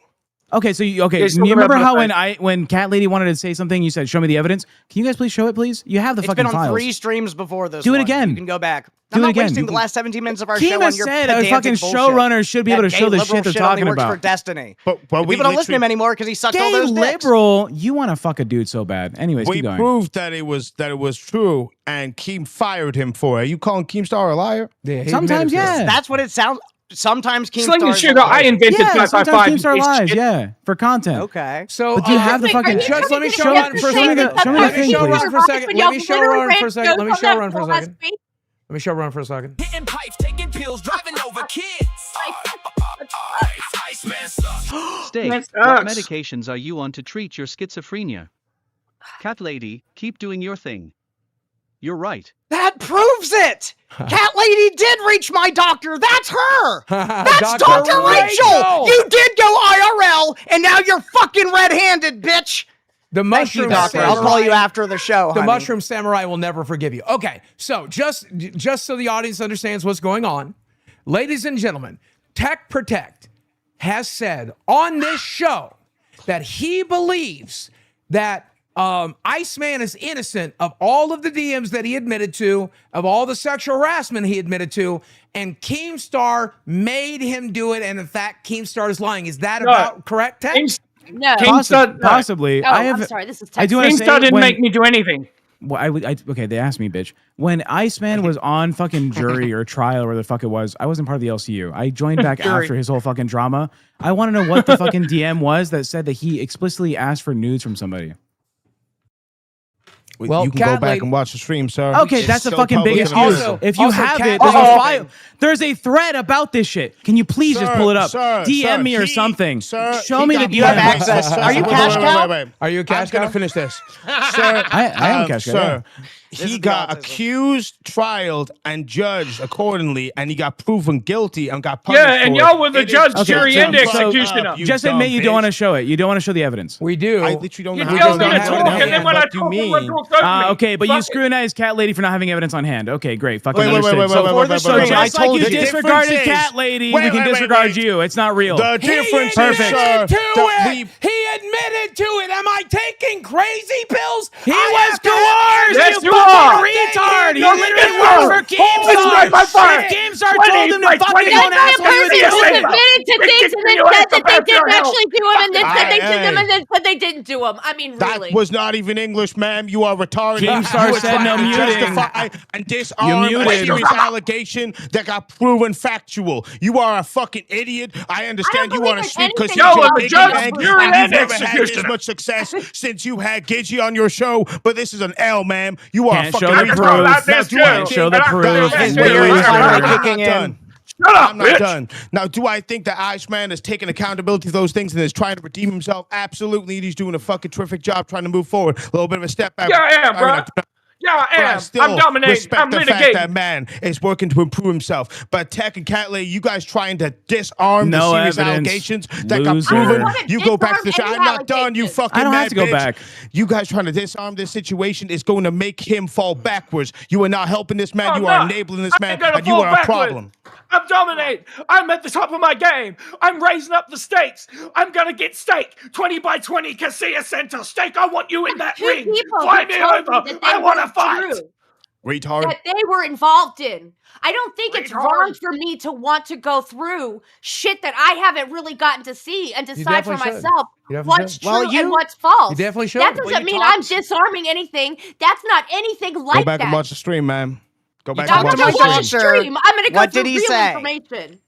Okay, so you he's you talking remember about how Butterface. when Cat Lady wanted to say something, you said, "Show me the evidence." Can you guys please show it, please? You have the It's fucking been on files. 3 streams before this. Do it one. again. You can go back. Do I'm it not again. wasting You the can- last 17 minutes of our Keem show on has your said a pedantic fucking bullshit. showrunner should be able That to show gay the shit liberal they're shit only talking works for about. Destiny. But we People don't listen to him literally- anymore because he sucked all Gay those dicks. liberal, you want to fuck a dude so bad. Anyways, We keep going. proved that it was true, and Keem fired him for it. Are you calling Keemstar a liar? Yeah, he Sometimes, admitted to it. yeah. That's what it sounds. Sometimes Slinging Keemstar's sugar, I invented Yeah, sometimes 555. Keemstar It's lies. shit. Yeah, for content. Okay. So But do you have the Wait, fucking? are you Just let me trying to show get Ron the for a thing second. that Show me the Let me thing, show please. Ron for a second. But Let y'all me show literally Ron for a ran second. Let me jokes show on Ron for a that second. last Let me show Ron for a second. Hitting pipes, taking pills, driving over kids. Iceman sucks. Steak, That what sucks. medications are you on to treat your schizophrenia? Cat Lady, keep doing your thing. You're right. That proves it. Cat Lady did reach my doctor. That's her. That's Dr. Dr. Rachel. Rachel. You did go IRL, and now you're fucking red-handed, bitch. The Thank you, mushroom doctor. I'll call you after the show. The honey. mushroom samurai will never forgive you. Okay, so just so the audience understands what's going on, ladies and gentlemen, Tech Protect has said on this show that he believes that Iceman is innocent of all of the DMs that he admitted to, of all the sexual harassment he admitted to, and Keemstar made him do it, and in fact, Keemstar is lying. Is that about correct, Tech? No. Possibly. Oh, I have. I'm sorry. This is I do want to say Keemstar didn't when- make me do anything. Well, okay, they asked me, bitch. When Iceman was on fucking jury or trial or whatever the fuck it was, I wasn't part of the LCU. I joined back Jury. after his whole fucking drama. I want to know what the fucking DM was that said that he explicitly asked for nudes from somebody. Well, you can Cat go back Lady- and watch the stream, sir. Okay, It's that's a still fucking big public excuse. available. If you have Cat it, there's a Lady- file. There's a thread about this shit. Can you please just Sir, pull it up? sir, DM sir, me or he- something. sir, Show he me the got- DM. You have access. Are you cash cow? Are you a cash I'm gonna cow? finish this, sir. I am a cash cow, sir. This He is the got autism. accused, trialed, and judged accordingly, and he got proven guilty and got punished. Yeah, and for y'all it. were the It is judge, just jury, a and fuck executioner. up, you Just dumb admit you don't bitch. want to show it. You don't want to show the evidence. We do. I literally don't You know tell how me to to talk, and then when I talk, you you mean. talk over me. Okay, but you Fuck it. scrutinize Cat Lady for not having evidence on hand. Okay, great. Fucking Wait, understood. wait, So wait, for wait, the wait, so wait, just wait. like you The difference disregarded is- Cat Lady, Wait, we can wait, wait, disregard wait. you. It's not real. The difference is, Perfect. sir, to that it. He admitted to it. Am I taking crazy pills? He I was have to have- coerced. Yes, you you are. fucking retard. He You're literally retard. works for Destroyed my fire. Keemstar. Keemstar 20 told him to by fucking 20. go and That's ask why what he a was person doing. who's admitted to things and then said that they didn't actually do them, and then said they did them, and then said they didn't do them. I mean, really. That was not even English, ma'am. You are retarded. Keemstar You were said no trying to muting. justify and disarm You a muted. serious allegation that got proven factual. You are a fucking idiot. I understand you believe want to in speak because anything you're Yo, I'm a big judge, bang, jury, and and you've never had this executioner. much success since you had Gidgey on your show. But this is an L, ma'am. You are Can't a fucking show the retard. proof. Now, That's do I true. think Show the that proof. His His beard beard is is finally finally kicking in. done. Shut up, I'm not bitch. done. Now, do I think that Iceman is taking accountability for those things and is trying to redeem himself? Absolutely. He's doing a fucking terrific job trying to move forward. A little bit of a step back. Yeah, I am, bro. Yeah, I But I am. still I'm dominating. respect I'm the fact litigating. that man is working to improve himself. But Tech and Cat Lady, you guys trying to disarm the No serious evidence. allegations that got Loser. proven. I don't wanna You go back to the show. disarm I'm any not done, you allegations. fucking I don't mad have to go bitch. back. You guys trying to disarm this situation is going to make him fall backwards. You are not helping this man. I'm You are not. enabling this I man, ain't gonna and you fall are a backwards. problem. I'm dominating. I'm at the top of my game. I'm raising up the stakes. I'm gonna get Steak 20 by 20 Casilla Center. Steak, I want you in that Two ring. people Fly who me told over. me that they I want to weren't fight. true, Retard. that they were involved in. I don't think it's Retard. wrong for me to want to go through shit that I haven't really gotten to see and decide for definitely should. myself You definitely what's should. true Well, and what's false. You definitely should. That Well, doesn't you mean talked- I'm disarming anything. That's not anything like Go back that. and watch the stream, man. Go back talked and I'm watch to gonna my the watch stream. the doctor. stream. I'm gonna go What through did he real say? information.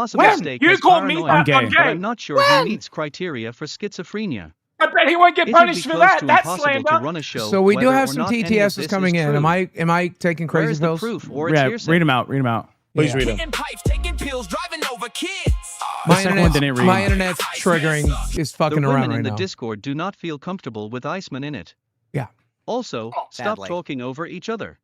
possible When? Steak You has called me paranoia, that I'm but gay. I'm not sure When? he meets criteria for schizophrenia. I bet he won't get It would be punished for close that. to That's impossible to slander. run a show. So we do whether have or some not any of TTSs this coming is in. true. Am I taking Where crazy is the pills? proof, or it's Yeah, hearsay? read them out. Read them out. Please read them. Hitting pipes, taking pills, driving over kids. My second one didn't internet's, read. my internet's triggering is The fucking women around in right the now. Discord do not feel comfortable with Iceman in it. Yeah. Also, stop Sadly. talking over each other.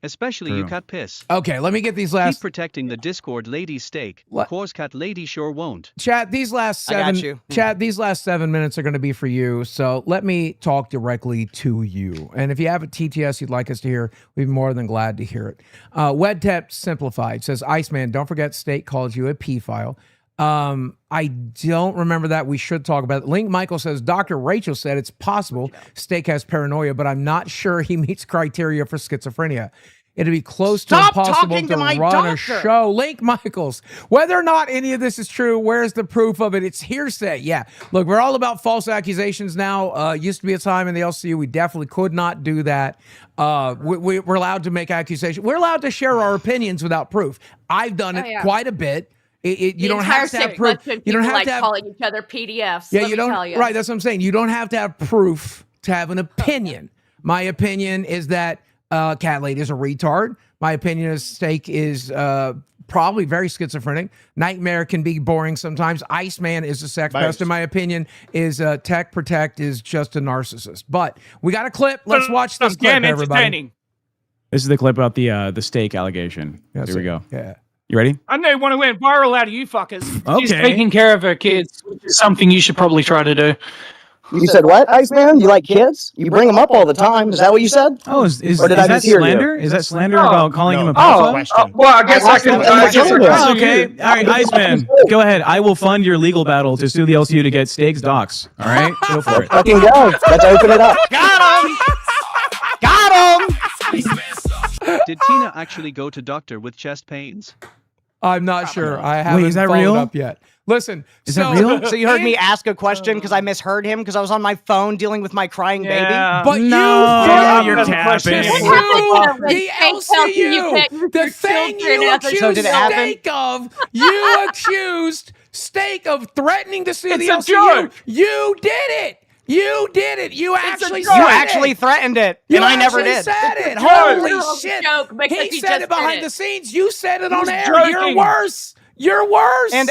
Especially you cat piss. Okay, let me get these last. Keep protecting the Discord lady's steak. Cause cat lady sure won't. Chat, these last I got 7 you. Chat, these last 7 minutes are going to be for you. So let me talk directly to you. And if you have a TTS you'd like us to hear, we'd be more than glad to hear it. WedTep Simplified says, Iceman, don't forget Steak calls you a P-file. I don't remember that. We should talk about it. Link Michael says, Dr. Rachel said it's possible Steak has paranoia, but I'm not sure he meets criteria for schizophrenia. It'd be close to Stop impossible talking to to my run a doctor. show. Link Michaels, whether or not any of this is true, where's the proof of it? It's hearsay. Yeah, look, we're all about false accusations now. Used to be a time in the LCU we definitely could not do that. We're allowed to make accusations. We're allowed to share our opinions without proof. I've done it quite a bit. You don't have to have proof. You don't have to have calling each other PDFs. Yeah, let you me don't. tell you. Right, that's what I'm saying. You don't have to have proof to have an opinion. My opinion is that Cat Lady is a retard. My opinion is Steak is probably very schizophrenic. Nightmare can be boring sometimes. Iceman is a sex pest. In my opinion, is Tech Protect is just a narcissist. But we got a clip. Let's watch this clip, everybody. This is the clip about the steak allegation. Here we go. Yeah. You ready? I know one went viral out of you fuckers. She's Okay. taking care of her kids, which is something you should probably try to do. You said what, Iceman? You like kids? You bring them up all the time. Is that what you said? Oh, is Or did I that mishear you? slander? Is that slander about calling him a Oh, pedophile? well, I guess I can. Oh, okay. All right, Iceman, go ahead. I will fund your legal battle to sue the LCU to get Steak's docs. All right? Go for it. Fucking go. Let's open it up. Got him! Got him! Did Tina actually go to doctor with chest pains? I'm not sure. I haven't is that followed real? up yet. Listen, Is that real? So you heard me ask a question because I misheard him because I was on my phone dealing with my crying baby. But No, you you're capping. capping. The LCU, the thing you accused Steak of, you accused Steak of threatening to sue the It's a LCU. joke. You did it. You did it. You actually You said actually it. threatened it, You and I never actually did. said it. It's a Holy joke. shit. Joke because He he said just it behind did the it. scenes. You said it on He's air. joking. You're worse. You're worse. And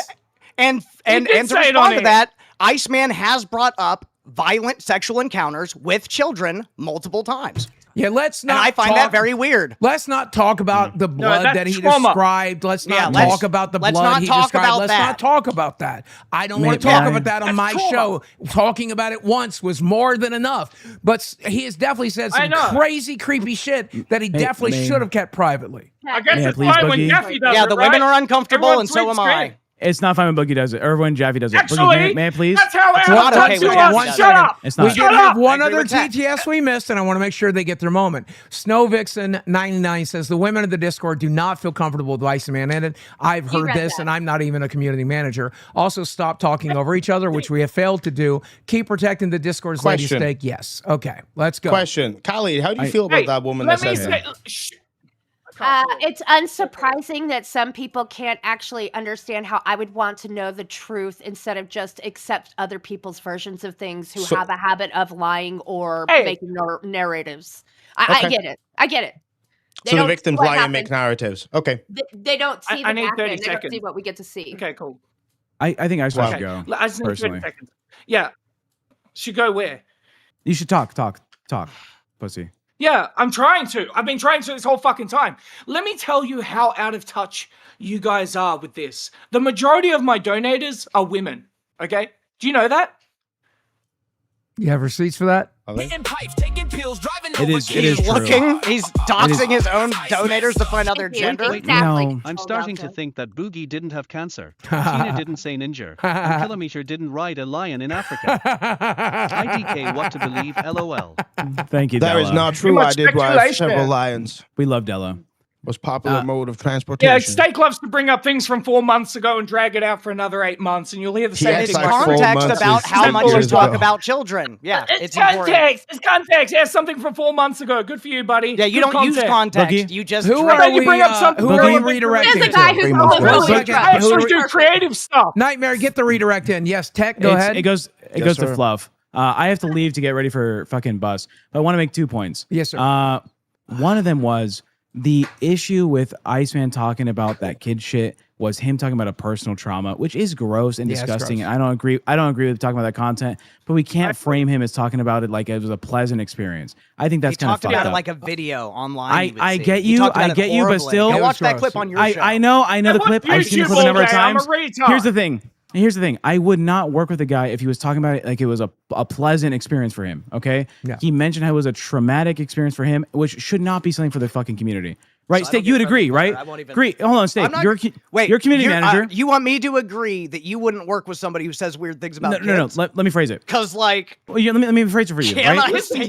did to say it respond on to air. that, Iceman has brought up violent sexual encounters with children multiple times. yeah, let's not And I find talk, that very weird. Let's not talk about the blood that's that he trauma. described. Let's Yeah, not let's- talk about the let's blood not he talk described. about Let's that. not talk about that. I don't want to Man, talk why? about that on my show. Talking about it once was more than enough. But he has definitely said I some know. crazy, creepy shit that he definitely man. should have kept privately. I guess Yeah, it's please, fine when Boogie. Jeffy does Yeah, it, the women right? are uncomfortable, Everyone and so sleeps am I. It's not fine when Boogie does it, or when Jaffy does it. Boogie, Actually, may I please? that's how It's Adam not talks okay to when us. Jeffy does Shut it. up. It's We not. did have one I agree other with Tech. TTS we missed, and I want to make sure they get their moment. Snow Vixen 99 says the women of the Discord do not feel comfortable with Iceman in it. I've heard read this, that. and I'm not even a community manager. Also, stop talking over each other, which we have failed to do. Keep protecting the Discord's lady Question. steak. Yes. Okay. Let's go. Question, Khalid, how do you feel about Hey, that woman that let me said say. that? It's unsurprising that some people can't actually understand how I would want to know the truth instead of just accept other people's versions of things who So- have a habit of lying or Hey. making narratives. I Okay. get it. I get it. They So the don't see victims what lie and happened. make narratives. Okay. They don't see I the need back 30 end. They don't see seconds. what we get to see. Okay, cool. I think I should Okay. go. I just need 30 personally. seconds. Yeah. Should go where? You should talk, pussy. Yeah, I'm trying to. I've been trying to this whole fucking time. Let me tell you how out of touch you guys are with this. The majority of my donators are women. Okay? Do you know that? You have receipts for that? Hitting pipes, taking pills, driving It is He's true. looking. He's doxing his own donators to find out their Thank you. gender. Exactly. No. I'm Oh, starting to Malcolm. think that Boogie didn't have cancer. Tina didn't say ninja. And Kilometer didn't ride a lion in Africa. IDK what to believe, LOL. Thank you, That Della. is not true. much I did ride speculation several there. lions. We love Della. Most popular mode of Yeah, transportation. Steak loves to bring up things from 4 months ago and drag it out for another 8 months, and you'll hear the same Yes, It's thing. like 4 context months about is how much you years talk ago. about children. Yeah, It's important. context. It's context. Yeah, something from 4 months ago. Good for you, buddy. Yeah, you Good don't use context. Boogie? You just Who drink. are you we, bring up something who are we relevant. redirecting There's a guy to? who's 3 months ago. always One second. I actually Who- do creative stuff. Nightmare, get the redirect in. Yes, Tech, go ahead. It goes Yes, to sir. Fluff. I have to leave to get ready for fucking bus. But I want to make 2 points. Yes, sir. One of them was the issue with Iceman talking about that kid shit was him talking about a personal trauma, which is gross and Yeah, it's disgusting. gross. And I don't agree with talking about that content, but we can't frame him as talking about it like it was a pleasant experience. I think that's He kind of talked about fucked it up. like a video online. I get you, but still, Go watch that clip on your show. I know the clip. I've seen the clip a number of times. Here's the thing. I would not work with a guy if he was talking about it like it was a pleasant experience for him. Okay. Yeah. He mentioned how it was a traumatic experience for him, which should not be something for the fucking community. Right, Steak, you would agree, right? Agree. Hold on, Steak. You're community manager. You want me to agree that you wouldn't work with somebody who says weird things about kids? No. Let me phrase it. Because, like, well, yeah, let me phrase it for you. Can right? I say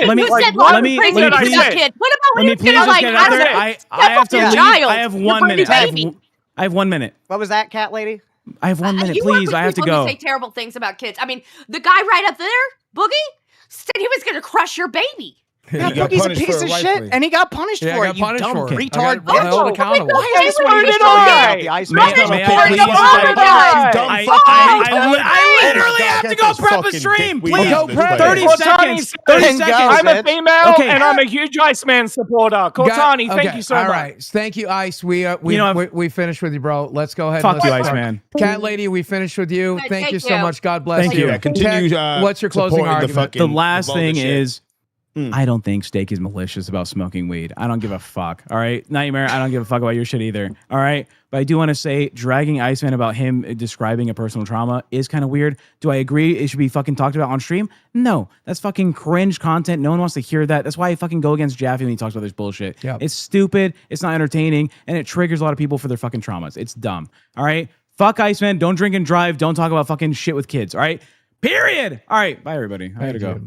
Let me You said let me crazy let me things please about kids. What about when let me you're please gonna, just like, get it I out don't there. know, I step have up to your leave. child, I have your 1 brand new minute. baby. I have 1 minute. What was that, cat lady? I have 1 minute, You work please. with I have to people who go. say terrible things about kids. I mean, the guy right up there, Boogie, said he was gonna crush your baby. Yeah, Boogie's a piece of shit, and he got punished for it. You dumb retard. I got held accountable. Why is this So what did you I. the ice May man? I please? I literally have to go prep a stream. Please, Go prep it. 30 Cortani, seconds. 30 Then go, seconds. I'm a bitch. female, Okay. and I'm a huge Iceman supporter. Cortani, thank you so much. All right. Thank you, Ice. We finished with you, bro. Let's go ahead. Fuck and you, let's Iceman. Cat lady, we finished with you. Good, Thank thank you so you. much. God bless Thank you. you. Continue. What's your closing supporting argument? The last vulgar thing shit. is, I don't think Steak is malicious about smoking weed. I don't give a fuck. All right, Nightmare. I don't give a fuck about your shit either. All right, but I do want to say, dragging Iceman about him describing a personal trauma is kind of weird. Do I agree it should be fucking talked about on stream? No, that's fucking cringe content. No one wants to hear that. That's why I fucking go against Jaffe when he talks about this bullshit. Yep. It's stupid. It's not entertaining, and it triggers a lot of people for their fucking traumas. It's dumb. All right, fuck Iceman. Don't drink and drive. Don't talk about fucking shit with kids. All right. Period. All right. Bye, everybody. I gotta go.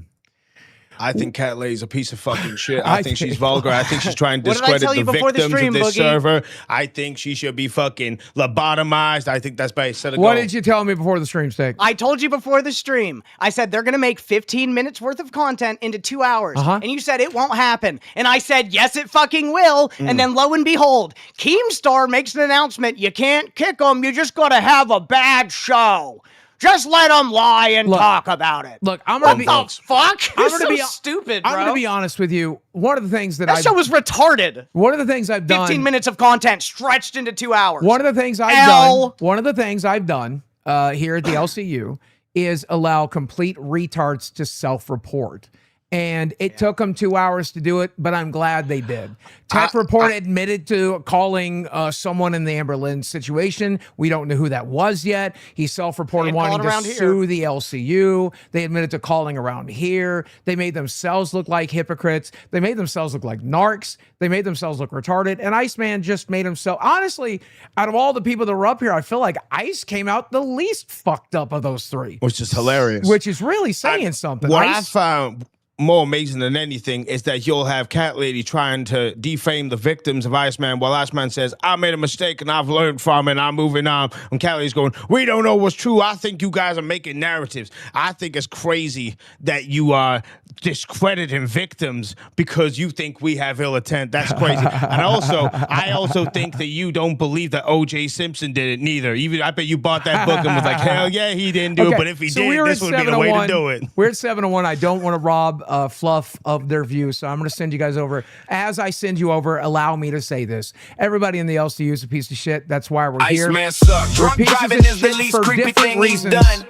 I think Cat Lady's a piece of fucking shit. I think she's vulgar. I think she's trying to What did I discredit tell you the before the victims stream, of this Boogie? server. I think she should be fucking lobotomized. I think that's by set of What goal. did you tell me before the stream, Steak? I told you before the stream. I said they're going to make 15 minutes worth of content into 2 hours. And you said it won't happen. And I said, yes, it fucking will. And then lo and behold, KEEMSTAR makes an announcement. You can't kick them. You just got to have a bad show. Just let them lie and talk about it. Look, I'm gonna what be the fuck? I'm You're gonna so be stupid, bro. I'm gonna be honest with you. One of the things that That show was retarded. One of the things I've done. 15 minutes of content stretched into 2 hours. One of the things I've done. One of the things I've done here at the LCU is allow complete retards to self-report. And it took them 2 hours to do it, but I'm glad they did. Tech Report admitted to calling someone in the Amber Lynn situation. We don't know who that was yet. He self-reported wanting to sue the LCU. They admitted to calling around here. They made themselves look like hypocrites. They made themselves look like narcs. They made themselves look retarded. And Iceman just made himself... Honestly, out of all the people that were up here, I feel like Ice came out the least fucked up of those three. Which is hilarious. Which is really saying something. What I Ice, found more amazing than anything is that you'll have Cat Lady trying to defame the victims of Iceman while Iceman says, I made a mistake and I've learned from it and I'm moving on. And Cat Lady's going, we don't know what's true. I think you guys are making narratives. I think it's crazy that you are discrediting victims because you think we have ill intent. That's crazy. And I also think that you don't believe that O.J. Simpson did it neither. Even I bet you bought that book and was like, hell yeah, he didn't do it. But if he did, this would be the way to do it. We're at 7:01. I don't want to rob Fluff of their view, so I'm going to send you guys over. As I send you over, allow me to say this. Everybody in the LCU is a piece of shit. That's why we're here. Iceman sucks. We're Drunk pieces driving of is the shit least for creepy different thing he's reasons. done.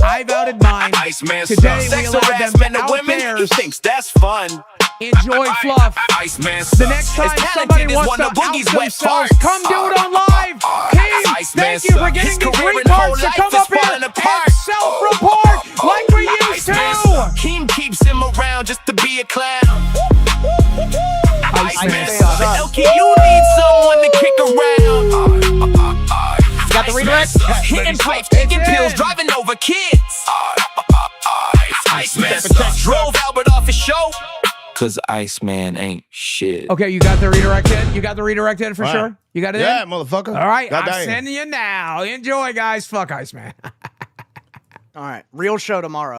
I've outed mine. Iceman Today sucks. we Sex allowed them harassment to of out women, he theirs. thinks that's fun. Enjoy Fluff. Iceman sucks. The next time His somebody talented is wants one to of out Boogie's wet themselves, farts. come do it on live. Keem, Iceman thank you for sucks. getting His these career and whole retards to life come is up here falling apart. and self-report like we used to. Keem keeps him around just to be a clown. Iceman sucks. LQ, you need someone to kick around. Got the redirect? Hitting pipes, taking pills, driving over kids. Iceman sucks. Drove Albert off his show. Cause Iceman ain't shit. Okay, you got the redirect in? You got the redirect in for Wow. sure? You got it Yeah, in? motherfucker. All right, Got I'm that in. sending you now. Enjoy, guys. Fuck Iceman. All right, real show tomorrow.